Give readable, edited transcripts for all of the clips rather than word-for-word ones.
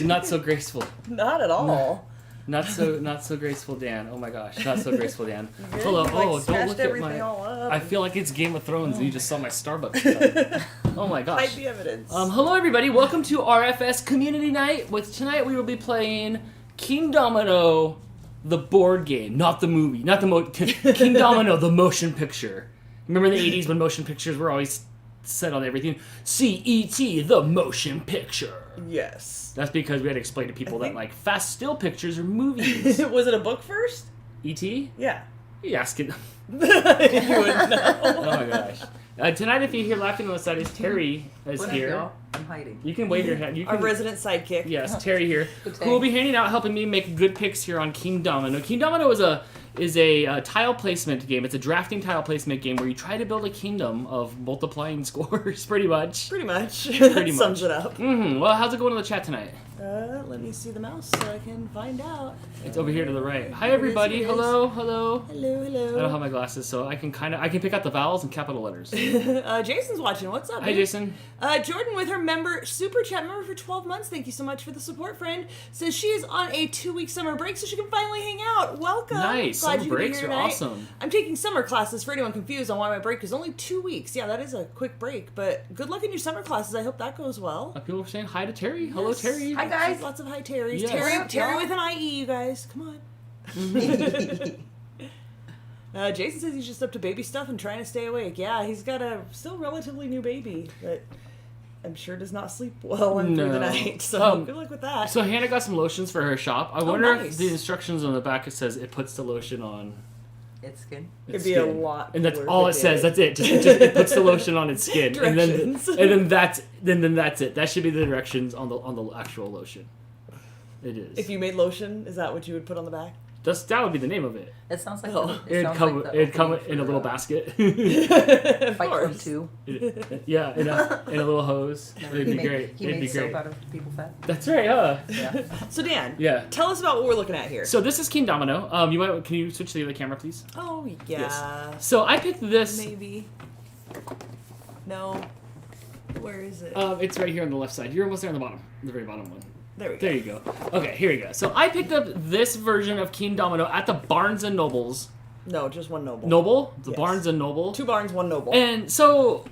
Not so graceful. Not at all. Not so graceful, Dan. Oh my gosh, not so graceful, Dan. Hello. Like, oh, don't look at my. All up. I feel like it's Game of Thrones, and you just saw my Starbucks. Oh my gosh. Hide the evidence. Hello everybody. Welcome to RFS Community Night. With tonight we will be playing KingDomino, the board game, not the movie, not the KingDomino, the motion picture. Remember in the 80s when motion pictures were always set on everything? CET, the motion picture. Yes. That's because we had to explain to people that like fast still pictures are movies. Was it a book first? E.T.? Yeah. You asking? You wouldn't know. Oh my gosh. Tonight, if you hear laughing on the side, is Terry is here. I'm hiding. You can wave your hand. You can, Our resident sidekick. Yes, Terry here, who will be handing out, helping me make good picks here on KingDomino. KingDomino is a tile placement game. It's a drafting tile placement game where you try to build a kingdom of multiplying scores, pretty much. Pretty much. Pretty much. Sums it up. Well, how's it going in the chat tonight? Let me see the mouse so I can find out. It's over here to the right. Hi, everybody. Hello. Hello, hello. I don't have my glasses, so I can pick out the vowels and capital letters. Jason's watching. What's up, Hi, dude? Jason. Jordan with her super chat member for 12 months. Thank you so much for the support, friend. Says she is on a 2-week summer break, so she can finally hang out. Welcome. Nice. Glad Summer you could be breaks here are tonight. awesome. I'm taking summer classes for anyone confused on why my break is only 2 weeks. Yeah, that is a quick break, but good luck in your summer classes. I hope that goes well. People are saying hi to Terry. Hello, Yes. Terry. Hi, guys. Lots of hi Terrys. Yes. Terry with an IE, you guys. Come on. Jason says he's just up to baby stuff and trying to stay awake. Yeah, he's got a still relatively new baby that I'm sure does not sleep well through the night. So good luck with that. So Hannah got some lotions for her shop. I wonder nice. if the instructions on the back it says it puts the lotion on It's skin. It'd its be skin. a lot. And that's cooler all if it says. did. That's it. Just it puts the lotion on its skin, and Directions. then that's it. That should be the directions on the actual lotion. It is. If you made lotion, is that what you would put on the back? That would be the name of it. It sounds like It'd come in a little basket. Of Fight Club course. 2. Yeah, in a little hose. It'd be great. He It'd be made soap great. out of people fat. That's right, huh? Yeah. So Dan, Yeah. tell us about what we're looking at here. So this is KingDomino. Can you switch to the other camera, please? Oh yeah. Yes. So I picked this. Maybe. No. Where is it? It's right here on the left side. You're almost there on the bottom, the very bottom one. There we go. There you go. Okay, here we go. So I picked up this version of KingDomino at the Barnes and Nobles. No, just one noble. Noble? The Yes. Barnes and Noble. 2 barns, 1 noble. And so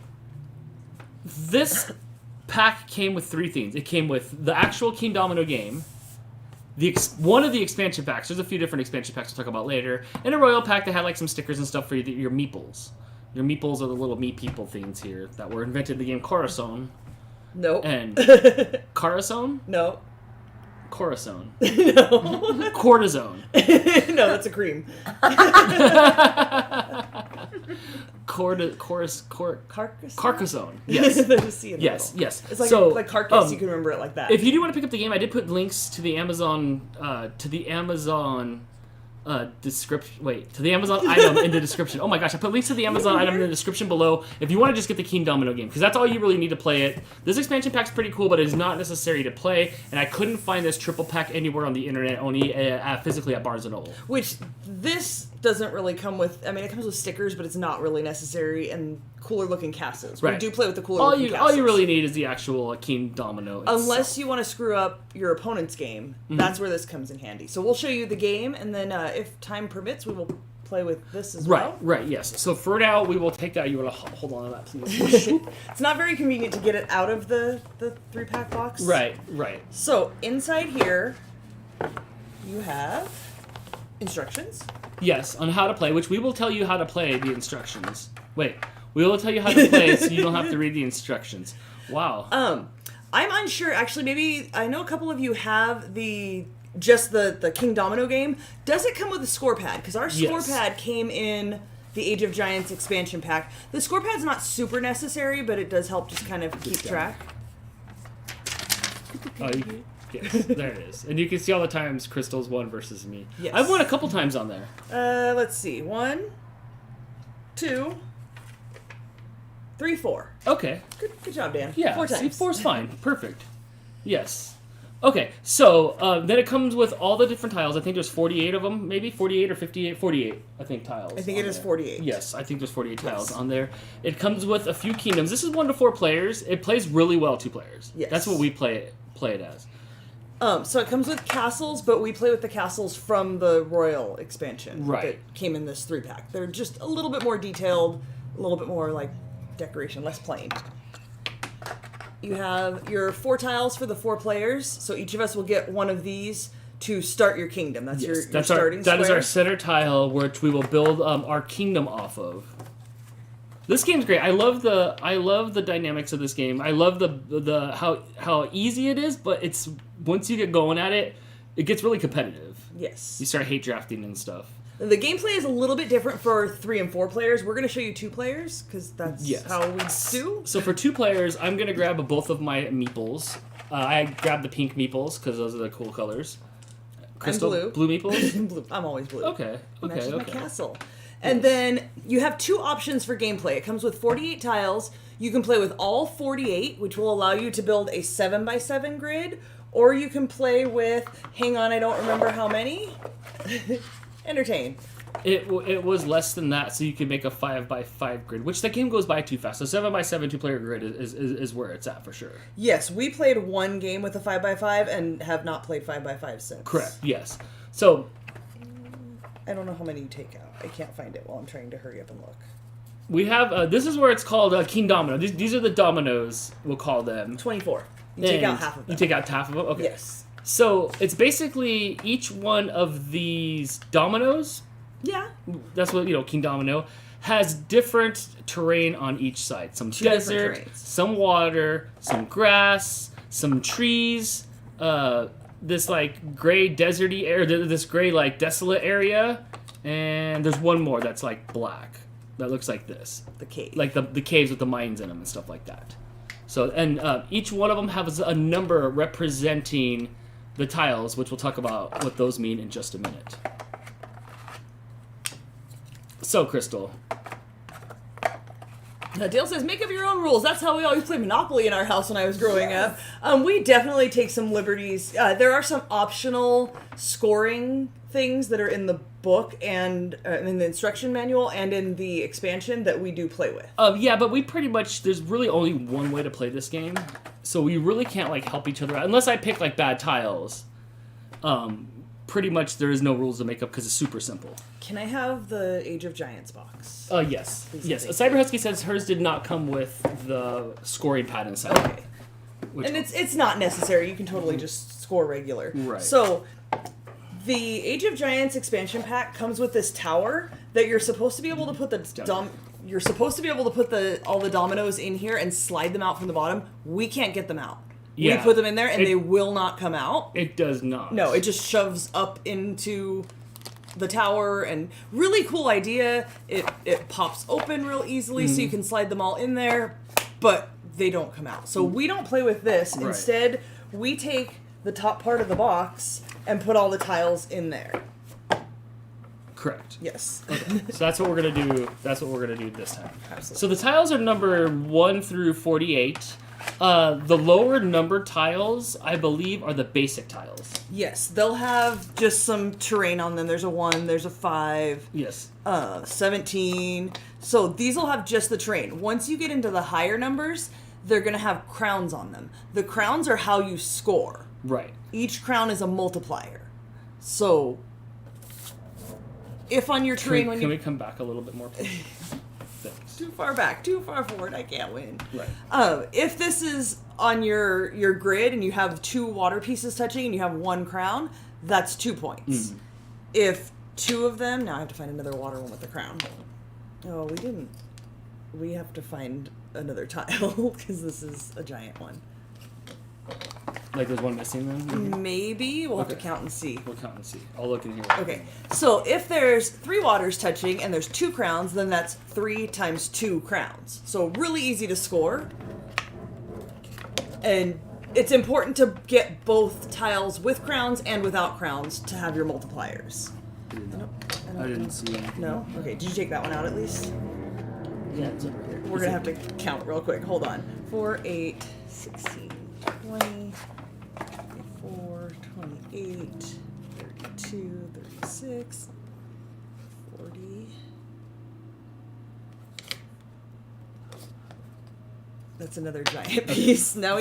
this pack came with 3 things. It came with the actual KingDomino game, one of the expansion packs. There's a few different expansion packs we'll talk about later, and a royal pack that had like some stickers and stuff for your meeples. Your meeples are the little meat people things here that were invented in the game Corazon. Nope. And Corazon? No. Corazon. No. Cortisone. No, that's a cream. Carcassonne. Yes. There's a C in the Yes, middle. yes. It's like So, like carcass. You can remember it like that. If you do want to pick up the game, I did put links to the Amazon description. Wait, to the Amazon item in the description. Oh my gosh, I put links to the Amazon item in the description below if you want to just get the KingDomino game, because that's all you really need to play it. This expansion pack's pretty cool, but it is not necessary to play, and I couldn't find this triple pack anywhere on the internet, only physically at Barnes & Noble. Which, this doesn't really come with, I mean, it comes with stickers, but it's not really necessary, and cooler looking castles. Right. We do play with the cooler looking castles. All you really need is the actual KingDomino itself. Unless you want to screw up your opponent's game, that's where this comes in handy. So we'll show you the game, and then if time permits, we will play with this as well. Right, yes. So for now, we will take that. You want to hold on to that, please? It's not very convenient to get it out of the 3-pack box. Right. So inside here, you have instructions. Yes, on how to play, which we will tell you how to play the instructions. Wait, we will tell you how to play so you don't have to read the instructions. Wow. I'm unsure. Actually, maybe I know a couple of you have just the KingDomino game. Does it come with a score pad? Because our score pad came in the Age of Giants expansion pack. The score pad's not super necessary, but it does help just kind of keep track. Yes, there it is. And you can see all the times Crystal's won versus me. Yes. I've won a couple times on there. Let's see. 1, 2, 3, 4. Okay. Good job, Dan. Yeah. 4 times. See, 4's fine. Perfect. Yes. Okay, so then it comes with all the different tiles. I think there's 48 of them, maybe 48 or 58. 48, I think, tiles. I think it is 48. Yes, I think there's 48 tiles on there. It comes with a few kingdoms. This is 1 to 4 players. It plays really well 2 players. Yes. That's what we play it as. So it comes with castles, but we play with the castles from the Royal expansion that came in this 3-pack. They're just a little bit more detailed, a little bit more like decoration, less plain. You have your 4 tiles for the 4 players, so each of us will get one of these to start your kingdom. That's your starting square. That is our center tile, which we will build our kingdom off of. This game's great. I love the dynamics of this game. I love the how easy it is, but it's once you get going at it, it gets really competitive. Yes. You start hate drafting and stuff. The gameplay is a little bit different for 3 and 4 players. We're going to show you 2 players because that's how we do. So for 2 players, I'm going to grab both of my meeples. I grabbed the pink meeples because those are the cool colors. Crystal, I'm blue meeples? Blue. I'm always blue. Okay. Matches my castle. And then you have 2 options for gameplay. It comes with 48 tiles. You can play with all 48, which will allow you to build a 7x7 grid, or you can play with, hang on, I don't remember how many. Entertain. It was less than that, so you can make a 5x5 grid, which that game goes by too fast. So 7x7 2-player grid is where it's at for sure. Yes, we played 1 game with a 5x5 and have not played 5x5 since. Correct. Yes. So I don't know how many you take out. I can't find it while I'm trying to hurry up and look. We have this is where it's called KingDomino. These are the dominoes, we'll call them. 24. You take out half of them. You take out half of them. Okay. Yes. So it's basically each one of these dominoes. Yeah. That's what, KingDomino has different terrain on each side. Some desert, some water, some grass, some trees, this like gray deserty area, this gray like desolate area, and there's one more that's like black. That looks like this. The cave. Like the caves with the mines in them and stuff like that. So, and each one of them has a number representing the tiles, which we'll talk about what those mean in just a minute. So, Crystal. Dale says, make up your own rules. That's how we always played Monopoly in our house when I was growing up. We definitely take some liberties. There are some optional scoring things that are in the book and in the instruction manual and in the expansion that we do play with. Yeah, but we pretty much, there's really only one way to play this game. So we really can't like help each other out. Unless I pick like bad tiles. Pretty much there is no rules to make up because it's super simple. Can I have the Age of Giants box? Yes. Yes. Cyber Husky says hers did not come with the scoring pad inside. Okay. And it's not necessary. You can totally just score regular. Right. So the Age of Giants expansion pack comes with this tower that you're supposed to be able to put all the dominoes in here and slide them out from the bottom. We can't get them out. Yeah. We put them in there and they will not come out. It does not. No, it just shoves up into the tower, and really cool idea. It pops open real easily so you can slide them all in there, but they don't come out. So we don't play with this. Right. Instead, we take the top part of the box and put all the tiles in there. Correct. Yes. Okay. So that's what we're gonna do. That's what we're gonna do this time. Absolutely. So the tiles are number 1 through 48. The lower numbered tiles, I believe, are the basic tiles. Yes, they'll have just some terrain on them. There's a 1, there's a 5. Yes. 17. So these will have just the terrain. Once you get into the higher numbers, they're going to have crowns on them. The crowns are how you score. Right. Each crown is a multiplier. So if on your terrain Can we come back a little bit more, please? Thanks. Too far back, too far forward, I can't win. Right. If this is on your grid and you have 2 water pieces touching and you have 1 crown, that's 2 points. If 2 of them, now I have to find another water one with the crown. Oh, we didn't. We have to find another tile because this is a giant one. Like there's one missing then? Maybe. We'll have to count and see. We'll count and see. I'll look in here. Okay, so if there's 3 waters touching and there's 2 crowns, then that's 3 times 2 crowns. So really easy to score. And it's important to get both tiles with crowns and without crowns to have your multipliers. I didn't see anything. No? Okay, did you take that one out at least? Yeah, it's over here. We're going to have to count real quick. Hold on. 4, 8, 16, 20, 24, 28, 32, 36, 40. That's another giant piece. Now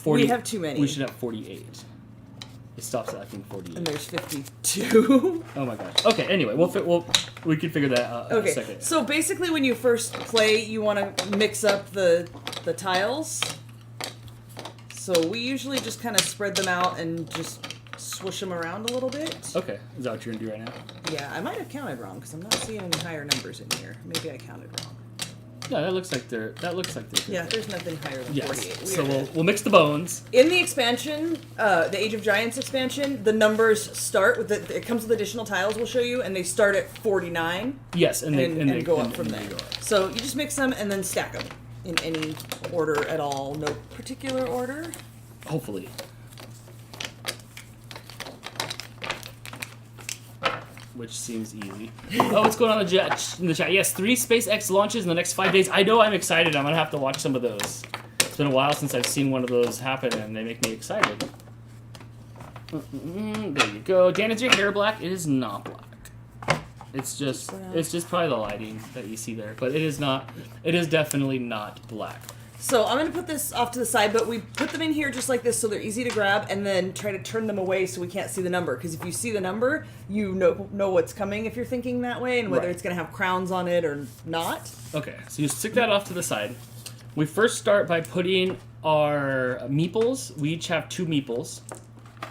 we have too many. We should have 48. It stops at, I think, 48. And there's 52. Oh my gosh. Okay, anyway, we can figure that out in a second. So basically when you first play, you want to mix up the tiles. So we usually just kind of spread them out and just swoosh them around a little bit. Okay, is that what you're going to do right now? Yeah, I might have counted wrong because I'm not seeing any higher numbers in here. Maybe I counted wrong. Yeah, that looks like they're Yeah, there's nothing higher than 48. So we'll mix the bones. In the expansion, the Age of Giants expansion, the numbers start with it comes with additional tiles we'll show you, and they start at 49. Yes, and they go up from and there. they go up. So you just mix them and then stack them in any order at all, no particular order. Hopefully. Which seems easy. Oh, what's going on in the chat? Yes, 3 SpaceX launches in the next 5 days. I know, I'm excited. I'm going to have to watch some of those. It's been a while since I've seen one of those happen, and they make me excited. There you go. Dan, is your hair black? It is not black. It's just probably the lighting that you see there. But it is not, it is definitely not black. So I'm going to put this off to the side, but we put them in here just like this so they're easy to grab, and then try to turn them away so we can't see the number. Because if you see the number, you know what's coming if you're thinking that way, and whether it's going to have crowns on it or not. Okay, so you stick that off to the side. We first start by putting our meeples. We each have 2 meeples.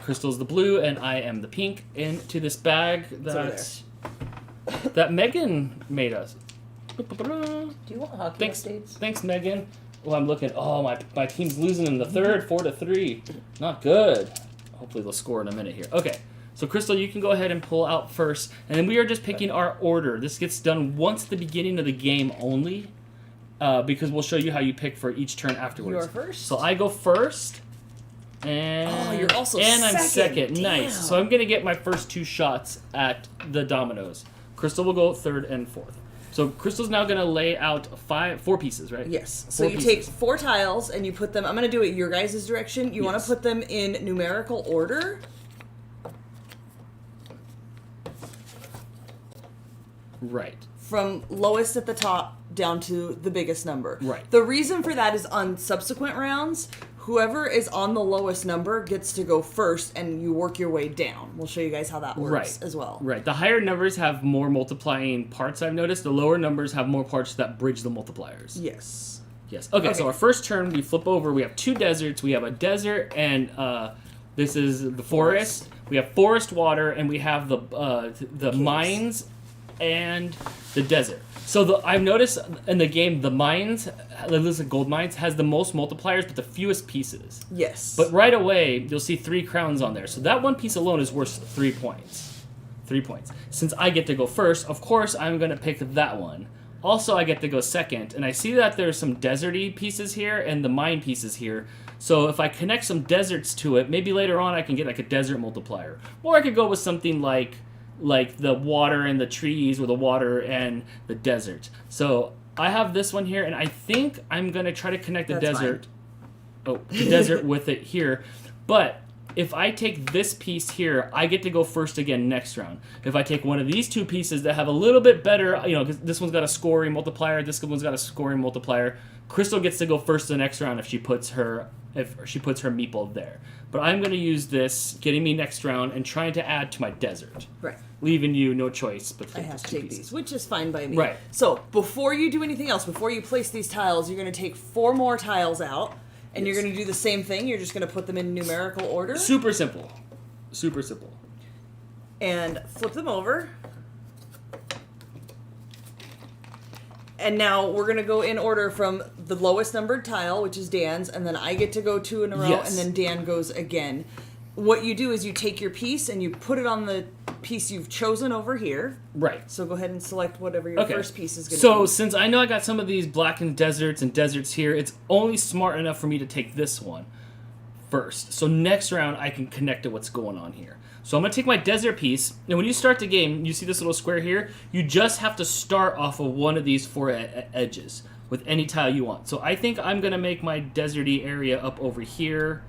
Crystal's the blue, and I am the pink, into this bag that Megan made us. Do you want hockey updates? Thanks, Megan. Well, I'm looking. Oh, my team's losing in the third, 4-3. Not good. Hopefully they'll score in a minute here. Okay, so Crystal, you can go ahead and pull out first, and then we are just picking our order. This gets done once at the beginning of the game only, because we'll show you how you pick for each turn afterwards. You're first. So I go first, and you're also and I'm second. Damn. Nice. So I'm gonna get my first 2 shots at the dominoes. Crystal will go third and fourth. So Crystal's now going to lay out 4 pieces, right? Yes. So you take 4 tiles and you put them, I'm going to do it your guys' direction. You want to put them in numerical order. Right. From lowest at the top down to the biggest number. Right. The reason for that is on subsequent rounds, whoever is on the lowest number gets to go first, and you work your way down. We'll show you guys how that works as well. Right. The higher numbers have more multiplying parts, I've noticed. The lower numbers have more parts that bridge the multipliers. Yes. Yes. Okay, so our first turn, we flip over. We have 2 deserts. We have a desert, and this is the forest. We have forest water, and we have the mines and the desert. So I've noticed in the game, the mines, the gold mines, has the most multipliers but the fewest pieces. Yes. But right away, you'll see 3 crowns on there. So that 1 piece alone is worth 3 points. 3 points. Since I get to go first, of course, I'm going to pick that one. Also, I get to go second. And I see that there's some deserty pieces here and the mine pieces here. So if I connect some deserts to it, maybe later on I can get like a desert multiplier. Or I could go with something like like the water and the trees or the water and the desert. So I have this one here, and I think I'm going to try to connect the desert. Oh, the desert with it here. But if I take this piece here, I get to go first again next round. If I take one of these two pieces that have a little bit better, you know, 'cause this one's got a scoring multiplier, this one's got a scoring multiplier, Crystal gets to go first the next round if she puts her meeple there. But I'm going to use this, getting me next round, and trying to add to my desert. Right. Leaving you no choice but to I take have to two take pieces. these, which is fine by me. Right. So before you do anything else, before you place these tiles, you're going to take 4 more tiles out, and you're going to do the same thing. You're just going to put them in numerical order. Super simple. Super simple. And flip them over. And now we're going to go in order from the lowest numbered tile, which is Dan's, and then I get to go 2 in a row, Yes. and then Dan goes again. What you do is you take your piece and you put it on the piece you've chosen over here. Right. So go ahead and select whatever your first piece is going to So be. since I know I got some of these blackened deserts and deserts here, it's only smart enough for me to take this one first. So next round I can connect to what's going on here. So I'm going to take my desert piece, and when you start the game, you see this little square here? You just have to start off of one of these 4 edges with any tile you want. So I think I'm going to make my deserty area up over here,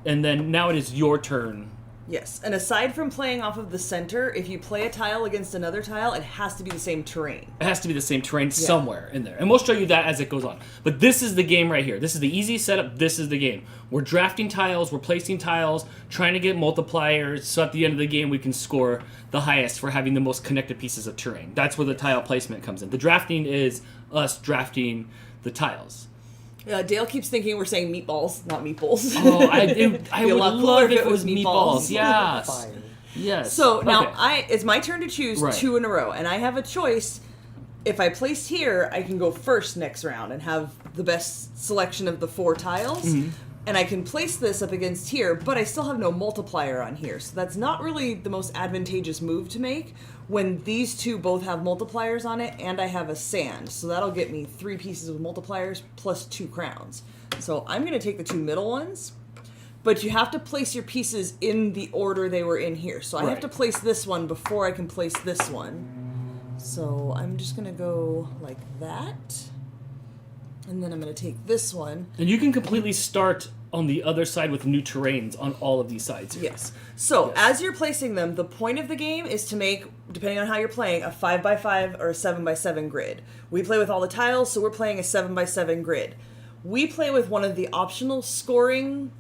and then now it is your turn. Yes, and aside from playing off of the center, if you play a tile against another tile, it has to be the same terrain. It has to be the same terrain somewhere in there. And we'll show you that as it goes on. But this is the game right here. This is the easy setup. This is the game. We're drafting tiles. We're placing tiles, trying to get multipliers, so at the end of the game we can score the highest for having the most connected pieces of terrain. That's where the tile placement comes in. The drafting is us drafting the tiles. Dale keeps thinking we're saying meatballs, not meeples. Oh, I would love if it was meatballs. meatballs. Yes. Yes. So now Okay. it's my turn to choose Right. 2 in a row, and I have a choice. If I place here, I can go first next round and have the best selection of the 4 tiles. Mm-hmm. And I can place this up against here, but I still have no multiplier on here. So that's not really the most advantageous move to make when these 2 both have multipliers on it and I have a sand. So that'll get me 3 pieces with multipliers plus 2 crowns. So I'm going to take the 2 middle ones, but you have to place your pieces in the order they were in here. So I have to place this one before I can place this one. So I'm just going to go like that. And then I'm going to take this one. And you can completely start on the other side with new terrains on all of these sides here. Yes. So as you're placing them, the point of the game is to make, depending on how you're playing, a 5x5 or a 7x7 grid. We play with all the tiles, so we're playing a 7x7 grid. We play with one of the optional scoring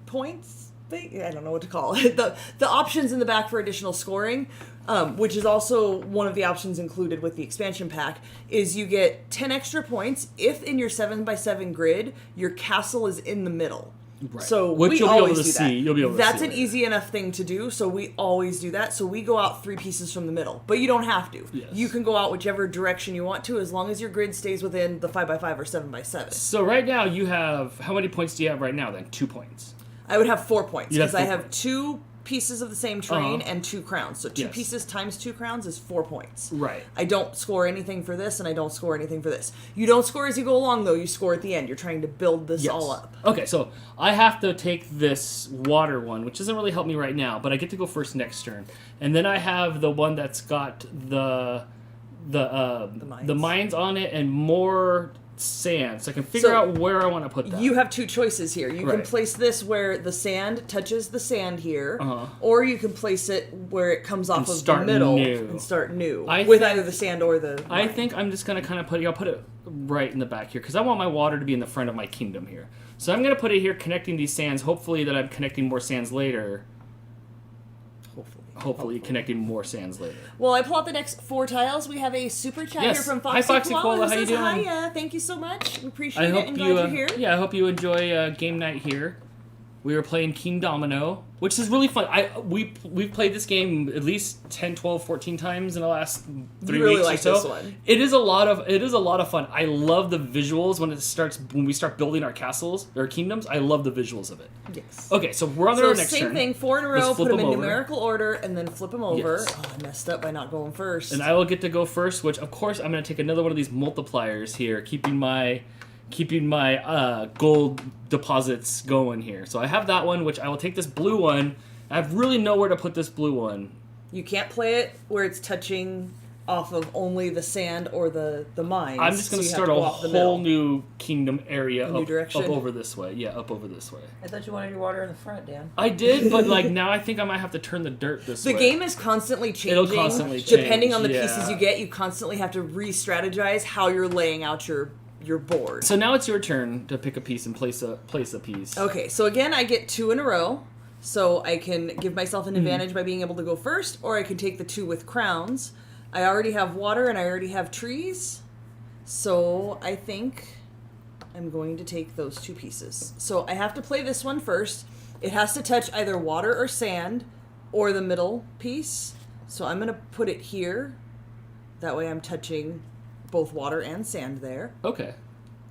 points. I don't know what to call it. The options in the back for additional scoring, which is also one of the options included with the expansion pack, is you get 10 extra points if in your 7x7 grid your castle is in the middle. Right. So Which we you'll be able always to do see. that. You'll be able to That's see an later. easy enough thing to do, so we always do that. So we go out 3 pieces from the middle, but you don't have to. Yes. You can go out whichever direction you want to, as long as your grid stays within the 5x5 or 7x7. So right now you have, how many points do you have right now then? 2 points. I would have 4 points You'd have because I 4 have 2 pieces of the same terrain and 2 crowns. So 2 Yes. pieces times 2 crowns is 4 points. Right. I don't score anything for this, and I don't score anything for this. You don't score as you go along, though. You score at the end. You're trying to build this all up. Okay, so I have to take this water one, which doesn't really help me right now, but I get to go first next turn. And then I have the one that's got the mines on it and more sand, so I can figure out where I want to put that. You have 2 choices here. You can Right. place this where the sand touches the sand here, Uh-huh. or you can place it where it comes off of the start middle new. and start new I with think- either the sand or the I line. think I'm just going to kind of I'll put it right in the back here, because I want my water to be in the front of my kingdom here. So I'm going to put it here connecting these sands, hopefully that I'm connecting more sands later. Hopefully connecting more sands later. Well, I pull out the next 4 tiles. We have a super chat Yes. here from Hi, Foxy Foxy Koala. who How you says, doing? Hiya, thank you so much. We appreciate I it hope and you, glad you're here. I hope you enjoy game night here. We were playing KingDomino, which is really fun. We've played this game at least 10, 12, 14 times in the last 3 You really weeks like or so. this one. It is a lot of fun. I love the visuals when we start building our castles, our kingdoms. I love the visuals of it. Yes. Okay, so we're on So our next same turn. thing, 4 in a Let's row, flip put them in them over. numerical order, and then flip them over. Yes. Oh, I messed up by not going first. And I will get to go first, which of course I'm going to take another one of these multipliers here, keeping my gold deposits going here. So I have that one, which I will take this blue one. I have really nowhere to put this blue one. You can't play it where it's touching off of only the sand or the mines. I'm just going to so start a whole new kingdom area up over this way. Yeah, up over this way. I thought you wanted your water in the front, Dan. I did, but like now I think I might have to turn the dirt this way. The game is constantly changing. It'll constantly change. Depending on the pieces you get, you constantly have to re-strategize how you're laying out your board. So now it's your turn to pick a piece and place a piece. Okay, so again, I get 2 in a row. So I can give myself an advantage by being able to go first, or I can take the 2 with crowns. I already have water and I already have trees, so I think I'm going to take those 2 pieces. So I have to play this one first. It has to touch either water or sand or the middle piece. So I'm going to put it here. That way I'm touching both water and sand there. Okay.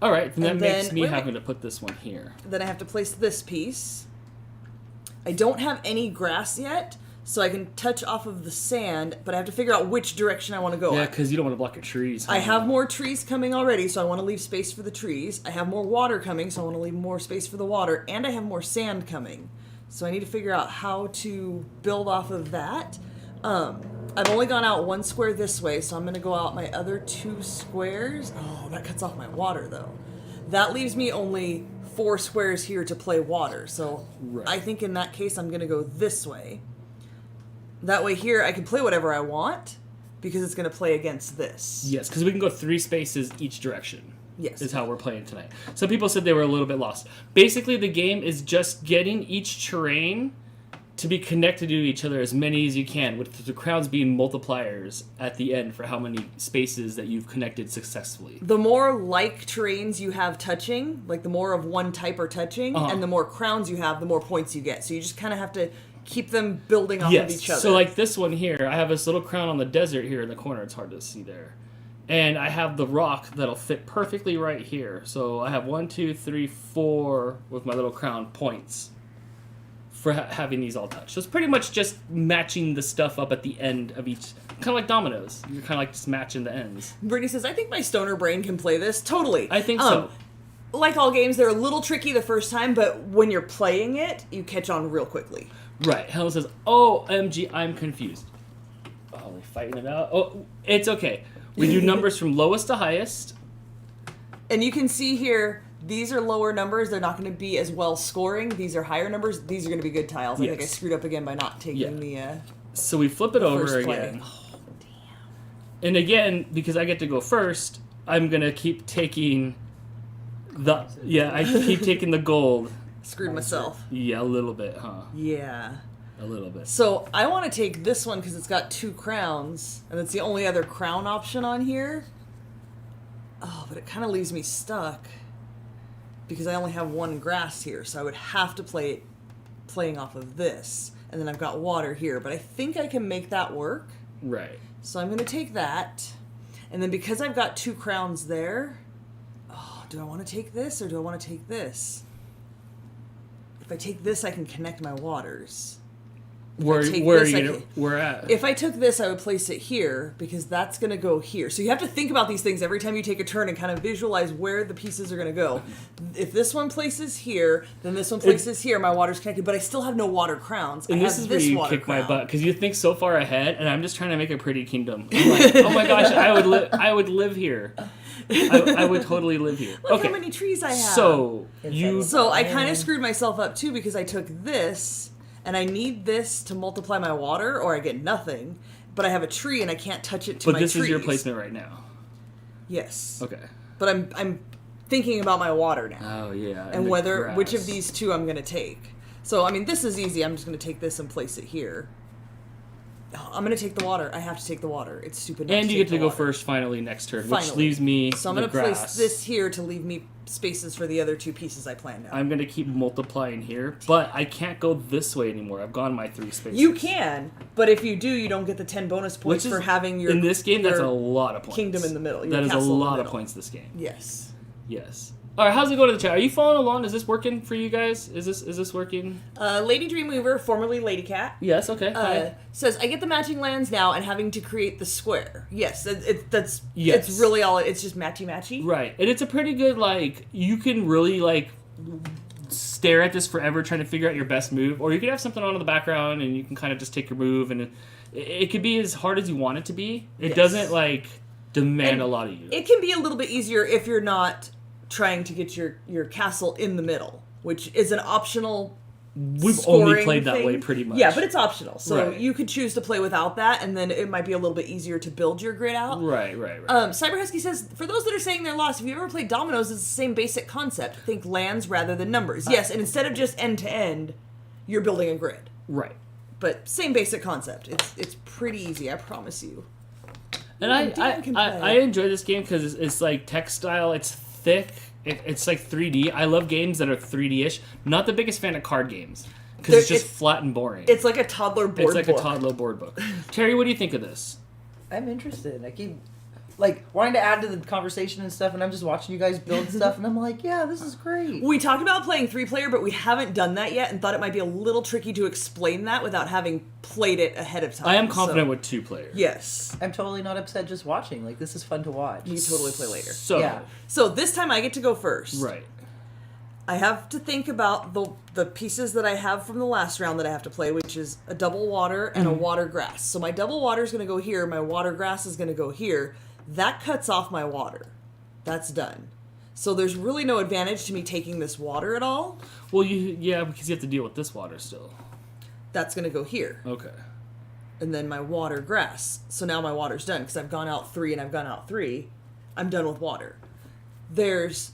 All right, and that makes me having to put this one here. Then I have to place this piece. I don't have any grass yet, so I can touch off of the sand, but I have to figure out which direction I want to go. Yeah, because you don't want to block your trees. I have more trees coming already, so I want to leave space for the trees. I have more water coming, so I want to leave more space for the water, and I have more sand coming. So I need to figure out how to build off of that. I've only gone out 1 square this way, so I'm going to go out my other 2 squares. Oh, that cuts off my water, though. That leaves me only 4 squares here to play water, so I think in that case I'm going to go this way. That way here I can play whatever I want because it's going to play against this. Yes, because we can go 3 spaces each direction. Yes. Is how we're playing tonight. Some people said they were a little bit lost. Basically, the game is just getting each terrain to be connected to each other as many as you can, with the crowns being multipliers at the end for how many spaces that you've connected successfully. The more like terrains you have touching, like the more of one type are touching, and the more crowns you have, the more points you get. So you just kind of have to keep them building off of each other. So like this one here, I have this little crown on the desert here in the corner. It's hard to see there. And I have the rock that'll fit perfectly right here. So I have 1, 2, 3, 4 with my little crown points for having these all touch. So it's pretty much just matching the stuff up at the end of each, kind of like dominoes. You're kind of like just matching the ends. Brittany says, I think my stoner brain can play this. Totally. I think so. Like all games, they're a little tricky the first time, but when you're playing it, you catch on real quickly. Right. Helen says, OMG, I'm confused. Oh, they're fighting it out. Oh, it's okay. We do numbers from lowest to highest. And you can see here, these are lower numbers. They're not going to be as well scoring. These are higher numbers. These are going to be good tiles. I think I screwed up again by not taking the So we flip it over again. Oh, damn. And again, because I get to go first, I'm going to keep taking the... Yeah, I keep taking the gold. Screwed myself. Yeah, a little bit, huh? Yeah. A little bit. So I want to take this one because it's got 2 crowns, and it's the only other crown option on here. Oh, but it kind of leaves me stuck because I only have 1 grass here, so I would have to play it playing off of this. And then I've got water here, but I think I can make that work. Right. So I'm going to take that. And then because I've got 2 crowns there, do I want to take this or do I want to take this? If I take this, I can connect my waters. Where at? If I took this, I would place it here because that's going to go here. So you have to think about these things every time you take a turn and kind of visualize where the pieces are going to go. If this one places here, then this one places here. My water's connected, but I still have no water crowns. And this is where you kick my butt because you think so far ahead, and I'm just trying to make a pretty kingdom. I'm like, oh my gosh, I would live here. I would totally live here. Look how many trees I have. So I kind of screwed myself up too because I took this. And I need this to multiply my water, or I get nothing. But I have a tree, and I can't touch it to my trees. But this is your placement right now. Yes. Okay. But I'm thinking about my water now. Oh yeah. And which of these 2 I'm going to take. So I mean, this is easy. I'm just going to take this and place it here. Oh, I'm going to take the water. I have to take the water. It's stupid. And you get to go first finally next turn, which leaves me. So I'm going to place this here to leave me spaces for the other 2 pieces I planned out. I'm going to keep multiplying here, but I can't go this way anymore. I've gone my 3 spaces. You can, but if you do, you don't get the 10 bonus points for having your... In this game, that's a lot of points. Kingdom in the middle. That is a lot of points this game. Yes. Yes. All right, how's it going to the chat? Are you following along? Is this working for you guys? Is this working? Lady Dreamweaver, formerly Lady Cat. Yes, okay. Says, I get the matching lands now and having to create the square. Yes, it's really all, it's just matchy-matchy. Right, and it's a pretty good, like, you can really, like, stare at this forever trying to figure out your best move, or you could have something on in the background and you can kind of just take your move, and it could be as hard as you want it to be. It doesn't like demand And a lot of you. It can be a little bit easier if you're not trying to get your castle in the middle, which is an optional. We've only scoring played that thing. way pretty much. Yeah, but it's optional, so Right. you could choose to play without that, and then it might be a little bit easier to build your grid out. Right. Cyber Husky says, for those that are saying they're lost, if you've ever played dominoes, it's the same basic concept. Think lands rather than numbers. Yes, and instead of just end to end, you're building a grid. Right. But same basic concept. It's pretty easy, I promise you. And Dan can I play. enjoy this game because it's like textile, it's thick, it's like 3D. I love games that are 3D-ish. Not the biggest fan of card games because it's just flat and boring. It's like a toddler board It's like book. a toddler board book. Terry, what do you think of this? I'm interested. I keep wanting to add to the conversation and stuff, and I'm just watching you guys build stuff, and I'm like, yeah, this is great. We talked about playing 3-player, but we haven't done that yet, and thought it might be a little tricky to explain that without having played it ahead of time. I am confident so, with 2 players. Yes. I'm totally not upset just watching. Like, this is fun to watch. We totally play later. So, Yeah. So this time I get to go first. right. I have to think about the pieces that I have from the last round that I have to play, which is a double water and a water grass. So my double water is going to go here. My water grass is going to go here. That cuts off my water. That's done. So there's really no advantage to me taking this water at all. Well, because you have to deal with this water still. That's going to go here. Okay. And then my water grass. So now my water's done because I've gone out 3 and I've gone out 3. I'm done with water. There's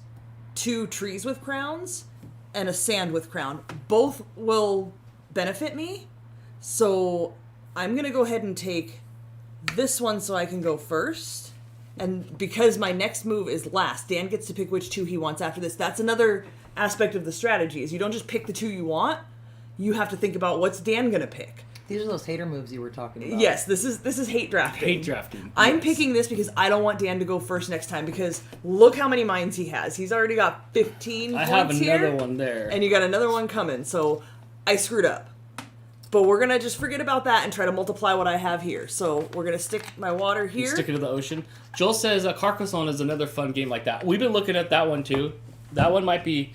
2 trees with crowns and a sand with crown. Both will benefit me. So I'm going to go ahead and take this one so I can go first. And because my next move is last, Dan gets to pick which 2 he wants after this. That's another aspect of the strategy, is you don't just pick the 2 you want. You have to think about what's Dan going to pick. These are those hater moves you were talking about. Yes, this is hate drafting. Hate drafting. I'm yes. picking this because I don't want Dan to go first next time, because look how many mines he has. He's already got 15 I points have another here, one there. and you got another one coming, so I screwed up. But we're going to just forget about that and try to multiply what I have here. So we're going to stick my water here. Stick it to the ocean. Joel says Carcassonne is another fun game like that. We've been looking at that one too. That one might be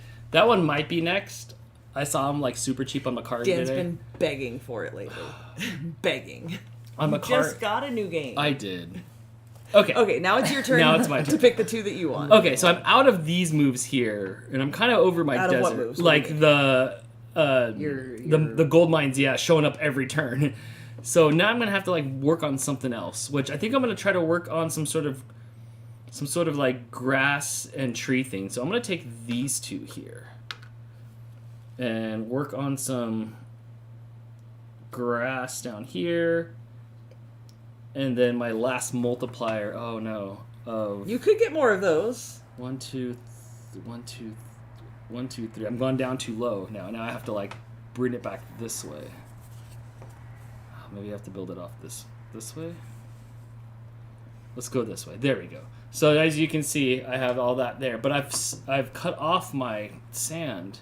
next. I saw him like super cheap on Macari Dan's today. been begging for it lately. Begging. On You Macari. just got a new game. I did. Okay. Okay, now it's your turn. Now it's my to turn. pick the 2 that you want. Okay, so I'm out of these moves here, and I'm kind of over my Out of desert. what moves? Like the Your- gold mines, yeah, showing up every turn. So now I'm gonna have to like work on something else, which I think I'm gonna try to work on some sort of like grass and tree thing. So I'm gonna take these 2 here and work on some grass down here, and then my last multiplier. Oh no! Of You could get more of those. 1, 2, 1, 2, 1, 2, 3. I'm going down too low now. Now I have to like bring it back this way. Maybe I have to build it off this way. Let's go this way. There we go. So as you can see, I have all that there, but I've cut off my sand.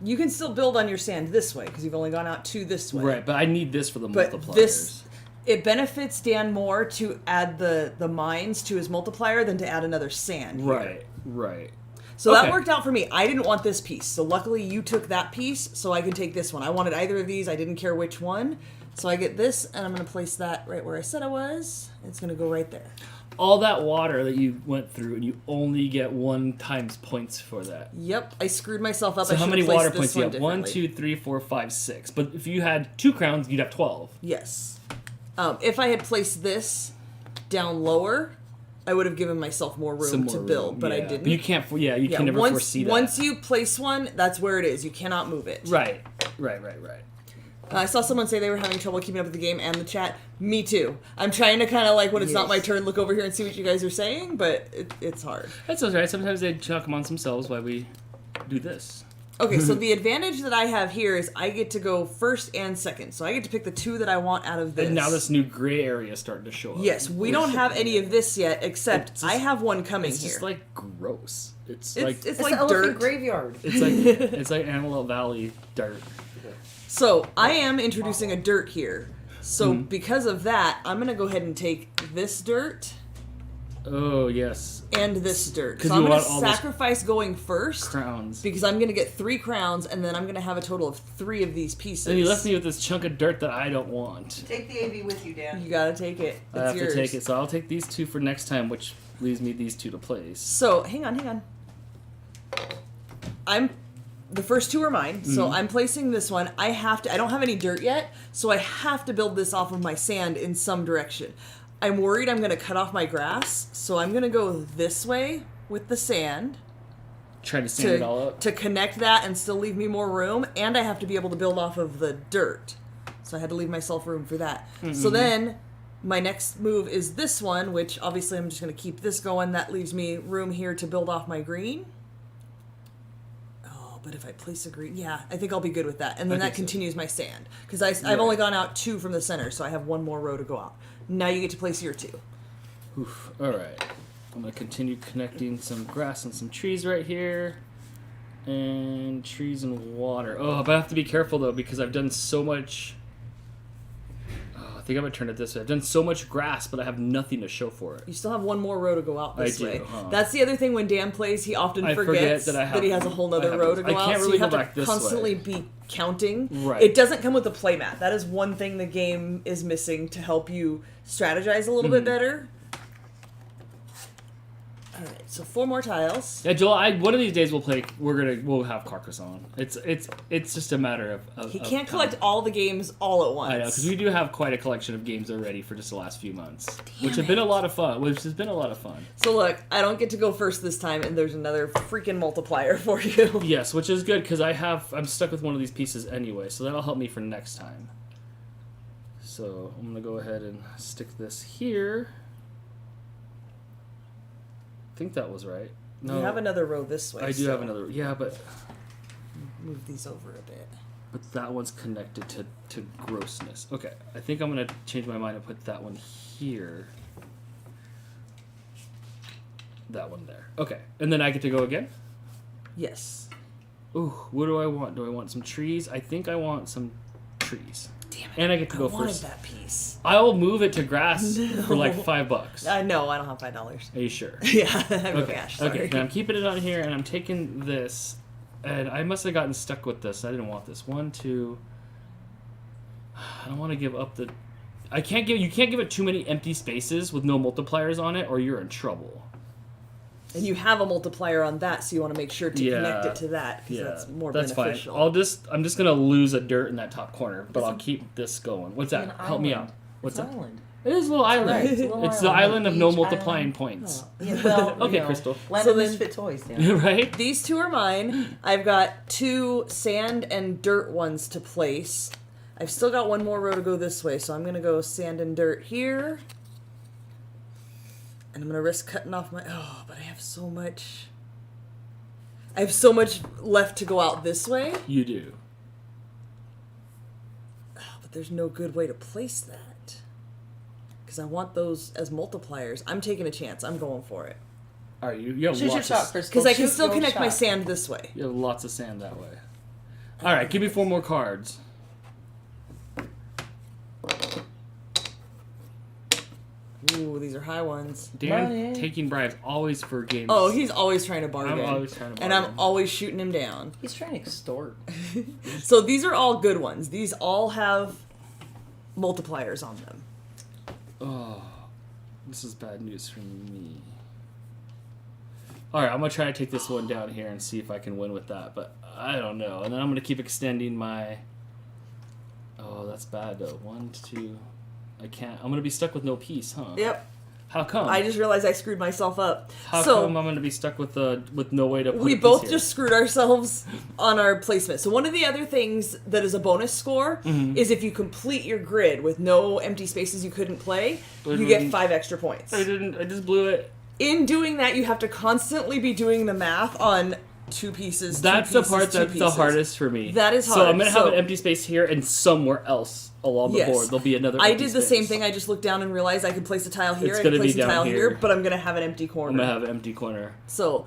You can still build on your sand this way, because you've only gone out 2 this way. Right, but I need this for the But multipliers. it benefits Dan more to add the mines to his multiplier than to add another sand here. Right. So that Okay. worked out for me. I didn't want this piece, so luckily you took that piece, so I can take this one. I wanted either of these. I didn't care which one. So I get this, and I'm going to place that right where I said I was. It's going to go right there. All that water that you went through, and you only get 1 times points for that. Yep, I screwed myself up. So I how should many have placed water this points do you one have? 1, differently. 2, 3, 4, 5, 6. But if you had 2 crowns, you'd have 12. Yes. If I had placed this down lower, I would have given myself more room Some more to build, room, but I yeah. didn't. But you can't. Yeah, you can never once, foresee that. Once you place one, that's where it is. You cannot move it. Right. I saw someone say they were having trouble keeping up with the game and the chat. Me too. I'm trying to kind of like when it's not my turn, look over here and see what you guys are saying, but it's hard. That's okay. Sometimes they chuck them on themselves while we do this. Okay, so the advantage that I have here is I get to go first and second. So I get to pick the 2 that I want out of this. And now this new gray area is starting to show up. Yes, we don't have any of this yet, except It's just- I have one coming It's here. just like gross. It's It's It's like the elephant dirt. graveyard. it's like Antelope Valley dirt. So I am introducing a dirt here. So because of that, I'm going to go ahead and take this dirt Oh, yes. and this dirt. 'Cause So you I'm going want to all those sacrifice going first Crowns. because I'm going to get 3 crowns, and then I'm going to have a total of 3 of these pieces. And you left me with this chunk of dirt that I don't want. Take the AV with you, Dan. You got to take it. It's I have yours. to take it, so I'll take these 2 for next time, which leaves me these 2 to place. So, hang on. The first 2 are mine, so I'm placing this one. I don't have any dirt yet, so I have to build this off of my sand in some direction. I'm worried I'm going to cut off my grass, so I'm going to go this way with the sand Try to sand it all up. to connect that and still leave me more room, and I have to be able to build off of the dirt. So I had to leave myself room for that. So then my next move is this one, which obviously I'm just going to keep this going. That leaves me room here to build off my green. But if I place a green, yeah, I think I'll be good with that. And then that continues my sand. Because I've only gone out 2 from the center, so I have 1 more row to go out. Now you get to place your 2. Oof. All right. I'm going to continue connecting some grass and some trees right here. And trees and water. Oh, but I have to be careful, though, because I've done so much... I think I'm going to turn it this way. I've done so much grass, but I have nothing to show for it. You still have 1 more row to go out this way. Huh? That's the other thing when Dan plays, he often I forgets forget that he has a whole nother row to go out. I can't so really you have go back to this constantly way. be counting. Right. It doesn't come with a playmat. That is one thing the game is missing to help you strategize a little bit better. All right, so 4 more tiles. Yeah, Joel. One of these days we'll have Carcassonne. It's just a matter of He can't time. collect all the games all at once. I know, because we do have quite a collection of games already for just the last few months, which have been a lot of fun. So look, I don't get to go first this time, and there's another freaking multiplier for you. Yes, which is good because I'm stuck with one of these pieces anyway, so that'll help me for next time. So I'm gonna go ahead and stick this here. I think that was right. No, You have another row this way. I do have another. Yeah, but Move these over a bit. that one's connected to grossness. Okay, I think I'm gonna change my mind and put that one here. That one there. Okay, and then I get to go again. Yes. Ooh, what do I want? Do I want some trees? I think I want some trees. Damn it. And I get to go I wanted first. that piece. I'll move it to grass for like $5. No, I don't have $5. Are you sure? Yeah, I have no Okay. cash. Sorry. Okay. Now I'm keeping it on here, and I'm taking this, and I must have gotten stuck with this. I didn't want this. 1, 2. I don't want to give up the. You can't give it too many empty spaces with no multipliers on it, or you're in trouble. And you have a multiplier on that, so you want to make sure to Yeah. connect it to that because Yeah, that's more that's beneficial. fine. I'm just gonna lose a dirt in that top corner, but I'll keep this going. What's that? Help me out. What's It's that? an island. It is a little island. right, it's a little It's the island. island of no Beach multiplying island. points. Yeah, well, Okay, you know, Crystal. Land So of then- Misfit Toys, Dan. Right? These 2 are mine. I've got 2 sand and dirt ones to place. I've still got 1 more row to go this way, so I'm going to go sand and dirt here. And I'm going to risk cutting off my... Oh, but I have so much... I have so much left to go out this way. You do. Oh, but there's no good way to place that. Because I want those as multipliers. I'm taking a chance. I'm going for it. Are you? You have Shoot your lots shot, of, Crystal. Because I can Shoot still your connect my shot. sand this way. you have lots of sand that way. All right, give me 4 more cards. Ooh, these are high ones. Dan Money. taking bribes always for games. Oh, he's always trying to bargain. I'm always trying to And bargain. I'm always shooting him down. He's trying to extort. So these are all good ones. These all have multipliers on them. Oh, this is bad news for me. All right, I'm gonna try to take this one down here and see if I can win with that, but I don't know. And then I'm gonna keep extending my. Oh, that's bad though. 1, 2. I can't. I'm gonna be stuck with no piece, huh? Yep. How come? I just realized I screwed myself up. How so come I'm gonna be stuck with no way to put we a piece both here? just screwed ourselves on our placement. So one of the other things that is a bonus score is if you complete your grid with no empty spaces you couldn't play, you get 5 extra points. I didn't. I just blew it. In doing that, you have to constantly be doing the math on 2 pieces. That's two the part pieces, two that's the pieces. hardest for me. That is So hard. I'm gonna have So- an empty space here and somewhere else along the Yes. board there'll be another. I empty did the space. same thing. I just looked down and realized I could place a tile here. It's I could gonna be place a down tile here. here, but I'm gonna have an empty corner. I'm gonna have an empty corner. So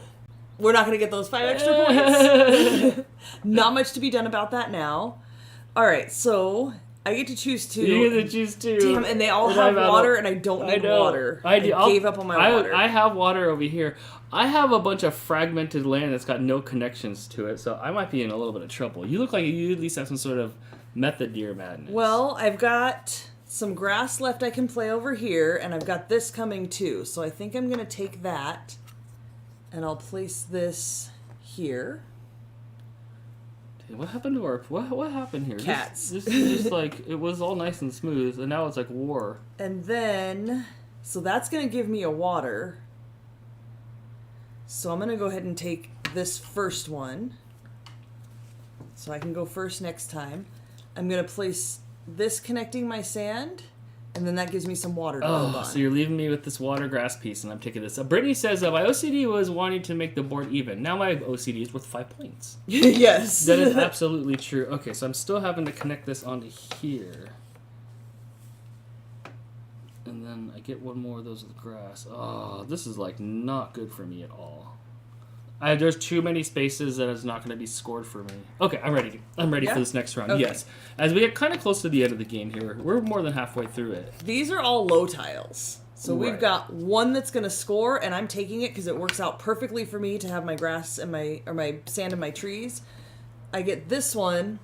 we're not gonna get those 5 extra points. Not much to be done about that now. All right, so I get to choose 2. You get to choose 2. Damn, and they all have water, and I don't need water. I gave up on my water. I have water over here. I have a bunch of fragmented land that's got no connections to it, so I might be in a little bit of trouble. You look like you at least have some sort of method to your madness. Well, I've got some grass left I can play over here, and I've got this coming too. So I think I'm going to take that, and I'll place this here. Dude, what happened to our... What happened here? Cats. This is just like... It was all nice and smooth, and now it's like war. And then... So that's going to give me a water. So I'm going to go ahead and take this first one. So I can go first next time. I'm going to place this connecting my sand, and then that gives me some water to build on. So you're leaving me with this water grass piece, and I'm taking this. Brittany says, my OCD was wanting to make the board even. Now my OCD is worth 5 points. Yes. That is absolutely true. Okay, so I'm still having to connect this onto here. And then I get one more of those with grass. Oh, this is like not good for me at all. There's too many spaces that is not going to be scored for me. Okay, I'm ready. I'm ready for this next round. Okay. Yes. As we get kind of close to the end of the game here, we're more than halfway through it. These are all low tiles. So we've got one that's going to score, and I'm taking it because it works out perfectly for me to have my grass and my sand and my trees. I get this one.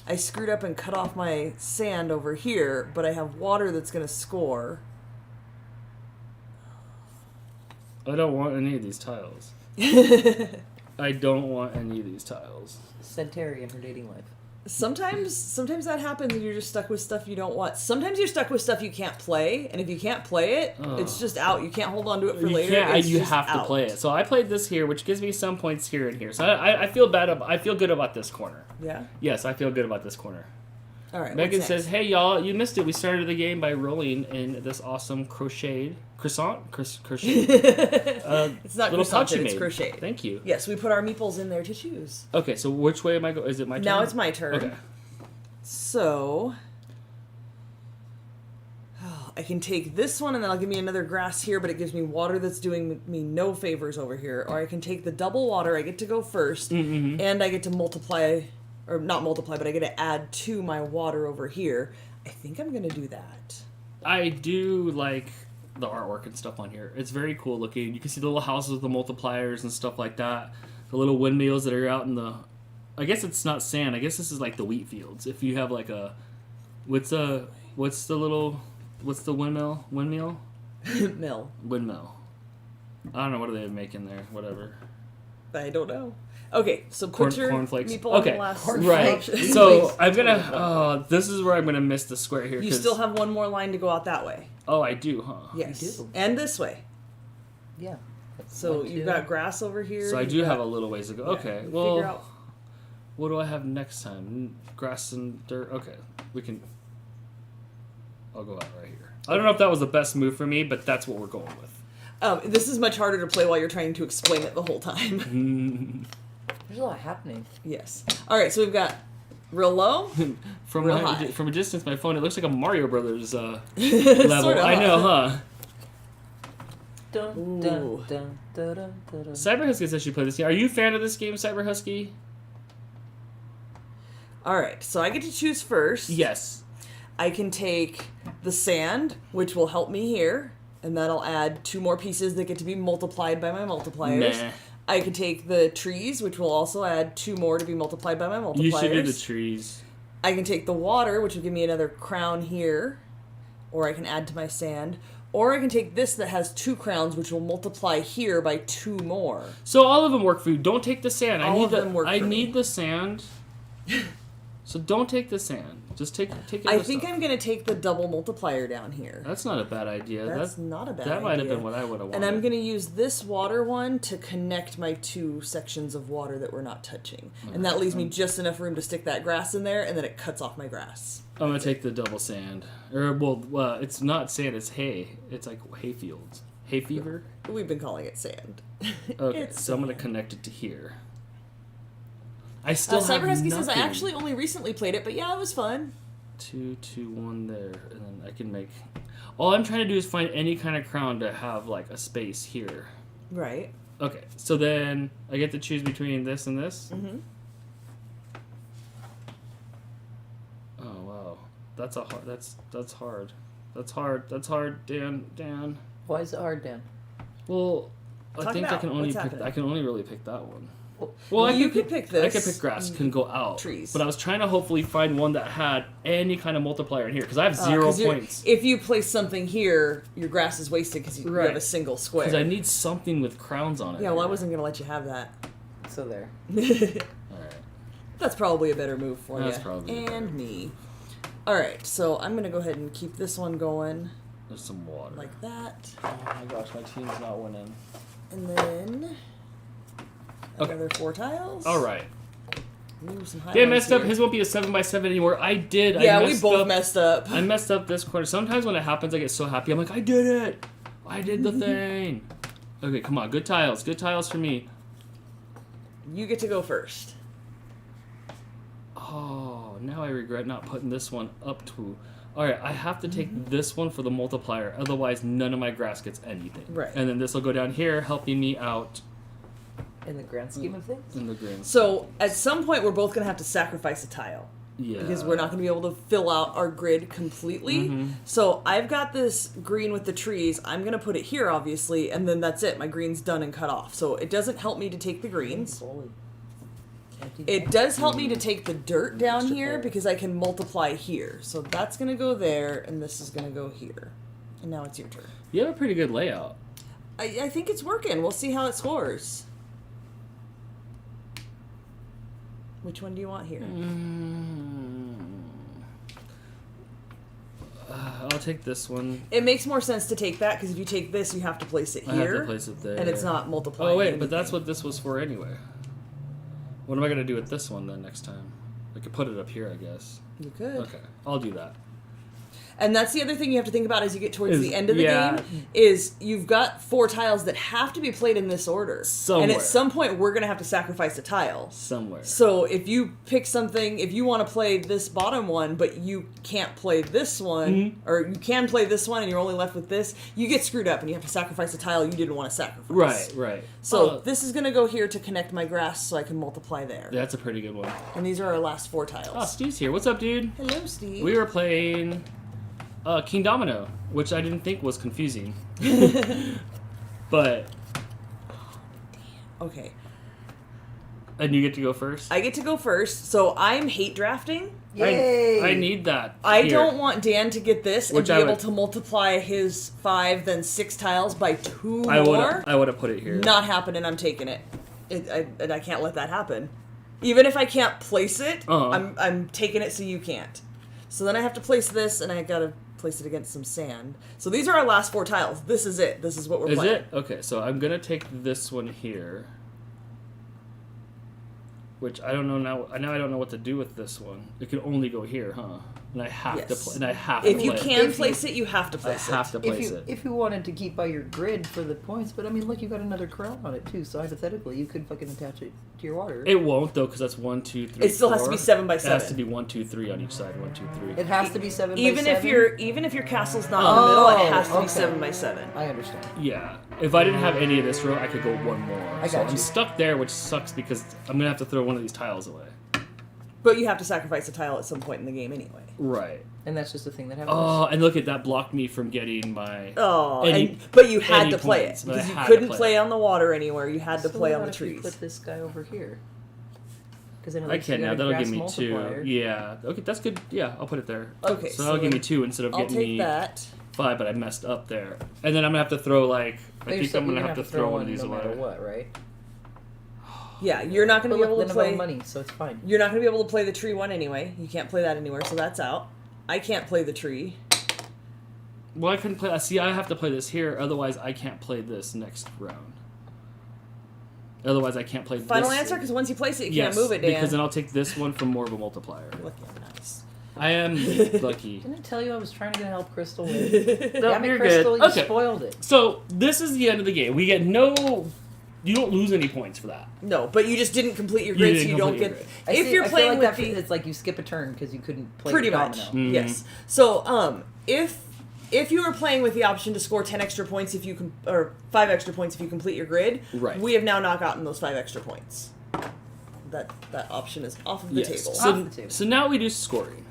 I screwed up and cut off my sand over here, but I have water that's going to score. I don't want any of these tiles. I don't want any of these tiles. Centenary in her dating life. Sometimes that happens and you're just stuck with stuff you don't want. Sometimes you're stuck with stuff you can't play, and if you can't play it, it's just out. You can't hold on to it for later. You have to play it. So I played this here, which gives me some points here and here. So I feel I feel good about this corner. Yeah? Yes, I feel good about this corner. All right. Megan says, "Hey y'all, you missed it. We started the game by rolling in this awesome crocheted croissant. It's not little croissant, pouch you it's made. crocheted. Thank you. Yes, we put our meeples in there to choose. Okay, so which way am I going? Is it my turn? Now it's my turn. Okay. So I can take this one and then I'll give me another grass here, but it gives me water that's doing me no favors over here. Or I can take the double water. I get to go first, and I get to multiply, or not multiply, but I get to add to my water over here. I think I'm going to do that. I do like the artwork and stuff on here. It's very cool looking. You can see the little houses with the multipliers and stuff like that. The little windmills that are out in the... I guess it's not sand. I guess this is like the wheat fields. If you have like a... What's the windmill? Windmill? Windmill. I don't know. What do they make in there? Whatever. I don't know. Okay, so put your cornflakes. meeple on the last Right. So I'm gonna... this is where I'm gonna miss the square here. You still have one more line to go out that way. Oh, I do, huh? Yes. You do. And this way. Yeah. So you've got grass over here. So I do have a little ways to go. Yeah, Okay, figure well... out. What do I have next time? Grass and dirt? Okay, we can... I'll go out right here. I don't know if that was the best move for me, but that's what we're going with. This is much harder to play while you're trying to explain it the whole time. There's a lot happening. Yes. All right, so we've got real low, from real high. From a distance, my phone, it looks like a Mario Brothers level. Sort of. I know, huh? Dun, dun, dun, dun, dun, dun, dun. Cyber Husky says she played this game. Are you a fan of this game, Cyber Husky? All right, so I get to choose first. Yes. I can take the sand, which will help me here, and that'll add 2 more pieces that get to be multiplied by my multipliers. Nah. I can take the trees, which will also add 2 more to be multiplied by my multipliers. You should do the trees. I can take the water, which will give me another crown here, or I can add to my sand. Or I can take this that has 2 crowns, which will multiply here by 2 more. So all of them work for you. Don't take the sand. All of them work for me. I need the sand. So don't take the sand. Just take it. I think I'm going to take the double multiplier down here. That's not a bad idea. That's not a bad idea. That might have been what I would have wanted. And I'm going to use this water one to connect my 2 sections of water that we're not touching. And that leaves me just enough room to stick that grass in there, and then it cuts off my grass. I'm going to take the double sand. Or, well, it's not sand, it's hay. It's like hay fields. Hay fever? We've been calling it sand. Okay, It's so I'm going to connect it to here. I still have Cyber Husky says, I nothing. actually only recently played it, but yeah, it was fun. 2, 2, 1 there, and then I can make... All I'm trying to do is find any kind of crown to have, like, a space here. Right. Okay, so then I get to choose between this and this? Mm-hmm. Oh, wow. That's a hard. That's hard. That's hard. That's hard. Dan. Why is it hard, Dan? Well, I Talk think about I can only what's pick. happening. I can only really pick that one. Well, Well, you could pick this. I could pick grass. Can go out. Trees. But I was trying to hopefully find one that had any kind of multiplier in here because I have 0 'Cause points. if you place something here, your grass is wasted because you Right. have a single square. Because I need something with crowns on it. Yeah, well, I wasn't gonna let you have that. So there. All right. That's probably a better move for you. That's probably better. And me. All right, so I'm gonna go ahead and keep this one going There's some water. like that, Oh my gosh, my team's not winning. and then Okay. another 4 tiles. All right. Ooh, some high Dan ones messed up. here. His won't be a 7x7 anymore. I did. Yeah, I we messed both up. messed up. I messed up this corner. Sometimes when it happens, I get so happy. I'm like, I did it. I did the thing. Okay, come on. Good tiles. Good tiles for me. You get to go first. Oh, now I regret not putting this one up to. All right, I have to take this one for the multiplier. Otherwise, none of my grass gets anything. Right. And then this will go down here, helping me out In the grand scheme of things? in the green. So at some point, we're both gonna have to sacrifice a tile. Yeah. Because we're not going to be able to fill out our grid completely. So I've got this green with the trees. I'm going to put it here, obviously, and then that's it. My green's done and cut off. So it doesn't help me to take the greens. It does help me to take the dirt down here because I can multiply here. So that's going to go there, and this is going to go here. And now it's your turn. You have a pretty good layout. I think it's working. We'll see how it scores. Which one do you want here? I'll take this one. It makes more sense to take that because if you take this, you have to place it I here. have to place it there. And it's not multiplying. Oh wait, anything. but that's what this was for anyway. What am I gonna do with this one then next time? I could put it up here, I guess. You could. Okay, I'll do that. And that's the other thing you have to think about as you get towards Is- the end of the yeah. game is you've got 4 tiles that have to be played in this order. Somewhere. And at some point we're going to have to sacrifice a tile. Somewhere. So if you pick something, if you want to play this bottom one, but you can't play this one, or you can play this one and you're only left with this, you get screwed up and you have to sacrifice a tile you didn't want to sacrifice. Right. So this is going to go here to connect my grass so I can multiply there. That's a pretty good one. And these are our last 4 tiles. Oh, Steve's here. What's up, dude? Hello, Steve. We were playing KingDomino, which I didn't think was confusing. But Okay. and you get to go first. I get to go first, so I'm hate drafting. Yay! I need that. I here. don't want Dan to get this and Which be I able would- to multiply his 5, then 6 tiles by 2 I more. would have put it here. Not happening. I'm taking it. And I can't let that happen. Even if I can't place it, I'm taking it so you can't. So then I have to place this, and I gotta place it against some sand. So these are our last 4 tiles. This is it. This is what we're Is playing. it? Okay, so I'm gonna take this one here. Which I don't know now. Now I don't know what to do with this one. It can only go here, huh? And I have to. Yes. And I have If to. you play it. can If place it, you have to I place have it. to place it. If you wanted to keep by your grid for the points, but I mean, look, you got another crown on it too. So hypothetically, you could fucking attach it to your water. It won't though, because that's 1, 2, 3. It still has to 4. be 7 by It has 7. to be 1, 2, 3 on each side. 1, 2, 3. It has to be 7 Even by 7? if your castle's not in the middle, it has to okay. be 7 by 7. I understand. Yeah. If I didn't have any of this row, I could go one more. I So got I'm you. stuck there, which sucks because I'm gonna have to throw one of these tiles away. But you have to sacrifice a tile at some point in the game anyway. Right. And that's just a thing that happens. Oh, and look at that! Blocked me from getting my. Oh, Any- but you had any to play points, it but I because you had to couldn't play play it. on the water anywhere. You had to So play on what the if you trees. put this guy over here. Because I can now. That'll give me 2. Multiplier. Yeah. Okay, that's good. Yeah, I'll put it there. Okay, So that'll so give me then 2 instead of I'll getting take me that. 5, but I messed up there. And then I'm gonna have to throw like. But I think I'm gonna have to throw one of these no away. matter what, right? Yeah, you're not going But to be look, able then to I'm out play. of money, so it's fine. You're not going to be able to play the tree one anyway. You can't play that anywhere, so that's out. I can't play the tree. Well, I couldn't play. See, I have to play this here. Otherwise, I can't play this next round. Otherwise, I can't play this. Final answer, because once you place it, you Yes, can't move it, Dan. because then I'll take this one for more of a multiplier. Look, I'm nice. I am lucky. Didn't I tell you I was trying to help Crystal win? No, Damn it, you're Crystal, good. you Okay. spoiled it. So this is the end of the game. We get no. You don't lose any points for that. No, but you just didn't complete your You grid, so didn't you don't complete get. your I If see- you're I feel playing like with that, the. it's like you skip a turn because you couldn't play Pretty the much, domino. yes. So, if you were playing with the option to score 10 extra points if you or 5 extra points if you complete your grid, Right. we have now not gotten those 5 extra points. That option is off of the Yes. table. Off the table. So now we do scoring.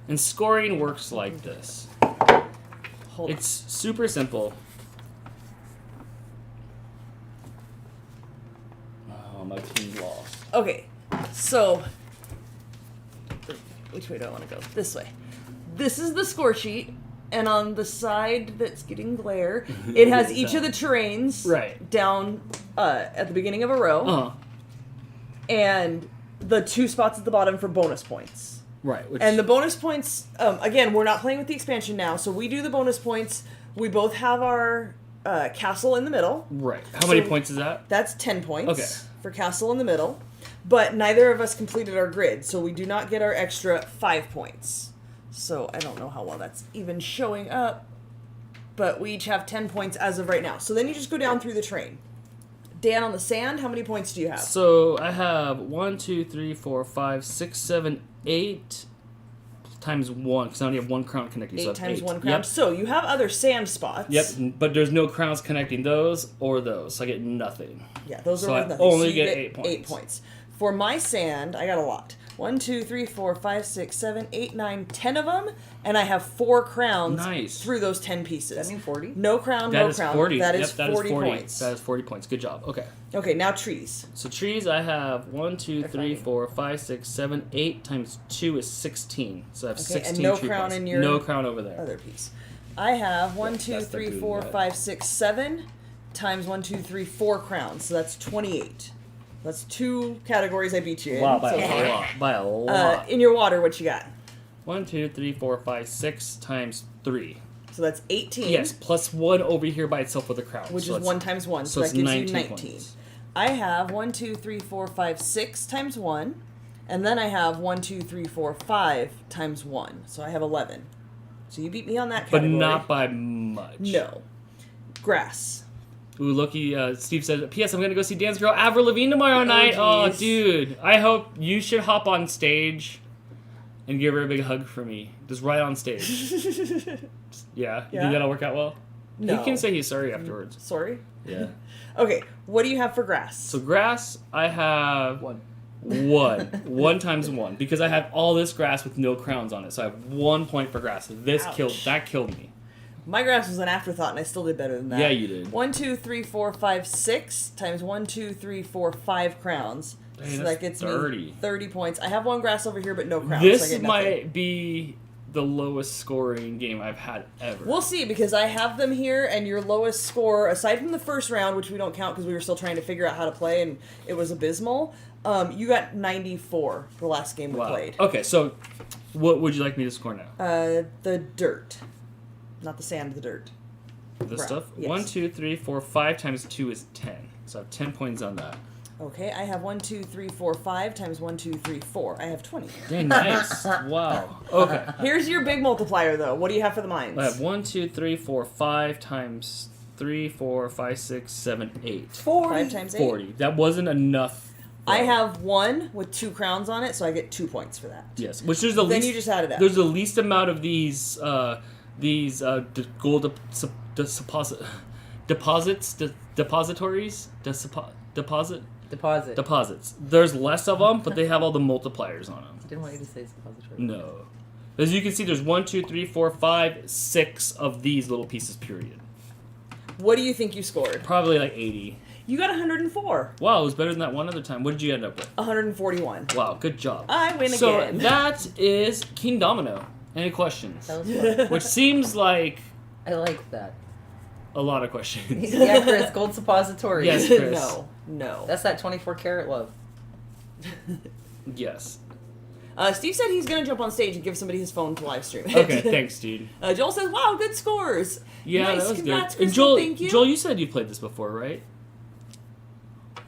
And scoring works like this. Hold on. It's super simple. Oh, my team lost. Okay, so which way do I want to go? This way. This is the score sheet, and on the side that's getting glare, it has each of the terrains down at the beginning of a row, and the 2 spots at the bottom for bonus points. Right. And the bonus points, again, we're not playing with the expansion now, so we do the bonus points. We both have our castle in the middle. Right. How many points is that? That's 10 points for castle in the middle. But neither of us completed our grid, so we do not get our extra 5 points. So I don't know how well that's even showing up, but we each have 10 points as of right now. So then you just go down through the terrain. Dan, on the sand, how many points do you have? So I have 1, 2, 3, 4, 5, 6, 7, 8 times 1, because I only have 1 crown connecting. 8 so times 8. 1 crown. Yep. So you have other sand spots. Yep, but there's no crowns connecting those or those, so I get nothing. Yeah, those are so worth I nothing. only so you get get 8 points. 8 points. For my sand, I got a lot. 1, 2, 3, 4, 5, 6, 7, 8, 9, 10 of them, and I have 4 crowns through those 10 pieces. Does that mean 40? No crown, That no is crown. 40. That is Yep, that 40 is 40 points. That is 40 points. Good job. Okay. Okay, now trees. So trees, I have 1, 2, 3, 4, 5, 6, 7, 8 times 2 is 16. So I have 16 and no tree crown points. in your No crown over there. other piece. I have 1, 2, that's the 3, good 4, net. 5, 6, 7 times 1, 2, 3, 4 crowns. So that's 28. That's 2 categories I beat you in. Wow, by so a far. lot. By a lot. In your water, what you got? 1, 2, 3, 4, 5, 6 times 3. So that's 18. Yes, plus 1 over here by itself with a crown. Which so is 1 times 1. So, so that gives it's you 19. points. I have 1, 2, 3, 4, 5, 6 times 1. And then I have 1, 2, 3, 4, 5 times 1. So I have 11. So you beat me on that But category. not by much. No. Grass. Ooh, Loki, Steve said, P.S. I'm going to go see Dan's girl Avril Lavigne tomorrow night. Oh, geez. dude. I hope you should hop on stage and give her a big hug for me. Just right on stage. Yeah? You think that'll work out well? No. He can say he's sorry afterwards. Sorry? Yeah. Okay, what do you have for grass? So grass, I have 1. 1 times 1. Because I have all this grass with no crowns on it. So I have 1 point for grass. Ouch. That killed me. My grass was an afterthought, and I still did better than that. Yeah, you did. 1, 2, 3, 4, 5, 6 times 1, 2, 3, 4, 5 crowns. Dang, so that's that gets 30. me 30 points. I have 1 grass over here, but no crowns. so I This get nothing. might be the lowest scoring game I've had ever. We'll see, because I have them here, and your lowest score, aside from the first round, which we don't count because we were still trying to figure out how to play, and it was abysmal, you got 94 the last game we played. Okay, so what would you like me to score now? The dirt. Not the sand, the dirt. This Brown. stuff? Yes. 1, 2, 3, 4, 5 times 2 is 10. So I have 10 points on that. Okay, I have 1, 2, 3, 4, 5 times 1, 2, 3, 4. I have 20. Dang, nice. Wow. Okay. Here's your big multiplier, though. What do you have for the mines? I have 1, 2, 3, 4, 5 times 3, 4, 5, 6, 7, 8. 5 times 8. 40. That wasn't enough. I have 1 with 2 crowns on it, so I get 2 points for that. Yes, which there's the Then least. you just add it up. There's the least amount of these gold depositories. Deposits. There's less of them, but they have all the multipliers on them. I didn't want you to say suppository. No. As you can see, there's 1, 2, 3, 4, 5, 6 of these little pieces, period. What do you think you scored? Probably like 80. You got 104. Wow, it was better than that one other time. What did you end up with? 141. Wow, good job. I win So again. that is KingDomino. Any questions? That was fun. Which seems like I like that. a lot of questions. Yeah, Chris, gold suppository. Yes, Chris. No. That's that 24 karat love. Yes. Steve said he's going to jump on stage and give somebody his phone to live stream it. Okay, thanks, dude. Joel says, wow, good scores. Yeah, nice, that was congrats, good. And Crystal, Joel, thank you. Joel, you said you played this before, right?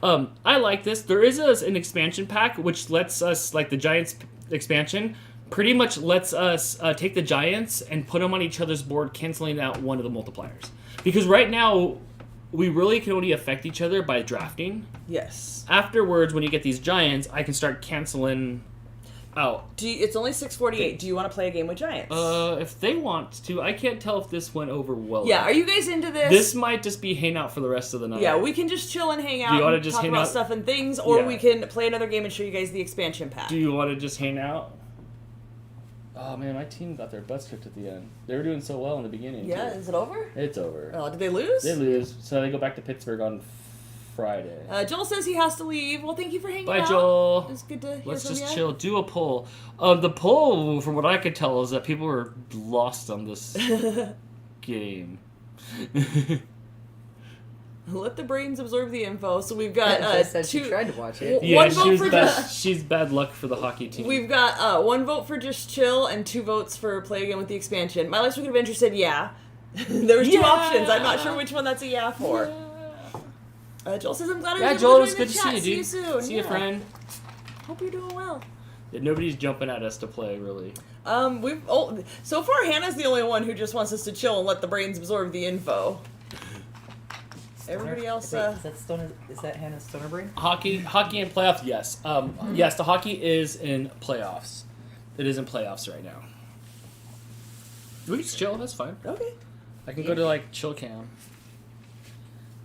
I like this. There is an expansion pack which lets us, like the Giants expansion, pretty much lets us take the Giants and put them on each other's board, canceling out one of the multipliers. Because right now, we really can only affect each other by drafting. Yes. Afterwards, when you get these Giants, I can start canceling out. It's only 6:48. Do you want to play a game with Giants? If they want to. I can't tell if this went over well. Yeah, are you guys into this? This might just be hang out for the rest of the night. Yeah, we can just chill and hang out Do you wanna and just talk hang about out? stuff and things, or Yeah. we can play another game and show you guys the expansion pack. Do you want to just hang out? Oh man, my team got their butts kicked at the end. They were doing so well in the beginning. Yeah, too. is it over? It's over. Oh, did they lose? They lose, so they go back to Pittsburgh on Friday. Joel says he has to leave. Well, thank you for hanging Bye, out. Joel. It's good to hear Let's from just you. chill. Do a poll. The poll, from what I could tell, is that people were lost on this game. Let the brains absorb the info. So we've got I said two. she tried to watch it. Yeah, One vote for she's bad luck for the hockey team. We've got 1 vote for just chill and 2 votes for play again with the expansion. My Life's Week Adventure said yeah. There was 2 options. I'm not sure which one that's a yeah for. Joel says I'm glad I was Yeah, able Joel, to it's join good the to chat. see you, See you dude. soon. See you, friend. Hope you're doing well. Yeah, nobody's jumping at us to play, really. So far Hannah's the only one who just wants us to chill and let the brains absorb the info. Everybody else. Wait, is that Hannah's Stoner Brain? Hockey and playoffs, yes. Yes, the hockey is in playoffs. It is in playoffs right now. We can just chill. That's fine. Okay. I can go to like chill cam.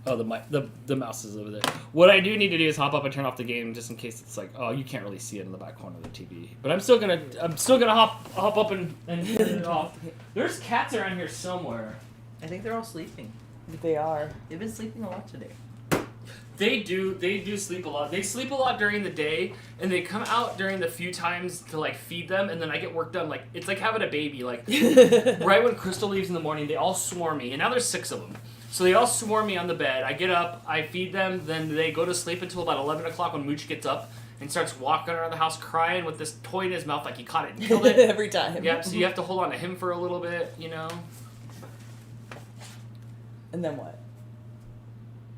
Oh, the mouse is over there. What I do need to do is hop up and turn off the game just in case it's like, oh, you can't really see it in the back corner of the TV. But I'm still gonna hop up and turn it off. There's cats around here somewhere. I think they're all sleeping. They are. They've been sleeping a lot today. They do sleep a lot. They sleep a lot during the day, and they come out during the few times to like feed them, and then I get work done. Like it's like having a baby. Like right when Crystal leaves in the morning, they all swarm me, and now there's 6 of them. So they all swarm me on the bed. I get up, I feed them, then they go to sleep until about 11 o'clock when Mooch gets up and starts walking around the house crying with this toy in his mouth like he caught it and killed it. Every time. Yeah, so you have to hold on to him for a little bit, you know. And then what?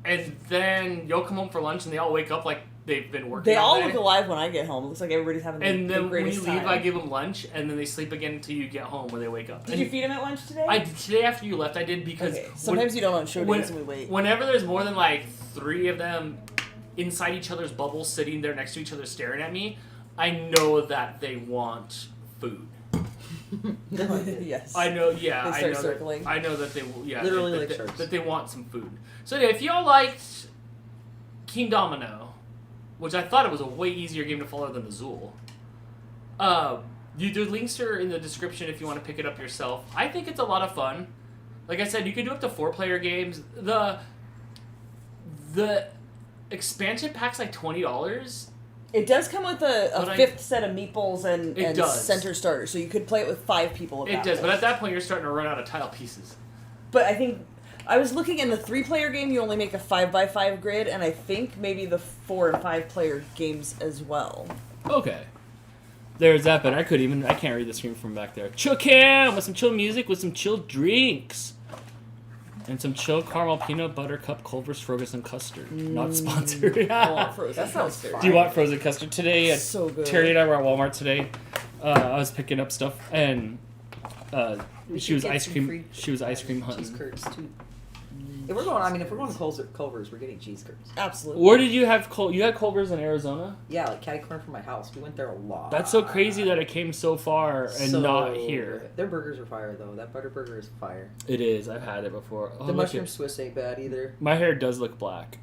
And then you'll come home for lunch and they all wake up like they've been working They all day. look alive when I get home. It looks like everybody's having And the then when you greatest leave, time. I give them lunch, and then they sleep again until you get home, where they wake up. Did you feed them at lunch today? Today after you left, I did because Okay. Sometimes you don't on show days and we wait. Whenever there's more than like 3 of them inside each other's bubbles, sitting there next to each other, staring at me, I know that they want food. Yes. I know. Yeah, They start circling. I know that they will. Yeah, Literally like that, sharks. that they want some food. So anyway, if y'all liked KingDomino, which I thought it was a way easier game to follow than Azul. The links are in the description if you want to pick it up yourself. I think it's a lot of fun. Like I said, you can do up to 4-player games. The expansion pack's like $20. It does come with a fifth set of meeples and does. center starters, so you could play it with 5 people. It does, but at that point you're starting to run out of tile pieces. But I think I was looking in the 3-player game. You only make a 5x5 grid, and I think maybe the 4 and 5-player games as well. Okay. There's that, but I can't read the screen from back there. Chill cam with some chill music with some chill drinks. And some chill caramel peanut butter cup Culver's frozen custard. Not sponsored. I want frozen That sounds custard. fine. Do you want frozen custard today? So good. Terry and I were at Walmart today. I was picking up stuff, and she was ice cream. She was ice cream hunting. Cheese curds too. If we're going to Culver's, we're getting cheese curds. Absolutely. Where did you have You had Culver's in Arizona? Yeah, like catty corner from my house. We went there a lot. That's so crazy that it came so far and not here. Their burgers are fire though. That butter burger is fire. It is. I've had it before. Oh, The look mushroom at- Swiss ain't bad either. My hair does look black.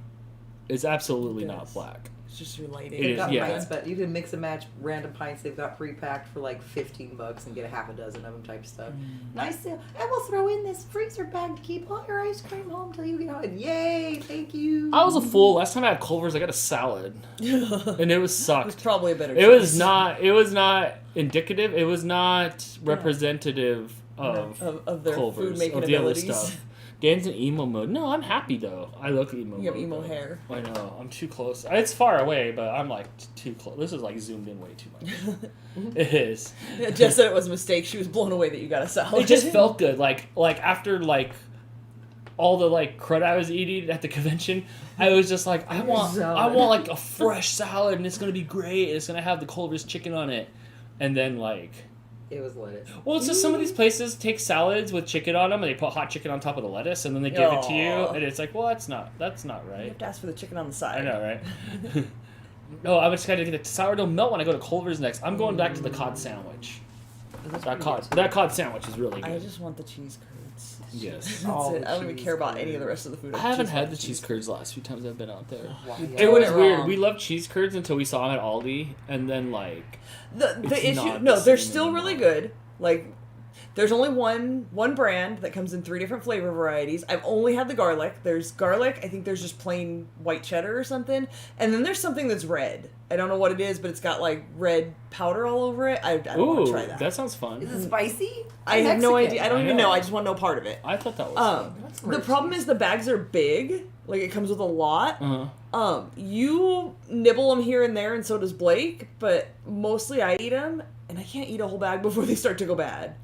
It's absolutely It not does. black. It's just your lighting. It They've is, got yeah. pints, but you can mix and match random pints they've got pre-packed for like $15 and get a half a dozen of them type stuff. Nice deal. And we'll throw in this freezer bag to keep all your ice cream home till you get home. Yay! Thank you. I was a fool. Last time I had Culver's, I got a salad, and it was It sucked. was probably a better. It was not. It was not indicative. It was not representative of their Culver's, food making of the other abilities. stuff. Dan's in emo mode. No, I'm happy though. I look emo. You have mode, emo though. hair. I know. I'm too close. It's far away, but I'm like too close. This is like zoomed in way too much. It is. Jess said it was a mistake. She was blown away that you got a salad. It just felt good. Like after like all the like crud I was eating at the convention, I was just like, I want like a fresh salad, and it's gonna be great. And it's gonna have the Culver's chicken on it, and then like. It was lettuce. Well, it's just some of these places take salads with chicken on them, and they put hot chicken on top of the lettuce, and then they give it to you, Aw. and it's like, well, that's not You right. have to ask for the chicken on the side. I know, right? No, I just gotta get the sourdough melt when I go to Culver's next. I'm going back to the cod sandwich. That cod sandwich is really I good. just want the cheese curds. Yes. That's Oh, it. I don't even cheese care about any of the curds. rest of the food. I haven't had the cheese curds the last few times I've been out there. Doing It was it weird. wrong. We loved cheese curds until we saw them at Aldi, and then like The It's issue, not no, the they're same still anymore. really good. Like, there's only one brand that comes in 3 different flavor varieties. I've only had the garlic. There's garlic. I think there's just plain white cheddar or something. And then there's something that's red. I don't know what it is, but it's got like red powder all over it. I don't want to try that. That sounds fun. Is it spicy? I have no Mexican. idea. I don't even know. I just want to know part of it. I thought that was fun. The problem is the bags are big. Like, it comes with a lot. Uh-huh. You nibble them here and there, and so does Blake. But mostly I eat them, and I can't eat a whole bag before they start to go bad.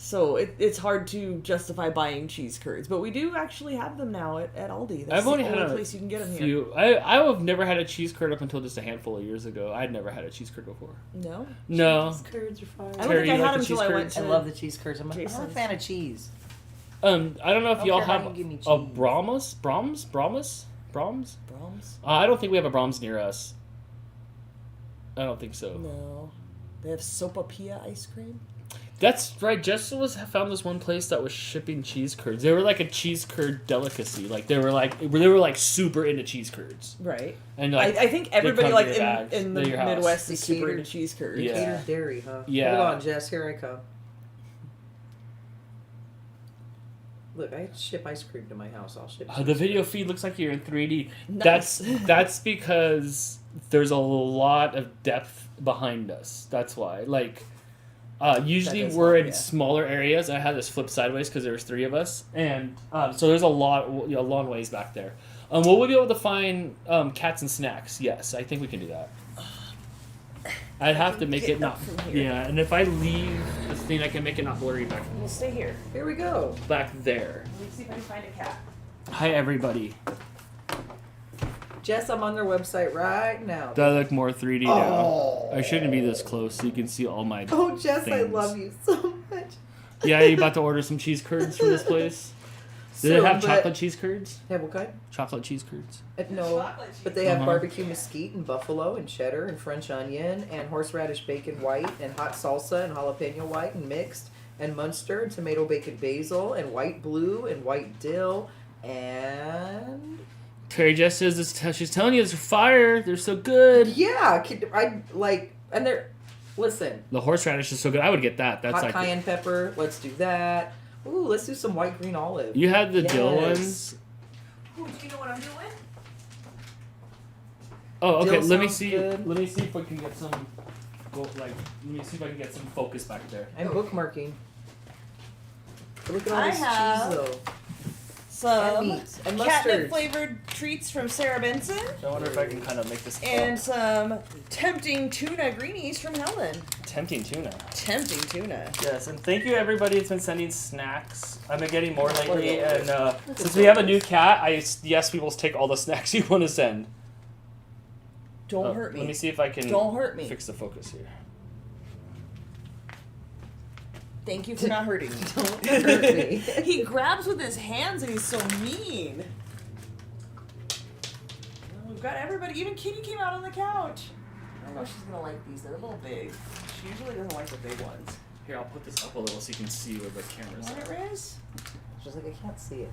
So it's hard to justify buying cheese curds, but we do actually have them now at Aldi. That's I've only the had only a place you can get them here. few. I have never had a cheese curd up until just a handful of years ago. I'd never had a cheese curd before. No? No. Cheese curds are fire. I don't Terry, think I you had like them the until cheese I went curds? to I love the cheese curds. I'm a Jason's. fan of cheese. I don't know if I don't y'all care how have you give me a cheese. Brahms. Brahms? I don't think we have a Brahms near us. I don't think so. No. They have sopapilla ice cream? That's right. Jess found this one place that was shipping cheese curds. They were like a cheese curd delicacy. Like they were like super into cheese curds. Right. And like I think they everybody come like to your bags. in the They're your house. Midwest is They super cater- into cheese curds. Yeah. Catered dairy, huh? Yeah. Hold on, Jess. Here I come. Look, I ship ice cream to my house. I'll ship. The video feed looks like you're in 3D. Nice. That's because there's a lot of depth behind us. That's why. Like, usually That does we're help, in yeah. smaller areas. I had this flipped sideways because there was 3 of us, and so there's a long ways back there. Will we be able to find cats and snacks? Yes, I think we can do that. I'd have to make Get it not. up from here. Yeah, and if I leave this thing, I can make it not blurry back We'll stay here. Here we go. there. Let me see if I can find a cat. Hi everybody. Jess, I'm on their website right now. Do I look more 3D now? Oh. I shouldn't be this close so you can see all my. Oh, Jess, I things. love you so much. Yeah, you about to order some cheese curds from this place? Do they Soon, have but- chocolate cheese curds? Have what kind? Chocolate cheese curds. No, Chocolate cheese. but they have Uh-huh. barbecue mesquite and buffalo and cheddar and French onion and horseradish bacon white and hot salsa and jalapeno white and mixed and Munster and tomato bacon basil and white blue and white dill and Terry Jess says she's telling you it's fire. They're so good. yeah, I like and they're listen. The horseradish is so good. I would get that. That's Hot like cayenne pepper. Let's do that. Ooh, let's do some white green olive. you had the dill Yes. ones. Ooh, do you know what I'm doing? Oh, okay. Dill let me sounds see. good. Let me see if I can get some. Let me see if I can get some focus back there. I'm bookmarking. Look at all I this have- cheese though. Some And meat and catnip mustard. flavored treats from Sarah Benson. I wonder if I can kind of make this And some tempting tuna greenies from Helen. tempting tuna. Tempting tuna. Yes, and thank you everybody that's been sending snacks. I've been getting more lately, Look at and since we have a new cat, yes, we will take all the snacks you want to send. Don't hurt me. Let me see if I can Don't hurt me. fix the focus here. Thank you for not hurting me. Don't hurt me. He grabs with his hands and he's so mean. We've got everybody. Even Kitty came out on the couch. I don't know if she's gonna like these. They're a little big. She usually doesn't like the big ones. Here, I'll put this up a little so you can see where the camera's Want it, at. Riz? Just like I can't see it.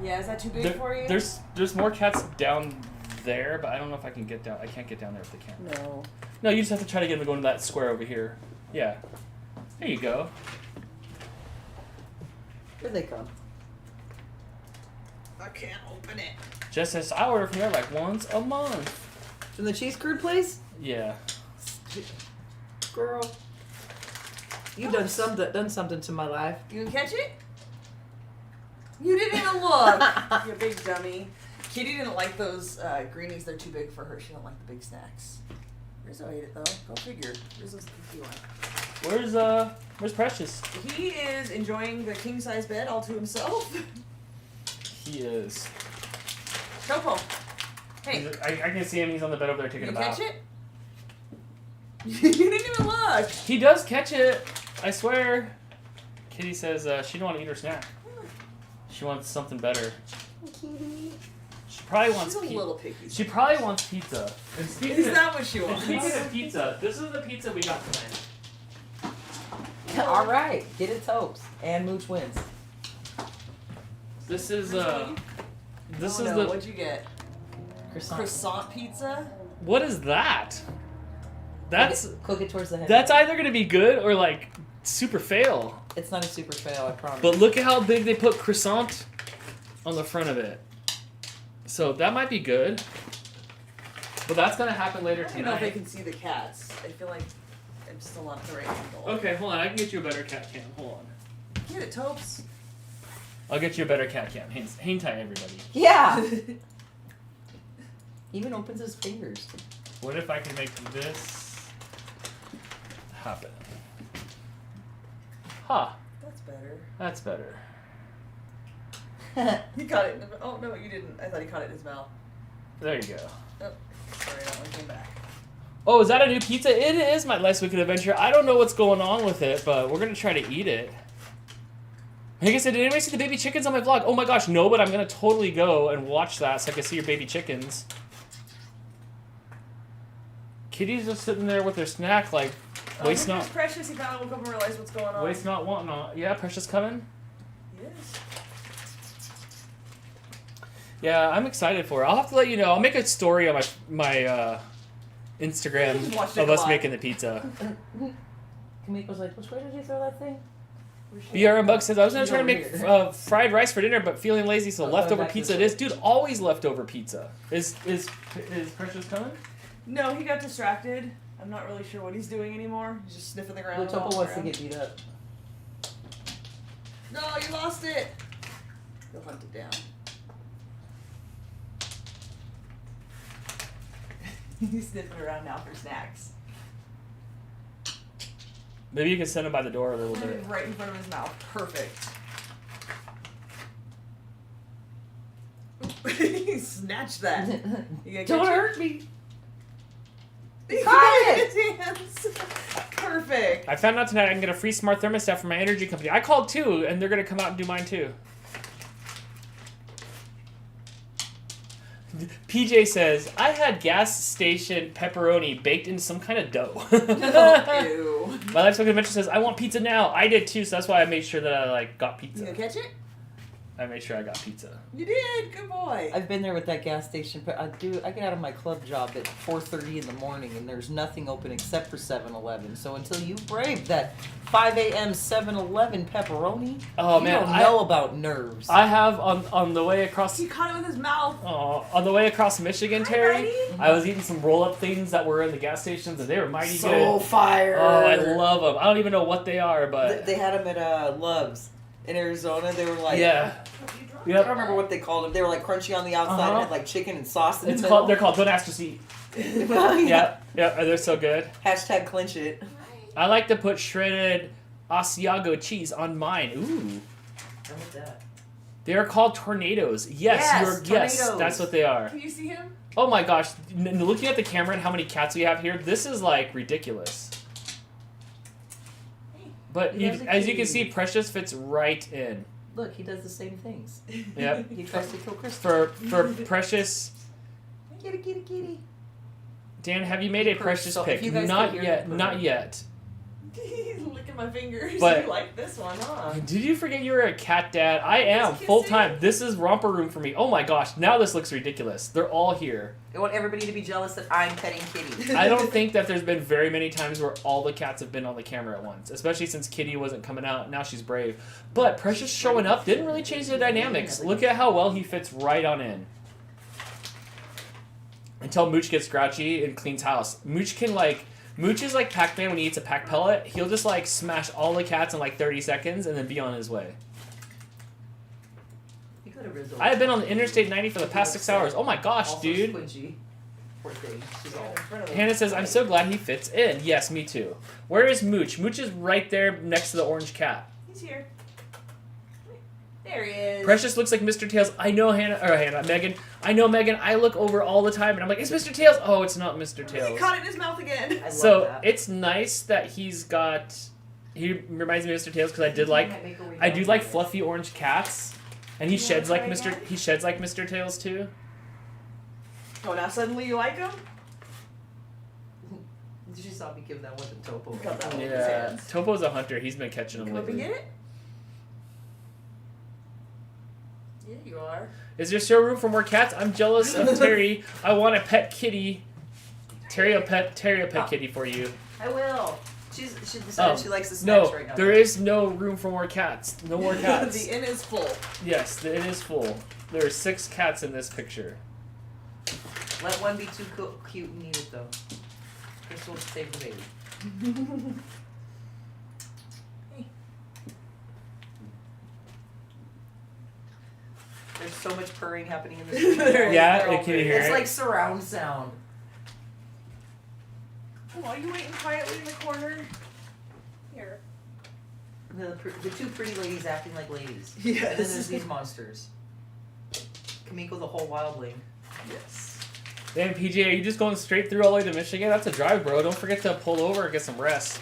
Yeah, is that too big for you? There's more cats down there, but I don't know if I can get down. I can't get down there with the camera. No. No, you just have to try to get them to go into that square over here. Yeah. There you go. Here they come. I can't open it. Jess says, I order from there like once a month. From the cheese curd place? Yeah. Girl. You've done something to my life. You can catch it? You didn't even look. You big dummy. Kitty didn't like those greenies. They're too big for her. She don't like the big snacks. Rizzo ate it though. Go figure. Rizzo's the cookie one. Where's Precious? He is enjoying the king size bed all to himself. He is. Chopo. Hey, I can see him. He's on the bed over there taking you a bath. catch it? You didn't even look. He does catch it. I swear. Kitty says she don't want to eat her snack. She wants something better. She probably wants She's a pizza. little picky. She probably wants pizza. And speaking Is of, that what she and wants? speaking of pizza, this is the pizza we got tonight. All right, get it toast. And Mooch wins. This is this Oh, is no. the What'd you get? Croissant. Croissant pizza? what is that? That's cook it towards the head. that's either gonna be good or like super fail. It's not a super fail, I promise. But look at how big they put croissant on the front of it. So that might be good. But that's going to happen later I don't know if they tonight. can see the cats. I feel like I'm still not at the right angle. Okay, hold on. I can get you a better cat cam. Hold on. Get it, Topes. I'll get you a better cat cam. Hang tight, everybody. Yeah! Even opens his fingers. What if I can make this happen? Huh. That's better. That's better. He caught it in the... Oh, no, you didn't. I thought he caught it in his mouth. There you go. Oh, sorry, that one came back. Oh, is that a new pizza? It is my Life's Wicked Adventure. I don't know what's going on with it, but we're going to try to eat it. Like I said, did anybody see the baby chickens on my vlog? Oh my gosh, no, but I'm going to totally go and watch that so I can see your baby chickens. Kitty's just sitting there with their snack, like, waste not. Precious, he finally woke up and realized what's going on. Waste not, want not. Yeah, Precious coming? Yes. Yeah, I'm excited for it. I'll have to let you know. I'll make a story on my Instagram Watch of it us live. making the pizza. Kamiko's like, which way did you throw that thing? BR Bug says, I was going to She's try to over make here. fried rice for dinner, but feeling lazy, so Oh, leftover back pizza it this is. Dude, always leftover pizza. Is Precious coming? No, he got distracted. I'm not really sure what he's doing anymore. He's just sniffing the ground. Well, Topo wants to around. get beat up. No, you lost it. He'll hunt it down. He's sniffing around now for snacks. Maybe you can send him by the door a little bit. Right in front of his mouth. Perfect. He snatched that. You gonna Don't catch hurt me. He Caught got it! in his hands. Perfect. I found out tonight I can get a free smart thermostat from my energy company. I called too, and they're going to come out and do mine too. PJ says, I had gas station pepperoni baked into some kind of dough. Ew. My Life's Wicked Adventure says, I want pizza now. I did too, so that's why I made sure that I got You pizza. gonna catch it? I made sure I got pizza. You did. Good boy. I've been there with that gas station, but I get out of my club job at 4:30 in the morning, and there's nothing open except for 7-Eleven. So until you brave that 5 a.m. 7-Eleven pepperoni, Oh, you man, don't know about nerves. I have on the way across. He caught it with his mouth. On the way across Michigan, Hi, Terry, buddy. I was eating some roll-up things that were in the gas stations, and they were mighty so good. fire! Oh, I love them. I don't even know what they are, but They had them at Love's in Arizona. They were like, yeah. I don't remember what they called them. They were like crunchy on the outside and Uh-huh. had like chicken and sauce in It's the called. middle. They're called. Don't ask to see. Yeah. Yeah. They're so good. Hashtag clinch it. I like to put shredded Asiago cheese on mine. Ooh. I'm with that. They are called tornadoes. Yes, yes, tornadoes. that's what they are. Can you see him? Oh my gosh! Looking at the camera and how many cats we have here, this is like ridiculous. But He has a as you can kitty. see, Precious fits right in. Look, he does the same things. Yep. He tries to kill Christopher. For Precious, Kitty, kitty, kitty. Dan, have you made a Precious So if pick? you guys Not could hear yet. the Not bird. yet. He's licking my fingers. But- You like this one, huh? Did you forget you were a cat dad? I am Kissing. full time. This is romper room for me. Oh my gosh! Now this looks ridiculous. They're all here. I want everybody to be jealous that I'm petting Kitty. I don't think that there's been very many times where all the cats have been on the camera at once, especially since Kitty wasn't coming out. Now she's brave. But Precious showing up didn't really change the dynamics. Look at how well he fits right on in. Until Mooch gets grouchy and cleans house. Mooch is like Pac-Man when he eats a pack pellet. He'll just like smash all the cats in like 30 seconds and then be on his way. You could have rizzled. I have been on the Interstate 90 for the past 6 hours. Oh my gosh, Also dude. squidgy. Poor thing. She's all. Hannah says, I'm so glad he fits in. Yes, me too. Where is Mooch? Mooch is right there next to the orange cat. He's here. There he is. Precious looks like Mr. Tails. I know Megan. I know Megan. I look over all the time and I'm like, it's Mr. Tails. Oh, it's not Mr. He Tails. caught it in his mouth again. I love So that. it's nice that he reminds me of Mr. Tails because I do like fluffy orange cats, and he You sheds wanna like try Mr. again? He sheds like Mr. Tails too. Oh, now suddenly you like him? She saw me give that one to Topo. Got that one in his Yeah, hands. Topo's a hunter. He's been catching them Come up and lately. get it? Yeah, you are. Is there still room for more cats? I'm jealous of Terry. I want a pet kitty. Terry will pet kitty for you. I will. She decided she likes the snacks right now. There is no room for more cats. No more cats. The inn is full. Yes, the inn is full. There are 6 cats in this picture. Let one be too cute and eat it though. Crystal will save the baby. There's so much purring happening in this room. Yeah, can you hear It's it? like surround sound. Oh, are you waiting quietly in the corner? Here. The two pretty ladies acting like ladies. Yes. And then there's these monsters. Kamiko the whole wildling. Yes. Damn, PJ, are you just going straight through all the way to Michigan? That's a drive, bro. Don't forget to pull over and get some rest.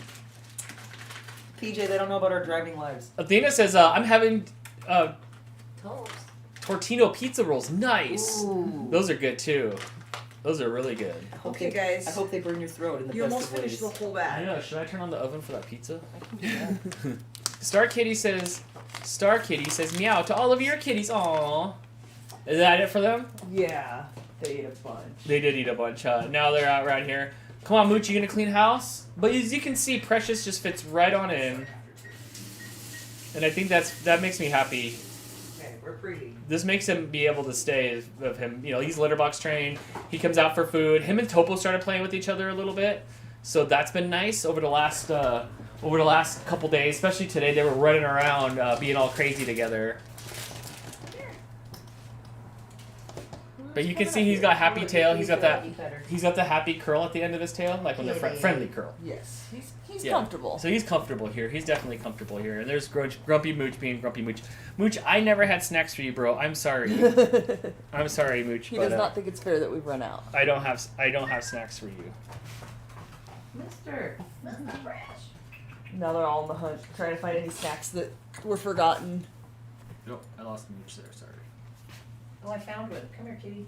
PJ, they don't know about our driving lives. Athena says, I'm having Toast. Tortino pizza rolls. Nice. Ooh. Those are good, too. Those are really good. Okay, guys. I hope they burn your throat in the You best almost of ways. finished the whole I bag. know. Should I turn on the oven for that pizza? Yeah. Star Kitty says, meow to all of your kitties. Aww. Is that it for them? Yeah, they ate a bunch. They did eat a bunch. Now they're out right here. Come on, Mooch, you gonna clean house? But as you can see, Precious just fits right on in. And I think that makes me happy. Okay, we're pretty. This makes him be able to stay of him. You know, he's litter box trained. He comes out for food. Him and Topo started playing with each other a little bit. So that's been nice over the last couple days, especially today. They were running around, being all crazy together. But you can see he's got happy tail. He's got the happy curl at the end of his tail, like when the friendly curl. Yes, he's Yeah. comfortable. So he's comfortable here. He's definitely comfortable here. And there's Grumpy Mooch being Grumpy Mooch. Mooch, I never had snacks for you, bro. I'm sorry. I'm sorry, Mooch. He but, does not think it's fair that we've run out. I don't have snacks for you. Mister Fresh. Now they're all on the hunt, trying to find any snacks that were forgotten. Nope, I lost Mooch there. Sorry. Oh, I found one. Come here, kitty.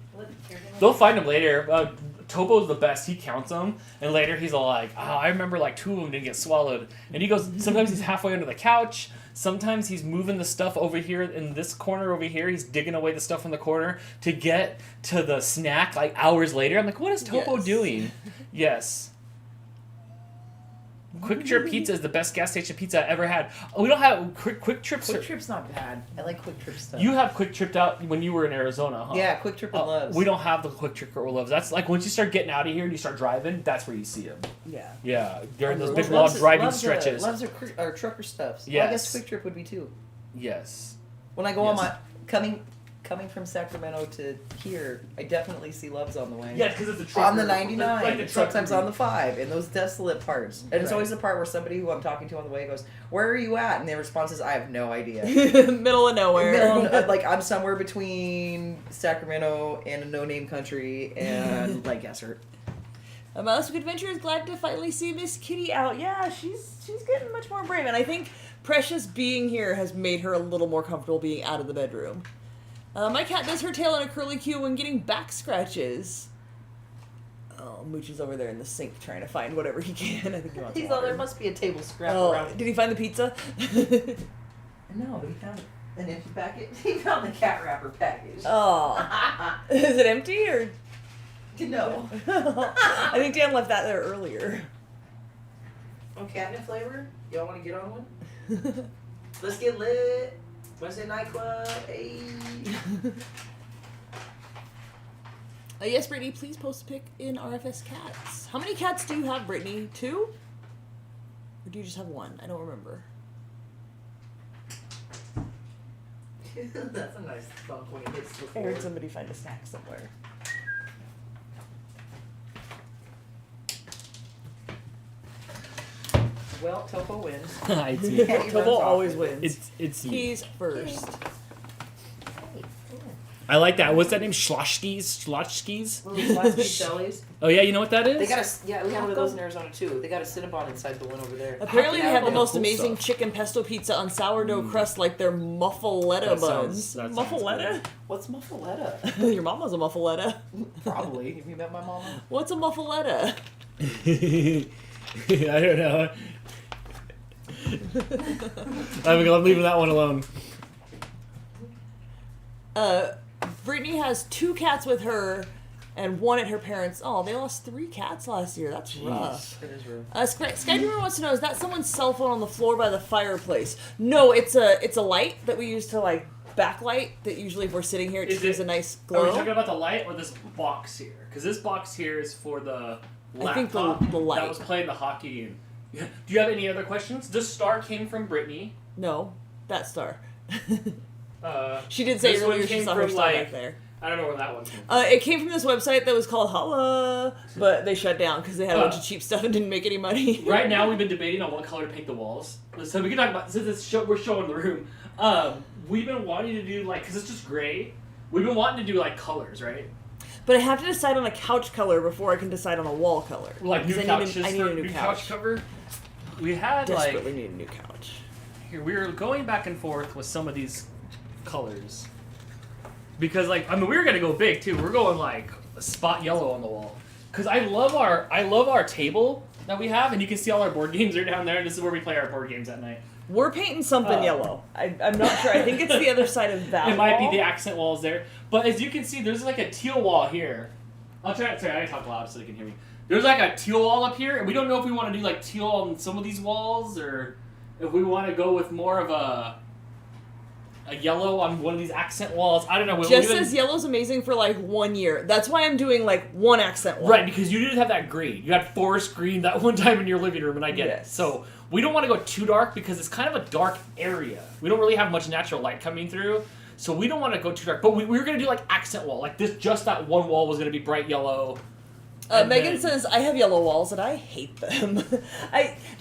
They'll find him later. Topo's the best. He counts them, and later he's all like, "Oh, I remember like 2 of them didn't get swallowed." And he goes, sometimes he's halfway under the couch. Sometimes he's moving the stuff over here in this corner over here. He's digging away the stuff from the corner to get to the snack like hours later. I'm like, what is Topo doing? Yes. Quick Trip Pizza is the best gas station pizza I ever had. Oh, we don't have Quick Trips. Quick Trip's not bad. I like Quick Trip stuff. You have Quick Tripped out when you were in Arizona, huh? Yeah, Quick Trip and Loves. We don't have the Quick Trip or Loves. That's like once you start getting out of here and you start driving, that's where you see them. Yeah. Yeah, during those Well, big long Loves driving stretches. Loves are trucker stuffs. Yes. Well, I guess Quick Trip would be too. Yes. When I go on Yes. my coming from Sacramento to here, I definitely see Loves on the way. Yeah, because it's a trucker. On the 99, Like the trucker sometimes route. on the 5, in those desolate parts. And it's Right. always the part where somebody who I'm talking to on the way goes, "Where are you at?" And their response is, "I have no idea." Middle of nowhere. Like I'm somewhere between Sacramento and a no-name country and Lancaster. Mouse Adventure is glad to finally see Miss Kitty out. Yeah, she's getting much more brave, and I think Precious being here has made her a little more comfortable being out of the bedroom. My cat does her tail in a curly cue when getting back scratches. Oh, Mooch is over there in the sink trying to find whatever he can. I think he wants He's water. there must be a table scrap Oh, around. did he find the pizza? No, but he found an empty packet. He found the cat wrapper package. Oh, is it empty or? No. I think Dan left that there earlier. Oh, catnip flavor? Y'all want to get on one? Let's get lit. Wednesday night club. Hey. Yes, Brittany, please post a pic in RFS cats. How many cats do you have, Brittany? 2? Or do you just have 1? I don't remember. That's a nice thump when it hits the I floor. heard somebody find a snack somewhere. Well, Topo wins. Topo always wins. It's He's first. I like that. What's that name? Schlotzskis? Little plastic jellies. Oh yeah, you know what that is? They got a we have one of those in Arizona too. They got a Cinnabon inside the one over there. Apparently, they have the most cool amazing stuff. chicken pesto pizza on sourdough crust, like their muffaletta That buns. sounds Muffaletta? What's muffaletta? Your mama's a muffaletta. Probably. Have you met my mama? What's a muffaletta? I don't know. I'm leaving that one alone. Brittany has 2 cats with her, and one at her parents'. Oh, they lost 3 cats last year. That's rough. It is rough. Skydreamer wants to know, is that someone's cell phone on the floor by the fireplace? No, it's a light that we use to like backlight. That usually if we're sitting here, it just gives a nice glow. Are we talking about the light or this box here? Because this box here is for the laptop. I think the light. That was playing the hockey game. Do you have any other questions? This star came from Brittany. No, that star. She did say this earlier one she came saw her from, star like, back there. I don't know where that one came from. It came from this website that was called Holla, but they shut down because they had a bunch of cheap stuff and didn't make any money. Right now, we've been debating on what color to paint the walls. So we can talk about, since we're showing the room, we've been wanting to do, like, because it's just gray, we've been wanting to do, like, colors, right? But I have to decide on a couch color before I can decide on a wall color. Like new couches I need for a new couch cover. We had, Desperately need a new couch. Here, we were going back and forth with some of these colors. Because, like, I mean, we were gonna go big too. We're going like spot yellow on the wall. Cause I love our table that we have, and you can see all our board games are down there. And this is where we play our board games at night. We're painting something yellow. I'm not sure. I think it's the other side of that. It might wall. be the accent walls there, but as you can see, there's like a teal wall here. I'll try. Sorry, I gotta talk loud so they can hear me. There's like a teal wall up here, and we don't know if we want to do like teal on some of these walls, or if we want to go with more of a yellow on one of these accent walls. I don't know. Just says yellow's amazing for like 1 year. That's why I'm doing like one accent wall. Right, because you didn't have that green. You had forest green that one time in your living room, and I get it. So we don't want to go too dark because it's kind of a dark area. We don't really have much natural light coming through, so we don't want to go too dark. But we were going to do like accent wall. Like this, just that one wall was going to be bright yellow. Megan says, I have yellow walls and I hate them.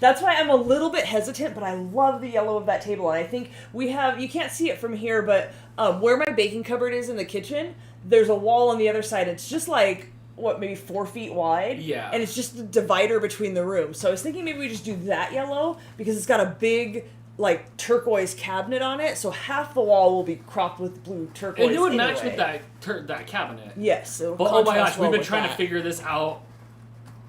That's why I'm a little bit hesitant, but I love the yellow of that table. And I think we have, you can't see it from here, but where my baking cupboard is in the kitchen, there's a wall on the other side. It's just like, maybe 4 feet wide? Yeah. And it's just a divider between the rooms. So I was thinking maybe we just do that yellow because it's got a big, like, turquoise cabinet on it. So half the wall will be cropped with blue turquoise. And it would match with that cabinet. Yes. But oh my gosh, we've been trying to figure this out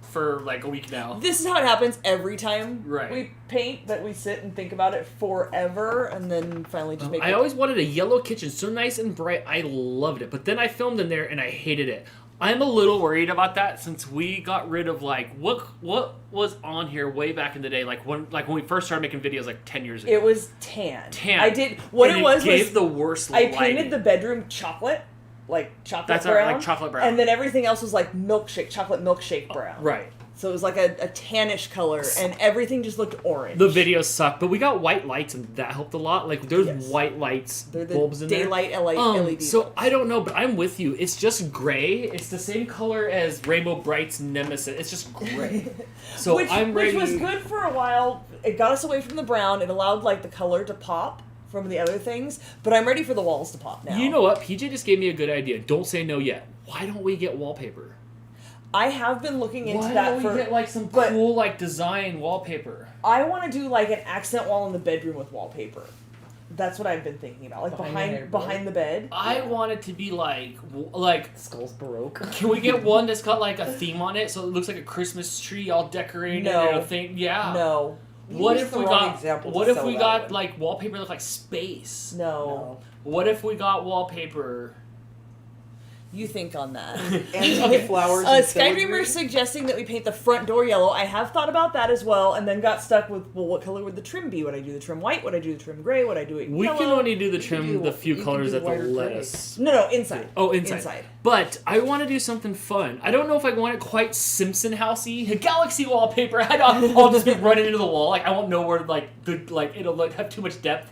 for like a week now. This is how it happens every time right. we paint, that we sit and think about it forever and then finally just make it. I always wanted a yellow kitchen, so nice and bright. I loved it. But then I filmed in there and I hated it. I'm a little worried about that since we got rid of like what was on here way back in the day, like when we first started making videos like 10 years ago. It was tan. Tan. I did what and it was gave the worst I lighting. painted the bedroom chocolate. Like chocolate That's brown. like chocolate brown. And then everything else was like chocolate milkshake brown. Right. So it was like a tannish color, and everything just looked orange. The videos sucked, but we got white lights, and that helped a lot. Like, there's white lights, bulbs in there. Daylight LED. So, I don't know, but I'm with you. It's just gray. It's the same color as Rainbow Bright's Nemesis. It's just gray. So I'm ready. Which was good for a while. It got us away from the brown. It allowed, like, the color to pop from the other things. But I'm ready for the walls to pop now. You know what? PJ just gave me a good idea. Don't say no yet. Why don't we get wallpaper? I have been looking into that. Why don't we get like some cool like design wallpaper? I want to do like an accent wall in the bedroom with wallpaper. That's what I've been thinking about, like behind the bed. I want it to be like Skulls Baroque. Can we get one that's got like a theme on it so it looks like a Christmas tree all decorated? No. Yeah. No. What if we got like wallpaper that looked like space? No. What if we got wallpaper? You think on that. And flowers. Skydreamer's suggesting that we paint the front door yellow. I have thought about that as well, and then got stuck with, well, what color would the trim be? Would I do the trim white? Would I do the trim gray? Would I do it yellow? We can only do the trim, the few colors that they'll let us. No, inside. Oh, inside. But I want to do something fun. I don't know if I want it quite Simpson housey. Galaxy wallpaper. I'll just be running into the wall. Like I won't know where it'll have too much depth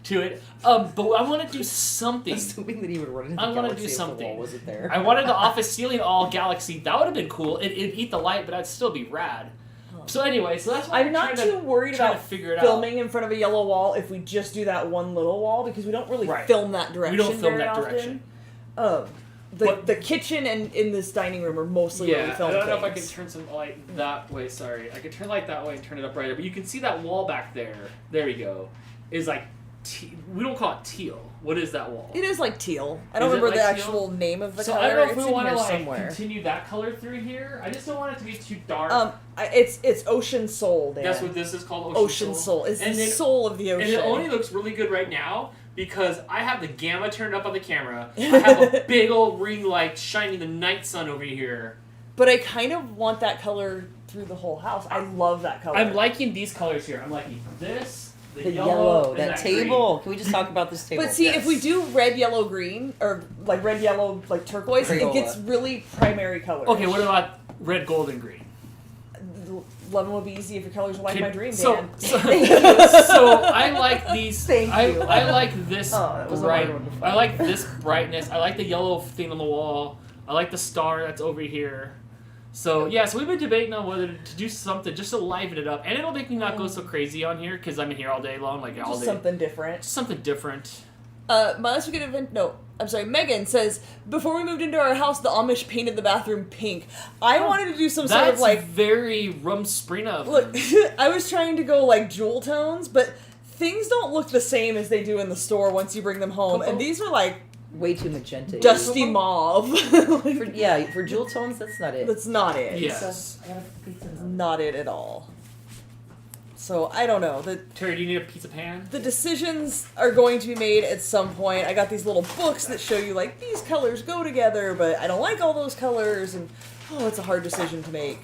to it. But I want to do something. Assuming that he would run into I the want to do Galaxy something. if the wall wasn't there. I wanted the office ceiling all Galaxy. That would have been cool. It'd eat the light, but I'd still be rad. So anyway, that's why I'm not too worried about filming in front of a yellow wall if we just do that one little wall, because we don't really film that direction. We don't film very that often. direction. The kitchen and in this dining room are mostly where we film I don't know things. if I can turn some light that way. Sorry, I could turn light that way and turn it up brighter. But you can see that wall back there. There you go. Is like we don't call it teal. What is that wall? It is like teal. I don't remember the actual name of the color. So I don't know if we want to somewhere. continue that color through here. I just don't want it to be too dark. It's Ocean Soul, Dan. That's what this is called. Ocean Soul. It's the soul of the ocean. And it only looks really good right now. because I have the gamma turned up on the camera. I have a big old ring light shining the night sun over here. But I kind of want that color through the whole house. I love that color. I'm liking these colors here. I'm liking this, The yellow, and that table. green. Can we just talk about this table? But see, if we do red, yellow, green, or like red, yellow, like turquoise, Crayola. it gets really primary colors. Okay, what about red, gold, and green? Loving will be easy if your colors are like Okay, my dream, so, Dan. so I like these. Thank you. I like this that was a bright. hard one to find. I like this brightness. I like the yellow thing on the wall. I like the star that's over here. So yeah, so we've been debating on whether to do something just to liven it up, and it'll make me not go so crazy on here because I'm in here all day long, like all Just day. something different. Just something different. My last weekend event, no, I'm sorry, Megan says, before we moved into our house, the Amish painted the bathroom pink. I wanted to do some sort That's of like, very Rumsprina. look, I was trying to go like jewel tones, but things don't look the same as they do in the store once you bring them home. And these were like way too magenta. dusty mauve. For jewel tones, that's not it. That's not it. Yes. Not it at all. So I don't know. Terry, do you need a pizza pan? The decisions are going to be made at some point. I got these little books that show you like these colors go together, but I don't like all those colors, and it's a hard decision to make.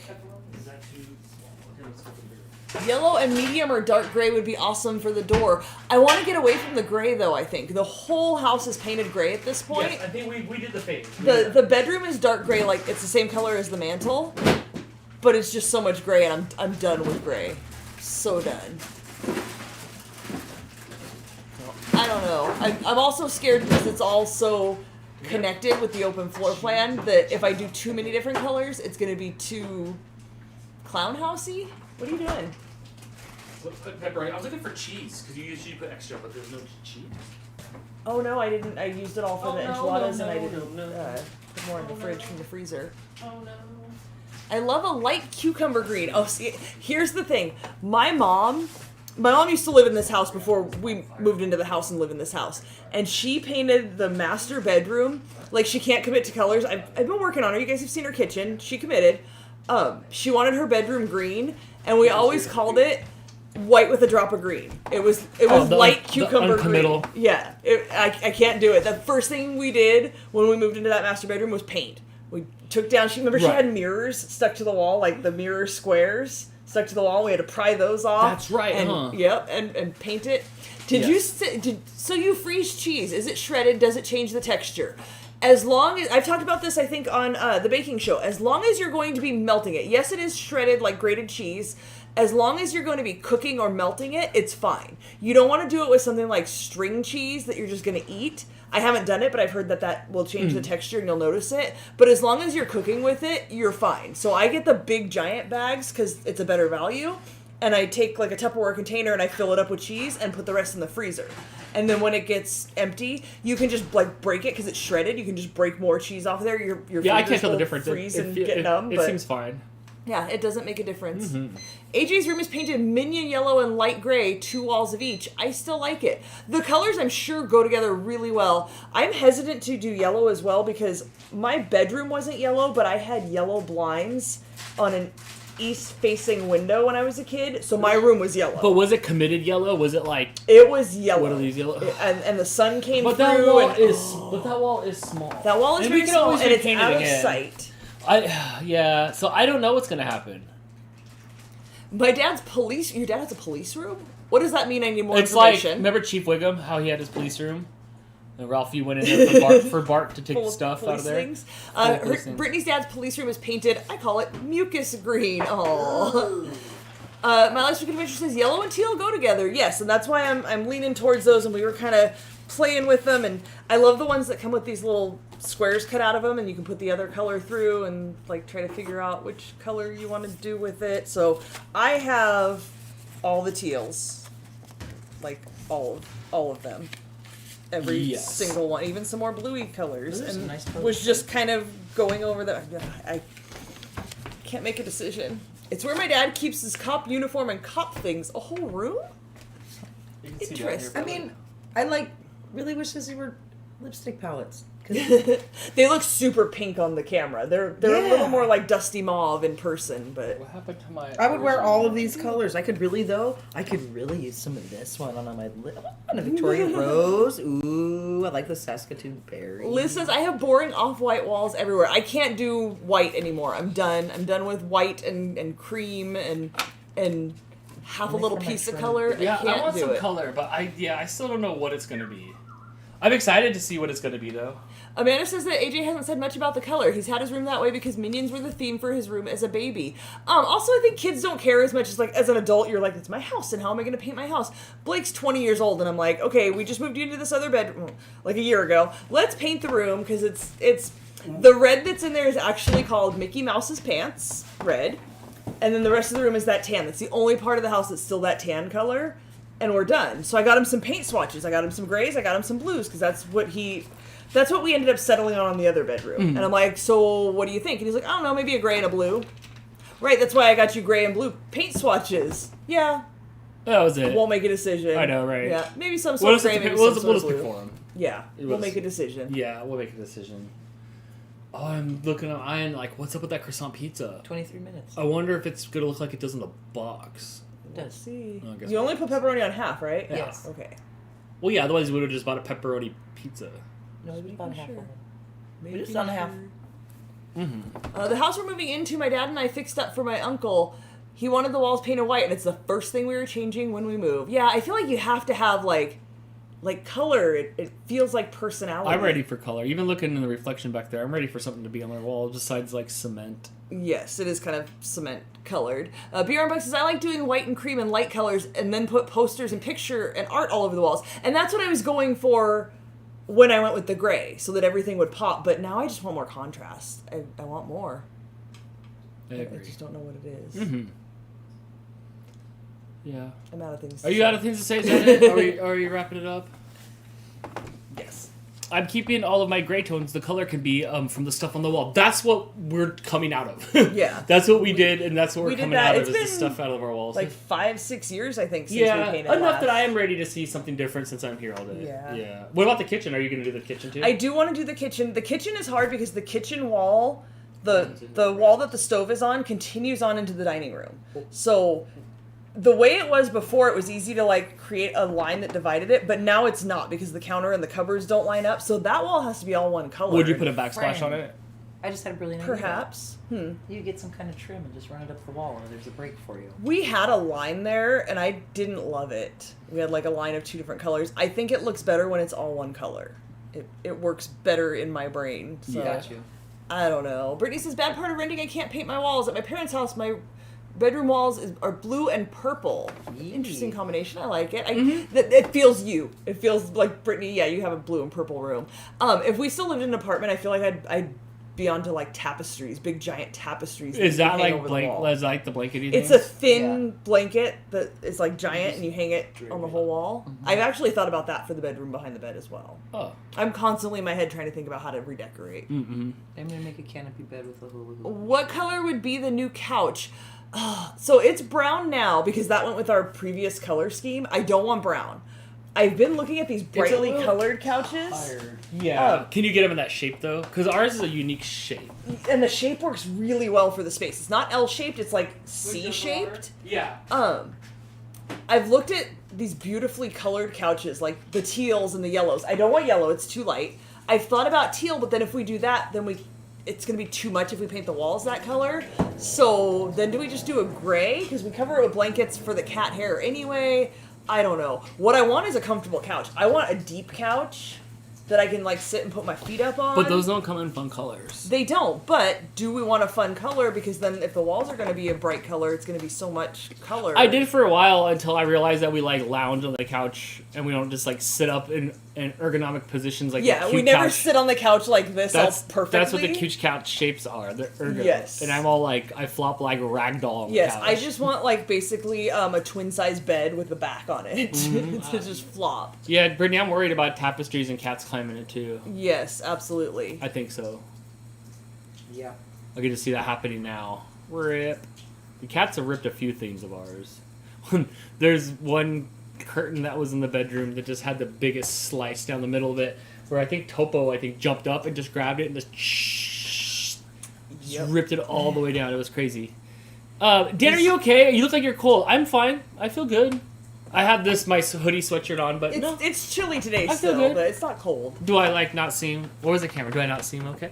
Is that too small? Okay, let's go for the bigger. Yellow and medium or dark gray would be awesome for the door. I want to get away from the gray though. I think the whole house is painted gray at this point. Yes, I think we did the phase. The bedroom is dark gray, like it's the same color as the mantle, but it's just so much gray, and I'm done with gray. So done. I don't know. I'm also scared because it's all so connected with the open floor plan that if I do too many different colors, it's going to be too clown housey. What are you doing? Put pepperoni. I was looking for cheese because you usually put extra, but there's no cheese. Oh no, I didn't. I used it all for the enchiladas, and I didn't put more in the fridge from the freezer. Oh no. I love a light cucumber green. Oh, see, here's the thing. My mom used to live in this house before we moved into the house and live in this house. And she painted the master bedroom. Like, she can't commit to colors. I've been working on her. You guys have seen her kitchen. She committed. She wanted her bedroom green, and we always called it white with a drop of green. It was light cucumber green. Yeah, I can't do it. The first thing we did when we moved into that master bedroom was paint. We took down, she had mirrors stuck to the wall, like the mirror squares stuck to the wall. We had to pry those off. That's right, and, Yep, and paint it. So you freeze cheese. Is it shredded? Does it change the texture? As long as, I've talked about this, I think, on the baking show. As long as you're going to be melting it. Yes, it is shredded like grated cheese. As long as you're going to be cooking or melting it, it's fine. You don't want to do it with something like string cheese that you're just going to eat. I haven't done it, but I've heard that will change the texture and you'll notice it. But as long as you're cooking with it, you're fine. So I get the big giant bags because it's a better value. And I take like a Tupperware container and I fill it up with cheese and put the rest in the freezer. And then when it gets empty, you can just like break it because it's shredded. You can just break more cheese off there. Your I can't tell the difference. Freeze and get numb. It seems fine. Yeah, it doesn't make a difference. AJ's room is painted minion yellow and light gray, 2 walls of each. I still like it. The colors, I'm sure, go together really well. I'm hesitant to do yellow as well because my bedroom wasn't yellow, but I had yellow blinds on an east-facing window when I was a kid, so my room was yellow. But was it committed yellow? Was it like... It was yellow. What are these yellow? And the sun came but through. That wall is small. That wall is very small, and it's out of sight. So I don't know what's gonna happen. Your dad has a police room? What does that mean? I need more It's information. like, remember Chief Wiggum, how he had his police room? And Ralphie went in there for Bart to take stuff out of there. Things. Brittany's dad's police room is painted, I call it mucus green. Oh. My last week adventure says yellow and teal go together. Yes, and that's why I'm leaning towards those, and we were kind of playing with them, and I love the ones that come with these little squares cut out of them, and you can put the other color through and like try to figure out which color you want to do with it. So I have all the teals, like all of them, every single one, even some more bluey colors, and nice colors. Was just kind of going over the. I can't make a decision. It's where my dad keeps his cop uniform and cop things. A whole room? Interesting. I mean, I really wish these were lipstick palettes. They look super pink on the camera. They're a little more like dusty mauve in person, but What happened to my? I would wear all of these colors. I could really use some of this one on my lip. On a Victoria Rose. Ooh, I like the Saskatoon Berry. Liz says I have boring off-white walls everywhere. I can't do white anymore. I'm done. I'm done with white and cream and half a little piece of color. Yeah, I can't I want do some it. color, but I still don't know what it's gonna be. I'm excited to see what it's gonna be though. Amanda says that AJ hasn't said much about the color. He's had his room that way because Minions were the theme for his room as a baby. Also, I think kids don't care as much as, like, as an adult, you're like, it's my house, and how am I going to paint my house? Blake's 20 years old, and I'm like, okay, we just moved you into this other bedroom, like, a year ago. Let's paint the room, because it's the red that's in there is actually called Mickey Mouse's Pants, red, and then the rest of the room is that tan. That's the only part of the house that's still that tan color, and we're done. So I got him some paint swatches. I got him some grays, I got him some blues, because that's what we ended up settling on in the other bedroom. And I'm like, so what do you think? And he's like, I don't know, maybe a gray and a blue. Right, that's why I got you gray and blue paint swatches. Yeah. That was it. Won't make a decision. I know, right? Yeah, maybe some sort of gray, maybe we'll some sort of just pick blue. for him. Yeah, we'll make a decision. Yeah, we'll make a decision. Oh, I'm looking at Ian like, what's up with that croissant pizza? 23 minutes. I wonder if it's gonna look like it does in the box. It does. Let's see. Oh, I guess You only put pepperoni on half, right? Yeah. Yes. Okay. Well, yeah, otherwise we would have just bought a pepperoni pizza. No, it's about half sure. of it. We just done half. Mm-hmm. The house we're moving into, my dad and I fixed up for my uncle. He wanted the walls painted white, and it's the first thing we were changing when we move. Yeah, I feel like you have to have, like color. It feels like personality. I'm ready for color. Even looking in the reflection back there, I'm ready for something to be on my wall besides, like, cement. Yes, it is kind of cement colored. BR says, I like doing white and cream and light colors and then put posters and picture and art all over the walls. And that's what I was going for when I went with the gray, so that everything would pop. But now I just want more contrast. I want more. I agree. I just don't know what it is. Mm-hmm. Yeah. I'm out of things to Are you say. out of things to say, is that it? Are you wrapping it up? Yes. I'm keeping all of my gray tones. The color can be from the stuff on the wall. That's what we're coming out of. Yeah. That's what we did, and that's what we're we did coming that. out of, It's is the been stuff out of our walls. Like 5-6 years, I think, since yeah, we painted enough last. that I am ready to see something different since I'm here all day. Yeah. What about the kitchen? Are you going to do the kitchen too? I do want to do the kitchen. The kitchen is hard because the kitchen wall, the wall that the stove is on, continues on into the dining room. So the way it was before, it was easy to, like, create a line that divided it, but now it's not because the counter and the cupboards don't line up. So that wall has to be all one color. Would you put a backsplash on it? I just had a brilliant idea. Perhaps. You get some kind of trim and just run it up the wall, and there's a break for you. We had a line there, and I didn't love it. We had, like, a line of 2 different colors. I think it looks better when it's all one color. It works better in my brain. So Got you. I don't know. Brittany says, bad part of renting, I can't paint my walls. At my parents' house, my bedroom walls are blue and purple. Yee. Interesting combination. I like it. It feels you. It feels like, Brittany, yeah, you have a blue and purple room. If we still lived in an apartment, I feel like I'd be onto, like, tapestries, big giant tapestries. Is that like the blankety It's a thin blanket that is, like, giant, and you hang it on the whole wall. Mm-hmm. I've actually thought about that for the bedroom behind the bed as well. Oh. I'm constantly in my head trying to think about how to redecorate. Mm-hmm. I'm going to make a canopy bed with a hula hoop. What color would be the new couch? So it's brown now because that went with our previous color scheme. I don't want brown. I've been looking at these brightly colored couches. Tired. Yeah. Can you get them in that shape, though? Because ours is a unique shape. And the shape works really well for the space. It's not L-shaped, it's like C-shaped. Yeah. I've looked at these beautifully colored couches, like the teals and the yellows. I don't want yellow, it's too light. I've thought about teal, but then if we do that, then it's going to be too much if we paint the walls that color. So then do we just do a gray? Because we cover it with blankets for the cat hair anyway. I don't know. What I want is a comfortable couch. I want a deep couch that I can, like, sit and put my feet up on. But those don't come in fun colors. They don't, but do we want a fun color? Because then if the walls are going to be a bright color, it's going to be so much color. I did for a while until I realized that we, like, lounge on the couch and we don't just, like, sit up in ergonomic positions like yeah, the cute we never couch. sit on the couch like this all perfectly. That's what the cute couch shapes are. They're ergo. Yes. And I'm all like, I flop like ragdoll on the Yes, couch. I just want, like, basically a twin-size bed with the back on it Mm-hmm. to just flop. Yeah, Brittany, I'm worried about tapestries and cats climbing it too. Yes, absolutely. I think so. Yeah. I get to see that happening now. Rip. The cats have ripped a few things of ours. There's one curtain that was in the bedroom that just had the biggest slice down the middle of it. where I think Topo jumped up and just grabbed it and just ripped it all the way down. It was crazy. Dan, are you okay? You look like you're cold. I'm fine. I feel good. I have my hoodie sweatshirt on, but it's chilly today I feel still, good. but it's not cold. Do I not seem? Where's the camera? Do I not seem okay?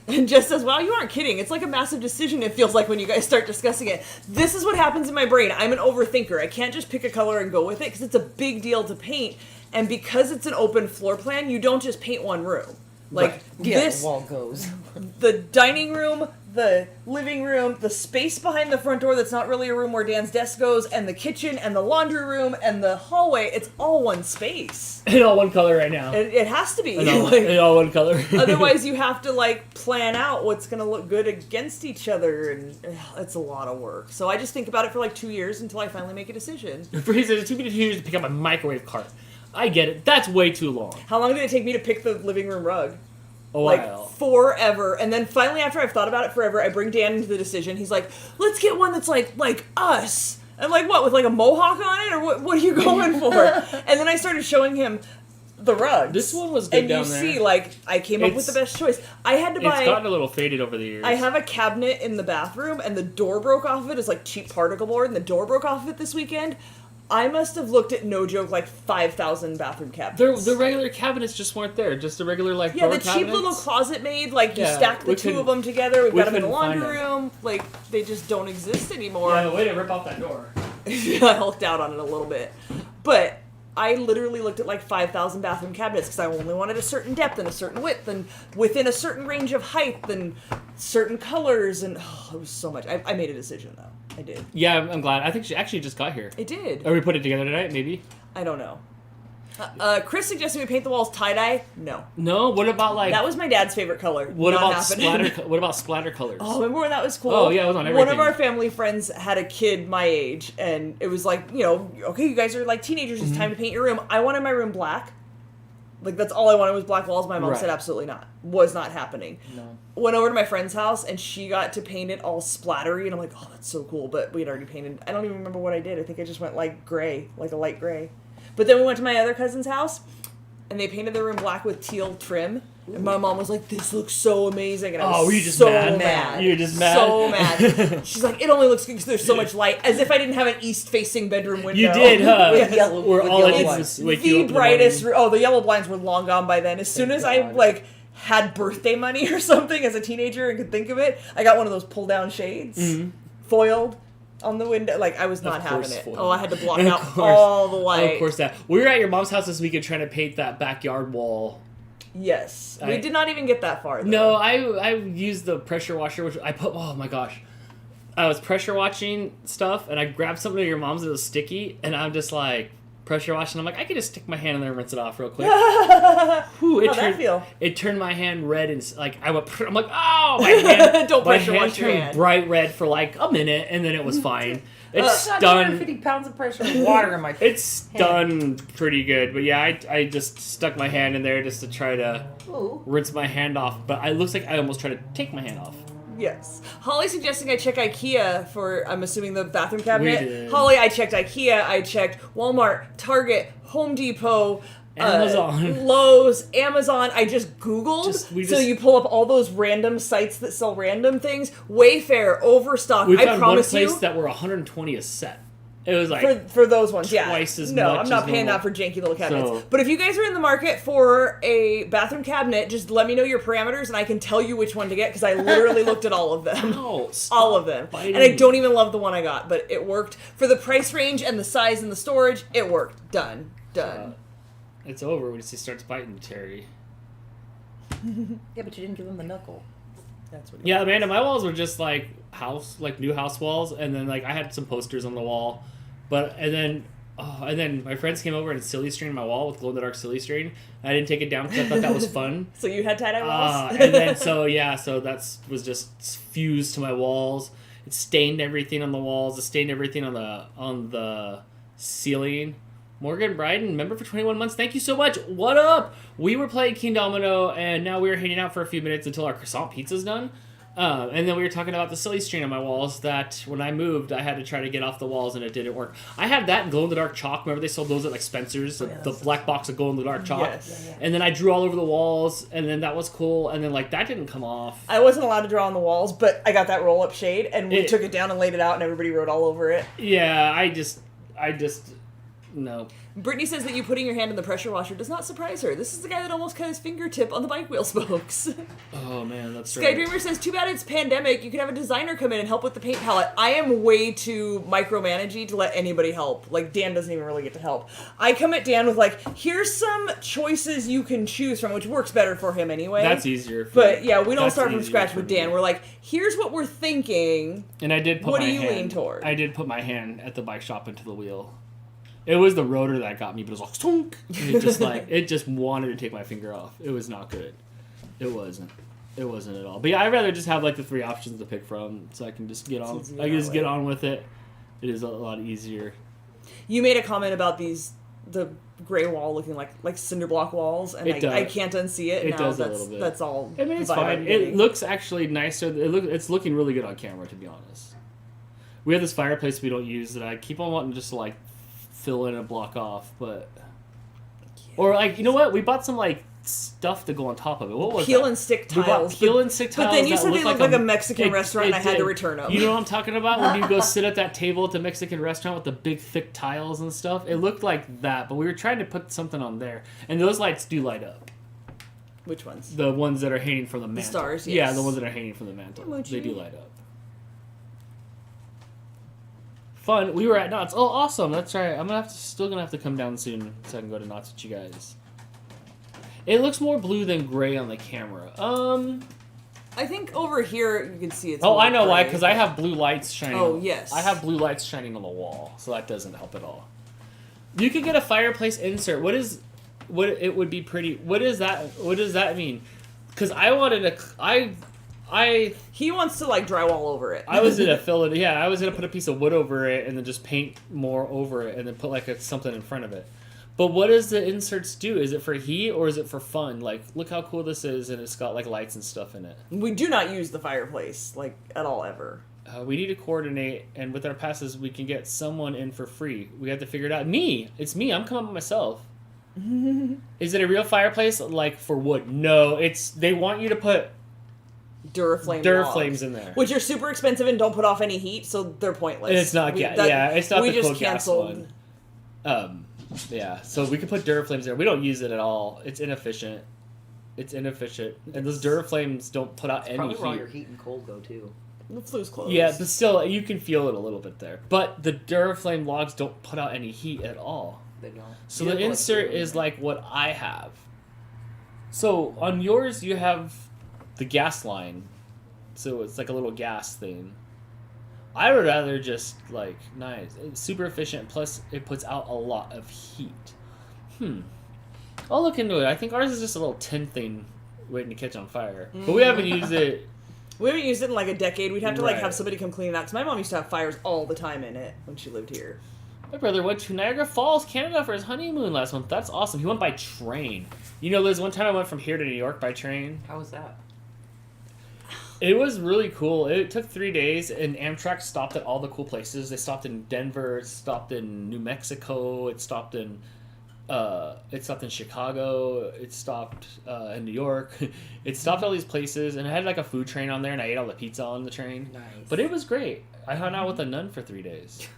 And Jess says, wow, you aren't kidding. It's like a massive decision, it feels like, when you guys start discussing it. This is what happens in my brain. I'm an overthinker. I can't just pick a color and go with it because it's a big deal to paint. And because it's an open floor plan, you don't just paint one room. Like, the wall goes. The dining room, the living room, the space behind the front door that's not really a room where Dan's desk goes, and the kitchen, and the laundry room, and the hallway, it's all one space. In all one color right now. It has to be. In all one color. Otherwise, you have to, plan out what's going to look good against each other, and it's a lot of work. So I just think about it for 2 years until I finally make a decision. It took me 2 years to pick up a microwave cart. I get it. That's way too long. How long did it take me to pick the living room rug? A while. Forever. And then finally, after I've thought about it forever, I bring Dan into the decision. He's like, let's get one that's like us. I'm like, what, with a mohawk on it? Or what are you going for? And then I started showing him the rugs. This one was good down there. And you see, I came up with the best choice. I had to buy... It's gotten a little faded over the years. I have a cabinet in the bathroom, and the door broke off of it. It's cheap particle board, and the door broke off of it this weekend. I must have looked at, no joke, 5,000 bathroom cabinets. The regular cabinets just weren't there. Just the regular, door cabinets. Cheap little closet made, you stack the two of them together. We've got them in the laundry room. They just don't exist anymore. Yeah, way to rip off that door. I hulked out on it a little bit. But I literally looked at 5,000 bathroom cabinets because I only wanted a certain depth and a certain width and within a certain range of height and certain colors. And it was so much. I made a decision, though. I did. Yeah, I'm glad. I think she actually just got here. It did. Or we put it together tonight, maybe? I don't know. Chris suggested we paint the walls tie-dye. No. No? What about That was my dad's favorite color. What about splatter colors? Oh, remember when that was cool? Oh, yeah, it was on everything. One of our family friends had a kid my age, and it was okay, you guys are teenagers, it's time to paint your room. I wanted my room black. That's all I wanted was black walls. My mom said absolutely not. Was not happening. No. Went over to my friend's house, and she got to paint it all splattery, and I'm like, oh, that's so cool, but we had already painted. I don't even remember what I did. I think I just went gray, a light gray. But then we went to my other cousin's house, and they painted their room black with teal trim. And my mom was like, this looks so amazing. And I was were you just so mad? You were just mad? So mad. She's like, it only looks good because there's so much light. As if I didn't have an east-facing bedroom window. You did, huh? With yellow, the brightest. The yellow blinds were long gone by then. As soon as I, had birthday money or something as a teenager and could think of it, I got one of those pull-down shades. Foiled. On the window, I was not having it. Foiled. Oh, I had to block out all the light. Of course, we were at your mom's house this weekend trying to paint that backyard wall. Yes, we did not even get that far. Though. No, I used the pressure washer, which I put. Oh my gosh, I was pressure washing stuff, and I grabbed something at your mom's that was sticky, and I'm just pressure washing. I'm like, I could just stick my hand in there and rinse it off real quick. Whew, How'd that feel? It turned my hand red and I went. I'm like, oh, my hand. Don't my pressure hand wash your turned hand. bright red for a minute, and then it was fine. It's got done. 250 pounds of pressure and water in my hand. It's done pretty good, but yeah, I just stuck my hand in there just to try to rinse my hand off. But it looks like I almost tried to take my hand off. Yes. Holly suggesting I check IKEA for, I'm assuming, the bathroom cabinet. We did. Holly, I checked IKEA, I checked Walmart, Target, Home Depot, Amazon. Lowe's, Amazon. I just Googled. So you pull up all those random sites that sell random things. Wayfair, Overstock. We I found promise one place you, that were $120 a set. It was for those ones, twice as no, much I'm not as paying normal. that for janky little cabinets. So- But if you guys are in the market for a bathroom cabinet, just let me know your parameters and I can tell you which one to get because I literally looked at all of them. Ow, all of them. biting. And I don't even love the one I got, but it worked. For the price range and the size and the storage, it worked. Done. It's over when he starts biting Terry. Yeah, but you didn't give him the knuckle. That's what. Yeah, Amanda, my walls were just new house walls, and then I had some posters on the wall, and then my friends came over and silly stringed my wall with glow in the dark silly string. I didn't take it down because I thought that was fun. So you had tie-dye walls? And then so that was just fused to my walls. It stained everything on the walls. It stained everything on the ceiling. Morgan Bryden, member for 21 months. Thank you so much. What up? We were playing KingDomino, and now we were hanging out for a few minutes until our croissant pizza's done. And then we were talking about the silly string on my walls that when I moved, I had to try to get off the walls and it didn't work. I had that glow-in-the-dark chalk. Remember they sold those at like Spencer's, the black box of glow-in-the-dark chalk? Yes. And then I drew all over the walls, and then that was cool, and then like that didn't come off. I wasn't allowed to draw on the walls, but I got that roll-up shade, and we took it down and laid it out, and everybody wrote all over it. Yeah, I just, no. Brittany says that you putting your hand in the pressure washer does not surprise her. This is the guy that almost cut his fingertip on the bike wheel spokes. Oh man, that's Sky right. Dreamer says, too bad it's pandemic. You could have a designer come in and help with the paint palette. I am way too micromanagey to let anybody help. Like, Dan doesn't even really get to help. I come at Dan with, like, here's some choices you can choose from, which works better for him anyway. That's easier. But, yeah, we don't start from scratch with Dan. We're like, here's what we're thinking. And I did put what my do you hand, lean toward? I did put my hand at the bike shop into the wheel. It was the rotor that got me, but it was like, stunk. And it just wanted to take my finger off. It was not good. It wasn't at all. But yeah, I'd rather just have like the 3 options to pick from, so I can just get on. I can just get on with it. It is a lot easier. You made a comment about the gray wall looking like cinder block walls, and I can't unsee it. It now. does a little bit. That's all. I mean, it's fine. It looks actually nicer. It's looking really good on camera, to be honest. We have this fireplace we don't use that I keep on wanting just to like fill in and block off, but or like, you know what? We bought some like stuff to go on top of it. What was peel that? and stick We bought tiles. peel and stick tiles. But then you said they looked like a Mexican restaurant, and I had to did. return them. You know what I'm talking about? When you go sit at that table at the Mexican restaurant with the big thick tiles and stuff, it looked like that. But we were trying to put something on there, and those lights do light up. Which ones? The ones that are hanging from the mantle. The stars, yes. Yeah, the ones that are hanging from the mantle. Emoji. They do light up. Fun. We were at Knott's. Oh, awesome. That's right. I'm still gonna have to come down soon so I can go to Knott's with you guys. It looks more blue than gray on the camera. I think over here you can see it's. Oh, I know why. gray. Because I have blue lights shining. Oh, yes. I have blue lights shining on the wall, so that doesn't help at all. You could get a fireplace insert. What it would be pretty. What is that? What does that mean? Because I wanted He wants to like drywall over it. I was gonna fill it. Yeah, I was gonna put a piece of wood over it and then just paint more over it and then put like something in front of it. But what does the inserts do? Is it for heat or is it for fun? Like, look how cool this is, and it's got like lights and stuff in it. We do not use the fireplace like at all ever. We need to coordinate, and with our passes, we can get someone in for free. We have to figure it out. Me, it's me. I'm coming by myself. Is it a real fireplace? Like for wood? No, they want you to put Duraflames in there, which are super expensive and don't put off any heat, so they're pointless. And it's not. It's not we the just cool gas canceled. one. Yeah, so we could put Duraflames there. We don't use it at all. It's inefficient. And those Duraflames don't put out any Probably heat. where all your heat and cold go too. The flu's closed. Yeah, but still, you can feel it a little bit there. But the Duraflame logs don't put out any heat at all. They don't. So the insert is like what I have. So on yours, you have the gas line. So it's like a little gas thing. I would rather just like, nice. It's super efficient, plus it puts out a lot of heat. I'll look into it. I think ours is just a little tin thing waiting to catch on fire. But we haven't used it. We haven't used it in like a decade. We'd have to like Right. have somebody come clean it out, because my mom used to have fires all the time in it when she lived here. My brother went to Niagara Falls, Canada for his honeymoon last month. That's awesome. He went by train. You know, Liz, one time I went from here to New York by train. How was that? It was really cool. It took 3 days, and Amtrak stopped at all the cool places. They stopped in Denver, it stopped in New Mexico, it stopped in Chicago, it stopped in New York. It stopped all these places, and it had like a food train on there, and I ate all the pizza on the train. Nice. But it was great. I hung out with a nun for 3 days.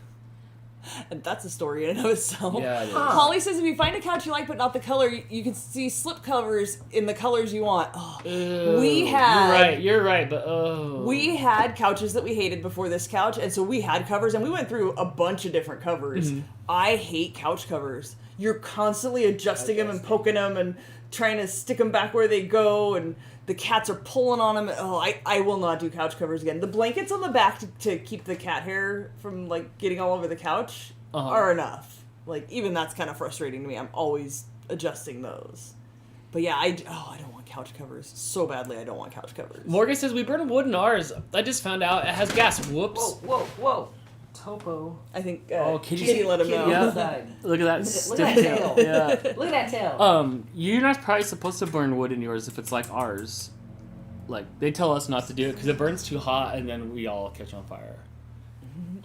And that's a story in and of itself. Yeah, it is. Holly says if you find a couch you like but not the color, you can see slip covers in the colors you want. Oh, Ew, You're right, but oh. We had couches that we hated before this couch, and so we had covers, and we went through a bunch of different covers. I hate couch covers. You're constantly adjusting them and poking them and trying to stick them back where they go, and the cats are pulling on them. Oh, I will not do couch covers again. The blankets on the back to keep the cat hair from like getting all over the couch are enough. Like, even that's kind of frustrating to me. I'm always adjusting those. But yeah, I don't want couch covers so badly. I don't want couch covers. Morgan says we burn wood in ours. I just found out it has gas. Whoops. Whoa. Topo. I think Kitty let him know. Yeah. Outside. Look at that Look stiff at that tail. tail. Yeah. Look at that tail. You're not probably supposed to burn wood in yours if it's like ours. Like, they tell us not to do it because it burns too hot and then we all catch on fire.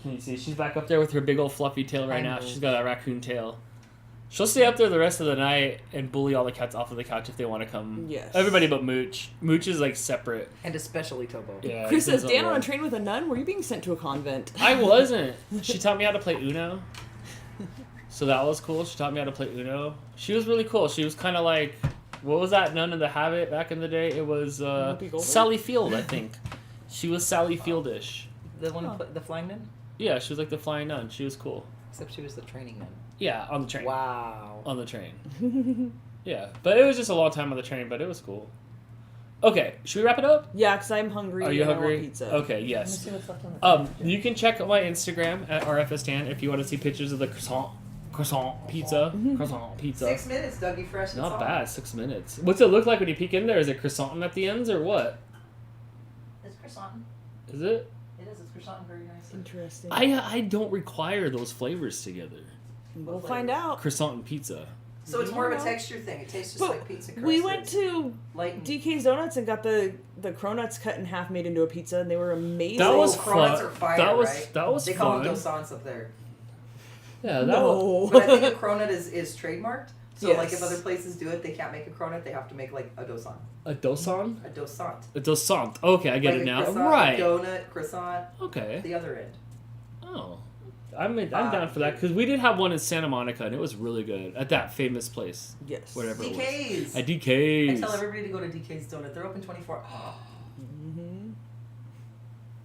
Can you see? She's back up there with her big old fluffy tail right now. She's got a raccoon tail. She'll stay up there the rest of the night and bully all the cats off of the couch if they want to come. Yes. Everybody but Mooch. Mooch is, like, separate. And especially Tobo. Yeah. Chris says, Dan on a train with a nun? Were you being sent to a convent? I wasn't. She taught me how to play Uno. So that was cool. She taught me how to play Uno. She was really cool. She was kind of like... What was that nun in The Habit back in the day? It was Sally Field, I think. She was Sally Fieldish. The one who put the flying nun? Yeah, she was like the flying nun. She was cool. Except she was the training nun. Yeah, on the train. Wow. On the train. Yeah, but it was just a long time on the train, but it was cool. Okay, should we wrap it up? Yeah, because I'm hungry. Are you and I hungry? want pizza. Okay, Let me yes. see what's left on the You can check my Instagram at RFS Dan if you want to see pictures of the croissant pizza. Croissant pizza. 6 minutes, Dougie Fresh. Not bad, 6 minutes. What's it look like when you peek in there? Is it croissant at the ends or what? It's croissant. Is it? It is. It's croissant very nice. Interesting. I don't require those flavors together. We'll find out. Croissant and pizza. So it's more of a texture thing. It tastes just But like pizza crust. we went to like DK's Donuts and got the cronuts cut in half, made into a pizza, and they were amazing. That was cronuts fun. are fire, That was right? that was They call fun. them dosants up there. Yeah, that was, No. But I think a cronut is trademarked. So like if Yes. other places do it, they can't make a cronut. They have to make like a dosant. a dosan. A dosant. A dosant. Okay, I get Like it a now. croissant, Right. Donut, croissant. Okay. The other end. Oh, I'm down for that because we did have one in Santa Monica and it was really good at that famous place. Yes. Whatever it was. DK's. At DK's. I tell everybody to go to DK's Donut. They're open 24.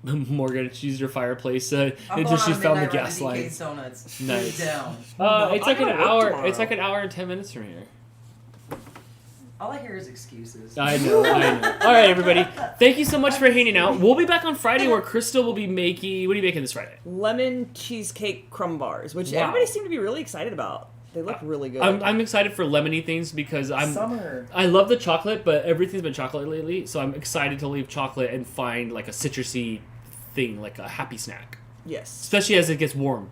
Morgan, she used her fireplace I'm until going she on a found the midnight run gas to lines. DK's Donuts. Nice. Down. It's I like an gotta work hour. tomorrow. It's like an hour and 10 minutes from here. All I hear is excuses. I know. All right, everybody. Thank you so much for hanging out. We'll be back on Friday where Crystal will be making. What are you making this Friday? Lemon cheesecake crumb bars, which Wow. everybody seemed to be really excited about. They look really good. I'm excited for lemony things because Summer. I love the chocolate, but everything's been chocolate lately, so I'm excited to leave chocolate and find like a citrusy thing, like a happy snack, yes. especially as it gets warm.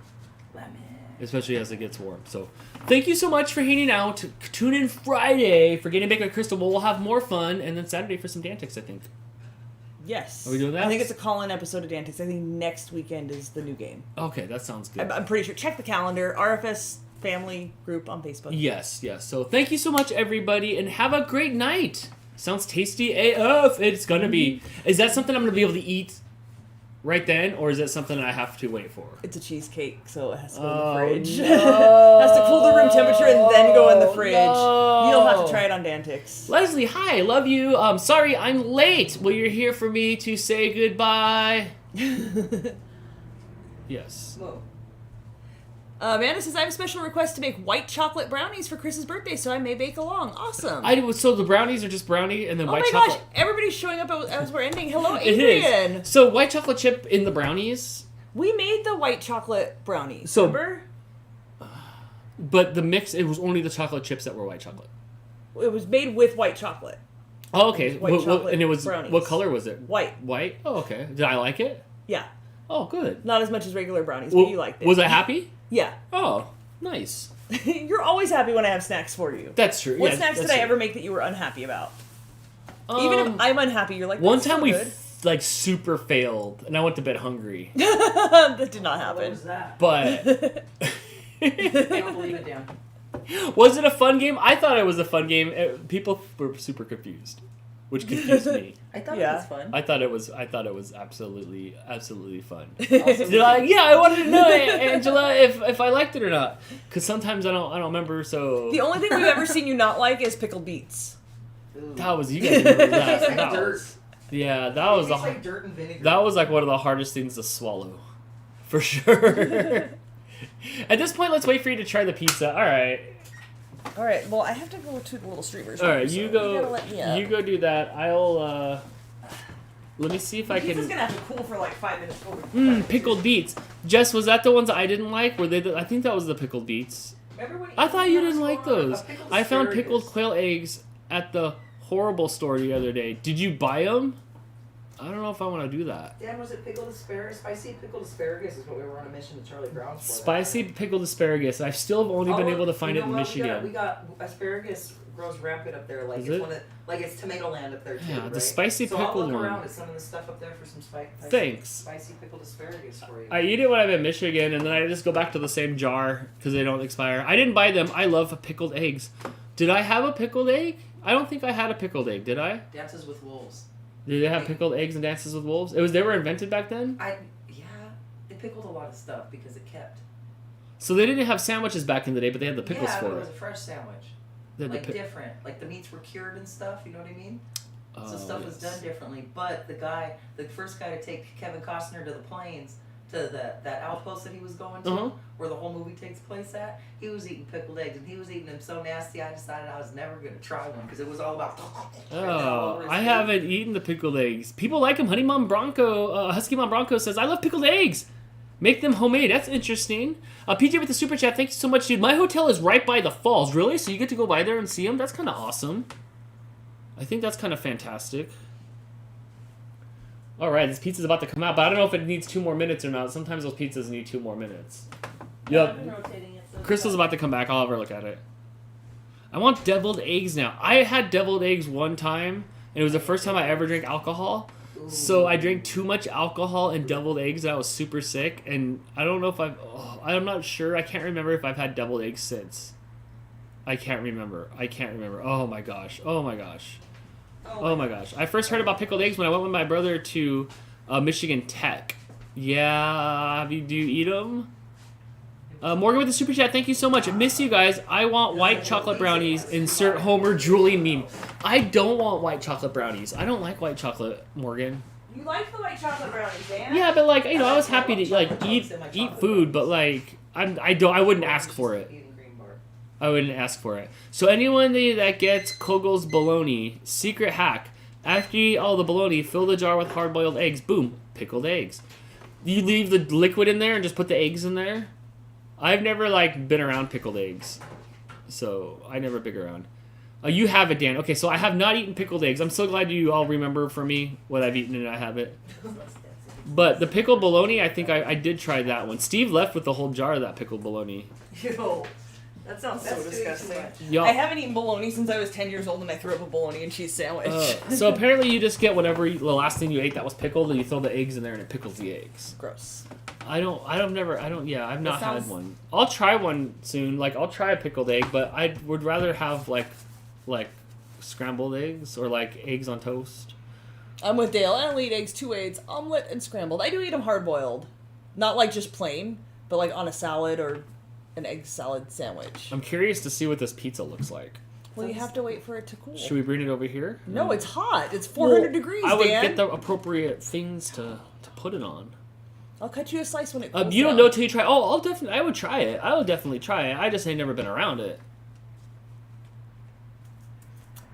Lemon. Especially as it gets warm. So, thank you so much for hanging out. Tune in Friday for Getting Baked with Crystal. We'll have more fun, and then Saturday for some Dantics, I think. Yes. Are we doing that? I think it's a call-in episode of Dantics. I think next weekend is the new game. Okay, that sounds good. I'm pretty sure. Check the calendar. RFS family group on Facebook. Yes. So, thank you so much, everybody, and have a great night. Sounds tasty AF. It's gonna be. Is that something I'm gonna be able to eat right then, or is that something I have to wait for? It's a cheesecake, so it has to go in the fridge. No. Has to cool to room temperature and then go in the fridge. No. You'll have to try it on Dantics. Leslie, hi, love you. Sorry, I'm late. Well, you're here for me to say goodbye. Yes. Whoa. Amanda says, I have a special request to make white chocolate brownies for Chris's birthday, so I may bake along. Awesome. So the brownies are just brownie and then Oh white my chocolate. gosh, everybody's showing up as we're ending. Hello, It Adrian. is. So white chocolate chip in the brownies, We made the white chocolate brownies. So- Remember? but the mix, it was only the chocolate chips that were white chocolate. It was made with white chocolate. Oh, okay. White chocolate and it was, brownies. what color was it? White. White? Oh, okay. Did I like it? Yeah. Oh, good. Not as much as regular brownies, Well, but you liked it. Was I happy? Yeah. Oh, nice. You're always happy when I have snacks for you. That's true. What Yeah, snacks that's did I true. ever make that you were unhappy about? Even if I'm unhappy, you're like, One "That's time so we good." like super failed, and I went to bed hungry. That did not What happen. was that? But I don't believe it down. was it a fun game? I thought it was a fun game. People were super confused, which confused me. I thought Yeah. it was fun. I thought it was absolutely fun. Also, They're like, yeah, I wanted to know, Angela, if I liked it or not, because sometimes I don't remember. So The only thing we've ever seen you not like is pickled beets. ooh. that was you guys remember that. Tastes like That dirt. was- yeah, that was It the tastes like dirt and vinegar. that was like one of the hardest things to swallow, for sure. At this point, let's wait for you to try the pizza. All right. All right. Well, I have to go to the little streamers. All right, so you gotta go. let me up. You go do that. I'll. Let me see if I Pizza's can. gonna have to cool for like 5 minutes. before we- Pickled beets. Jess, was that the ones I didn't like? Were they? I think that was the pickled beets. Remember when I thought you didn't was like going on? those. A pickled I found asparagus. pickled quail eggs at the horrible store the other day. Did you buy them? I don't know if I want to do that. Dan, was it pickled asparagus? Spicy pickled asparagus is what we were on a mission to Charlie Brown's for. Spicy pickled asparagus. I still have only been able to find it in Michigan. We got asparagus grows rampant up there. Like Is it's it? one of like it's tomato land up there too. Yeah, right? the spicy so pickled I'll look one. around at some of the stuff up there for some Thanks. spicy pickled asparagus for you. I eat it when I'm in Michigan, and then I just go back to the same jar because they don't expire. I didn't buy them. I love pickled eggs. Did I have a pickled egg? I don't think I had a pickled egg. Did I? Dances with Wolves. Did they have pickled eggs and Dances with Wolves? They were invented back then? Yeah, they pickled a lot of stuff because it kept. So they didn't have sandwiches back in the day, but they had the pickles Yeah, for but it it. was a fresh sandwich. They had Like the different. Like the meats were cured and stuff, you know what I mean? Oh, So stuff was done differently. But the first guy to take Kevin Costner to the plains, to that outpost that he was going to, where the whole movie takes place at, he was eating pickled eggs, and he was eating them so nasty I decided I was never going to try one, because it was all about... Oh, I haven't eaten the pickled eggs. People like them. Husky Mom Bronco says, I love pickled eggs. Make them homemade. That's interesting. PJ with the super chat. Thank you so much, dude. My hotel is right by the falls. Really? So you get to go by there and see them? That's kind of awesome. I think that's kind of fantastic. All right, this pizza's about to come out, but I don't know if it needs 2 more minutes or not. Sometimes those pizzas need 2 more minutes. Yep. Crystal's about to come back. I'll have her look at it. I want deviled eggs now. I had deviled eggs one time, and it was the first time I ever drank alcohol. Ooh. So I drank too much alcohol and deviled eggs, and I was super sick. And I don't know if I'm not sure. I can't remember if I've had deviled eggs since. I can't remember. Oh my gosh. Oh my gosh. I first heard about pickled eggs when I went with my brother to Michigan Tech. Yeah, do you eat them? Morgan with the super chat, thank you so much. I miss you guys. I want white chocolate brownies. Insert Homer drooling meme. I don't want white chocolate brownies. I don't like white chocolate, Morgan. You like the white chocolate brownies, Dan? Yeah, but like I was happy to eat food, but like I wouldn't ask for it. I wouldn't ask for it. So anyone that gets Kogel's bologna, secret hack. After you eat all the bologna, fill the jar with hard-boiled eggs. Boom, pickled eggs. You leave the liquid in there and just put the eggs in there. I've never been around pickled eggs, so I never big around. You have it, Dan. Okay, so I have not eaten pickled eggs. I'm so glad you all remember for me what I've eaten and I have it. But the pickled bologna, I think I did try that one. Steve left with the whole jar of that pickled bologna. Yo, that sounds so disgusting. Y'all, I haven't eaten bologna since I was 10 years old, and I threw up a bologna and cheese sandwich. So apparently you just get whatever the last thing you ate that was pickled, and you throw the eggs in there, and it pickles the eggs. Gross. I've not had one. I'll try one soon. I'll try a pickled egg, but I would rather have like scrambled eggs or eggs on toast. I'm with Dale. I only eat eggs 2 ways: omelet and scrambled. I do eat them hard boiled, not just plain, but on a salad or an egg salad sandwich. I'm curious to see what this pizza looks like. Well, you have to wait for it to cool. Should we bring it over here? No, it's hot. It's 400 degrees, I would Dan. get the appropriate things to put it on. I'll cut you a slice when it cools You don't down. know till you try. Oh, I would try it. I would definitely try it. I just ain't never been around it.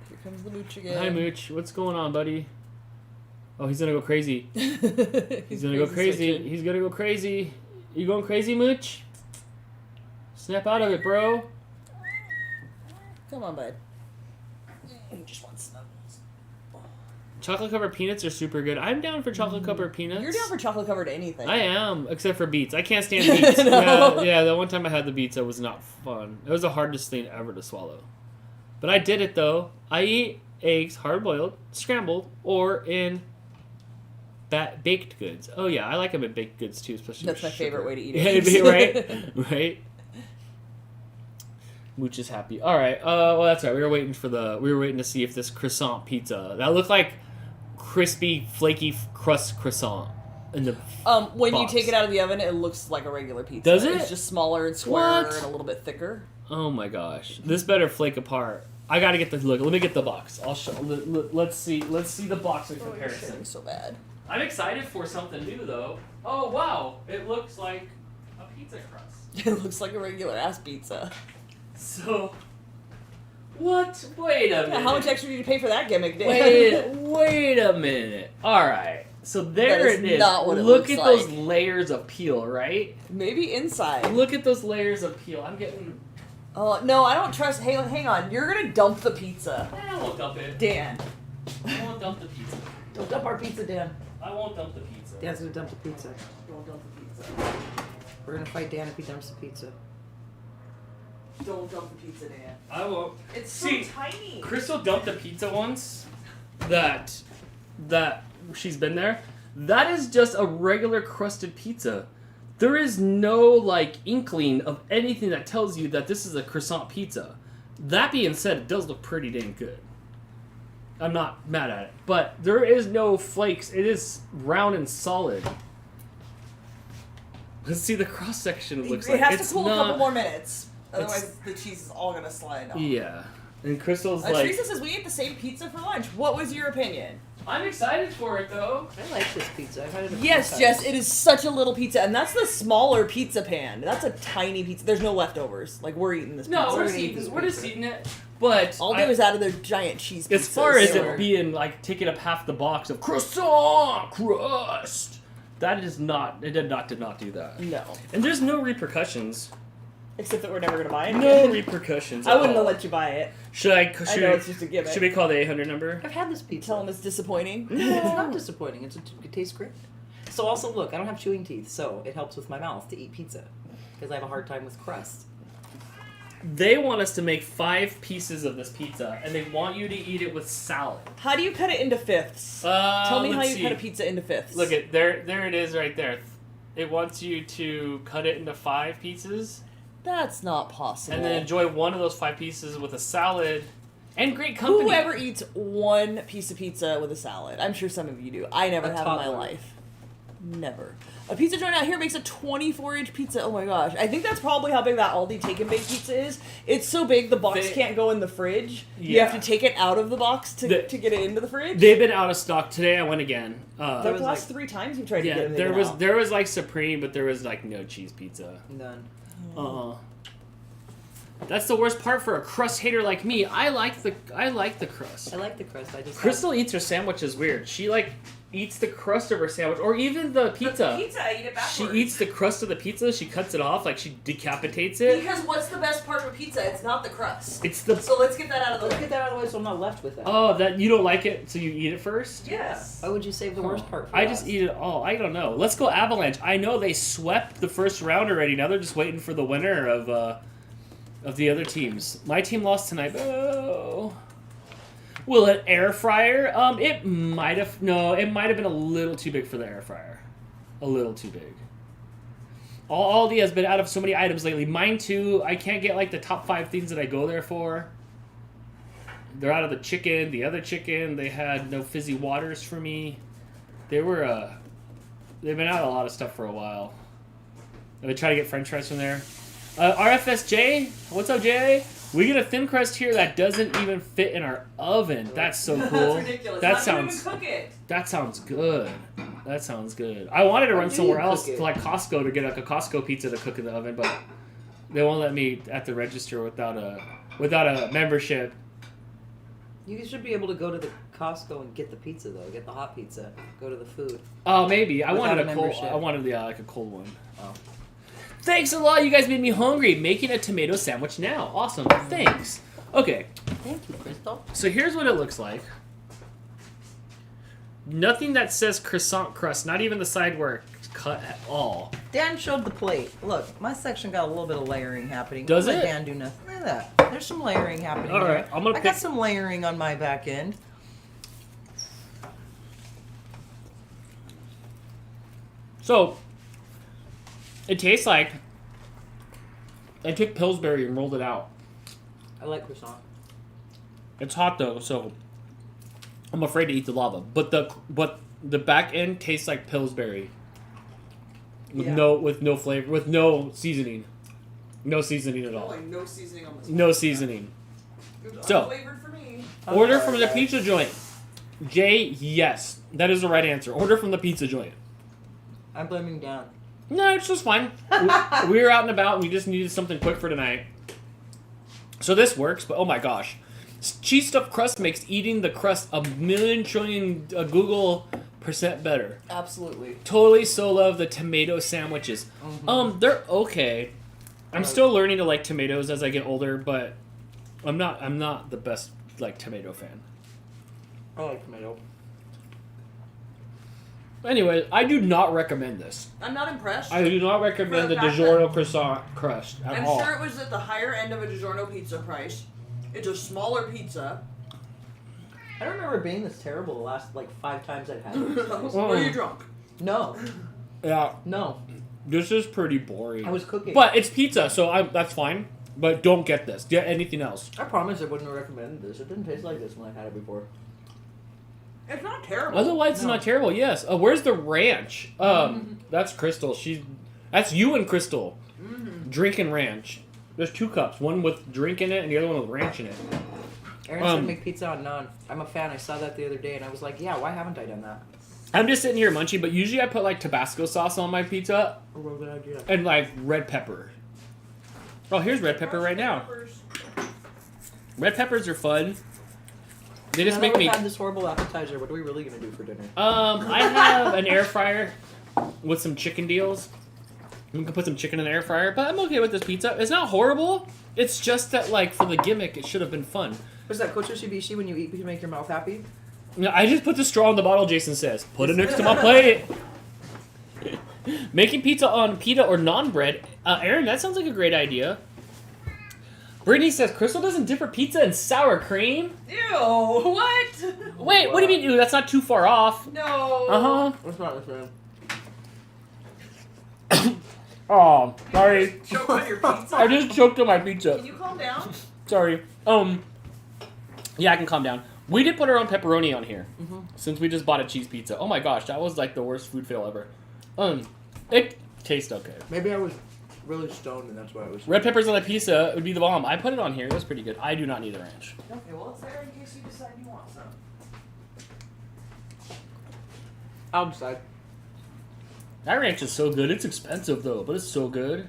Here comes the mooch again. Hi, Mooch. What's going on, buddy? Oh, he's gonna go crazy. He's gonna go crazy. switching. He's gonna go crazy. You going crazy, Mooch? Snap out of it, bro. Come on, bud. You just want snuggles. Chocolate covered peanuts are super good. I'm down for chocolate covered peanuts. You're down for chocolate covered anything. I am, except for beets. I can't stand beets. No. Yeah, the one time I had the beets, it was not fun. It was the hardest thing ever to swallow. But I did it though. I eat eggs hard boiled, scrambled, or in baked goods. Oh yeah, I like them in baked goods too, especially. That's with my favorite sugar. way to eat eggs. Yeah, right, right. Mooch is happy. All right. Well, that's right. We were waiting to see if this croissant pizza that looked like crispy, flaky crust croissant in the when box. you take it out of the oven, it looks like a regular pizza. Does it? It's just smaller and squarer What? and a little bit thicker. Oh my gosh, this better flake apart. I gotta get the look. Let me get the box. I'll show. Let's see the box in comparison. You're so bad. I'm excited for something new though. Oh wow, it looks like a pizza crust. It looks like a regular ass pizza. So, what? Wait a minute. Yeah, how much extra did you pay for that gimmick, Dan? Wait a minute. All right. So there That is it is. not what it Look looks at those like. layers of peel, right? Maybe inside. Look at those layers of peel. I'm getting. No, I don't trust. Hang on. You're gonna dump the pizza, I won't dump it. Dan. I won't dump the pizza. Don't dump our pizza, Dan. I won't dump the pizza. Dan's gonna dump the pizza. Don't dump the pizza. We're gonna fight Dan if he dumps the pizza. Don't dump the pizza, Dan. I won't. It's so See, tiny. Crystal dumped a pizza once. That she's been there. That is just a regular crusted pizza. There is no like inkling of anything that tells you that this is a croissant pizza. That being said, it does look pretty dang good. I'm not mad at it, but there is no flakes. It is round and solid. Let's see the cross section. It looks It like has it's to cool not. a couple more minutes. Otherwise, the cheese is all gonna slide off. Yeah, and Crystal's like. Teresa says we ate the same pizza for lunch. What was your opinion? I'm excited for it though. I like this pizza. I've had it a few Yes, times. Jess, it is such a little pizza, and that's the smaller pizza pan. That's a tiny pizza. There's no leftovers. Like, we're eating this pizza. No, we're gonna eat just this we're just pizza. eating it. But All do is out of their giant cheese pizzas. as far as so- it being like taking up half the box of croissant crust, that is not. It did not do that. No. And there's no repercussions. Except that we're never going to buy it. No repercussions. I at wouldn't all. have let you buy it. Should I? I know it's just a gimmick. Should we call the 800 number? I've had this pizza. Tell them it's disappointing. It's not disappointing. It tastes great. So also, look, I don't have chewing teeth, so it helps with my mouth to eat pizza because I have a hard time with crust. They want us to make 5 pieces of this pizza, and they want you to eat it with salad. How do you cut it into fifths? Tell me how let's you cut a see. pizza into fifths. Look at there it is right there. It wants you to cut it into 5 pieces. That's not possible. And then enjoy one of those 5 pieces with a salad and great company. Whoever eats one piece of pizza with a salad? I'm sure some of you do. I never A have in my toddler. life. Never. A pizza joint out here makes a 24-inch pizza. Oh my gosh. I think that's probably how big that Aldi Take and Bake pizza is. It's so big the box can't go in the fridge. You Yeah. have to take it out of the box to get it into the fridge. They've been out of stock today. I went again. the was last like- 3 times you tried to Yeah, get it there in was out. there was like Supreme, but there was like no cheese pizza. None. That's the worst part for a crust hater like me. I like the crust. I like the crust. I just Crystal eats her sandwiches weird. She like eats the crust of her sandwich, or even the pizza. Pizza, I eat it She backwards. eats the crust of the pizza. She cuts it off, like she decapitates it. Because what's the best part of a pizza? It's not the crust. It's the So let's get that out of the Let's way. get that out of the way so I'm not left with that. oh that you don't like it, so you eat it first. Yes. Why would you save the worst part for I us? just eat it all. I don't know. Let's go Avalanche. I know they swept the first round already. Now they're just waiting for the winner of the other teams. My team lost tonight. Oh. Will it air fryer? It might have. No, it might have been a little too big for the air fryer. A little too big. Aldi has been out of so many items lately. Mine too. I can't get like the top 5 things that I go there for. They're out of the chicken. The other chicken, they had no fizzy waters for me. They were. They've been out of a lot of stuff for a while. I've been trying to get French fries from there. RFSJ, what's up, Jay? We get a thin crust here that doesn't even fit in our oven. That's so cool. That's ridiculous. That How do you sounds. even cook it? That sounds good. That sounds good. I wanted to How run do somewhere you else, cook it? to like Costco, to get like a Costco pizza to cook in the oven, but they won't let me at the register without a membership. You should be able to go to the Costco and get the pizza though. Get the hot pizza. Go to the food. Oh, maybe I Without wanted a a cold. membership. I wanted like a cold one. Oh. Thanks a lot. You guys made me hungry. Making a tomato sandwich now. Awesome. Thanks. Okay. Thank you, Crystal. So here's what it looks like. Nothing that says croissant crust, not even the side where it's cut at all. Dan showed the plate. Look, my section got a little bit of layering happening. Does Let it? Dan do nothing. Look at that. There's some layering happening. All right, there. I'm gonna I pick- got some layering on my back end. So, it tastes like I took Pillsbury and rolled it out. I like croissant. It's hot though, so I'm afraid to eat the lava. But the back end tastes like Pillsbury. With Yeah. no flavor, with no seasoning. No seasoning at all. Like no seasoning on this. No seasoning. It's So- unflavored for me. Order from the pizza joint. Jay, yes. That is the right answer. Order from the pizza joint. I'm blaming Dan. No, it's just fine. We were out and about and we just needed something quick for tonight. So this works, but oh my gosh. Cheese stuffed crust makes eating the crust a million trillion Google % better. Absolutely. Totally so love the tomato sandwiches. They're okay. I'm still learning to like tomatoes as I get older, but I'm not the best like tomato fan. I like tomato. Anyway, I do not recommend this. I'm not impressed. I do not recommend the For the fact DiGiorno croissant crust at I'm all. sure it was at the higher end of a DiGiorno pizza price. It's a smaller pizza. I don't remember being this terrible the last like 5 times I've had it. Were you drunk? No. Yeah, No. this is pretty boring. I was cooking. But it's pizza, so that's fine. But don't get this. Get anything else. I promise I wouldn't have recommended this. It didn't taste like this when I had it before. It's not terrible. Otherwise, it's not terrible. Yes. Where's the ranch? That's Crystal. That's you and Crystal. Drinking ranch. There's 2 cups. One with drink in it, and the other one with ranch in it. Aaron said make pizza on naan. I'm a fan. I saw that the other day, and I was like, yeah, why haven't I done that? I'm just sitting here munching, but usually I put like Tabasco sauce on my pizza What a good idea. and like red pepper. Oh, here's red pepper right now. Red peppers are fun. They just make me. We've had this horrible appetizer. What are we really gonna do for dinner? I have an air fryer with some chicken deals. We can put some chicken in the air fryer, but I'm okay with this pizza. It's not horrible. It's just that, like, for the gimmick, it should have been fun. What's that, Coach Shibishi, when you eat, you make your mouth happy? I just put the straw in the bottle, Jason says. Put it next to my plate. Making pizza on pita or naan bread. Aaron, that sounds like a great idea. Brittany says, Crystal doesn't dip her pizza in sour cream? Ew, what? Wait, what do you mean, ew? That's not too far off. No. Uh-huh. That's not the same. Oh, sorry. Choke on your pizza. I just choked on my pizza. Can you calm down? Sorry. Yeah, I can calm down. We did put our own pepperoni on here since we just bought a cheese pizza. Oh my gosh, that was like the worst food fail ever. It tastes okay. Maybe I was really stoned and that's why it was. Red peppers on the pizza would be the bomb. I put it on here. It was pretty good. I do not need the ranch. Okay, well, it's there in case you decide you want some. I'll decide. That ranch is so good. It's expensive though, but it's so good.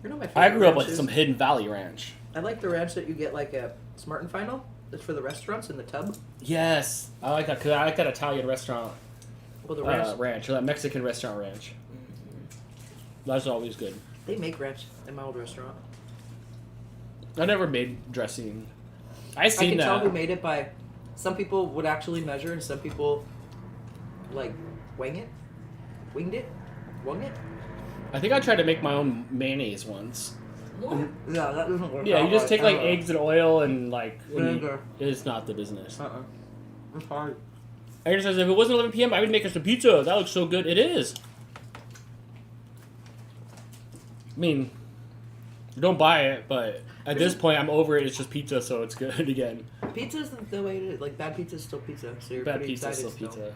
You know my I favorite grew up ranch with is- some Hidden Valley ranch. I like the ranch that you get like at Smart and Final. That's for the restaurants in the tub. Yes, I like that because I like that Italian restaurant Well, the ranch. ranch or that Mexican restaurant ranch. That's always good. They make ranch in my old restaurant. I never made dressing. I I seen can that. tell who made it by. Some people would actually measure, and some people like winged it. Wung it. I think I tried to make my own mayonnaise once. Yeah, that doesn't work. Yeah, out you just right. take like eggs and oil and like. Vinegar. It's not the business. It's hard. Aaron says if it wasn't 11 p.m., I would make us some pizza. That looks so good. It is. I mean, don't buy it, but at this point, I'm over it. It's just pizza, so it's good again. Pizza isn't the way it is. Like bad pizza is still pizza. So you're Bad pretty pizza, excited still pizza.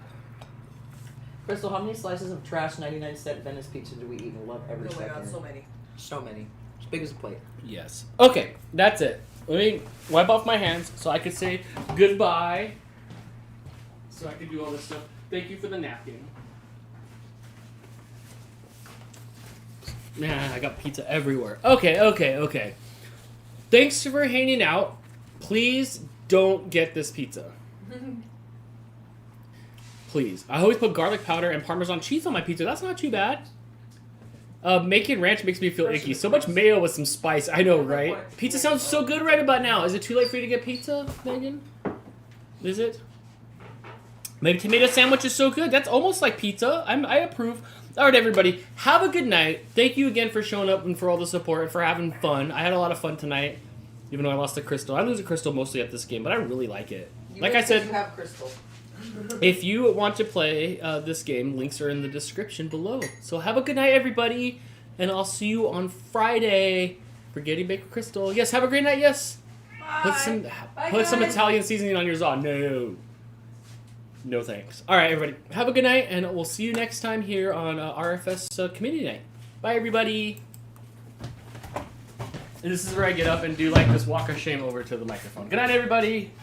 Crystal, how many slices of trash 99-cent Venice pizza do we eat and love every Oh my second? god, so many. So many. As big as a plate. Yes. Okay, that's it. Let me wipe off my hands so I could say goodbye. So I could do all this stuff. Thank you for the napkin. Man, I got pizza everywhere. Okay. Thanks for hanging out. Please don't get this pizza. Please. I always put garlic powder and Parmesan cheese on my pizza. That's not too bad. Making ranch makes me feel icky. So much mayo with some spice. I know, right? Pizza sounds so good right about now. Is it too late for you to get pizza, Megan? Is it? Maybe tomato sandwich is so good. That's almost like pizza. I approve. All right, everybody. Have a good night. Thank you again for showing up and for all the support and for having fun. I had a lot of fun tonight, even though I lost a crystal. I lose a crystal mostly at this game, but I really like it. Like I said, you have Crystal. if you want to play this game, links are in the description below. So have a good night, everybody, and I'll see you on Friday for Getting Baked Crystal. Yes, have a great night. Yes. Bye. Put some Italian seasoning on your za. No thanks. All right, everybody. Have a good night, and we'll see you next time here on RFS Community Night. Bye, everybody. And this is where I get up and do like this walk of shame over to the microphone. Good night, everybody.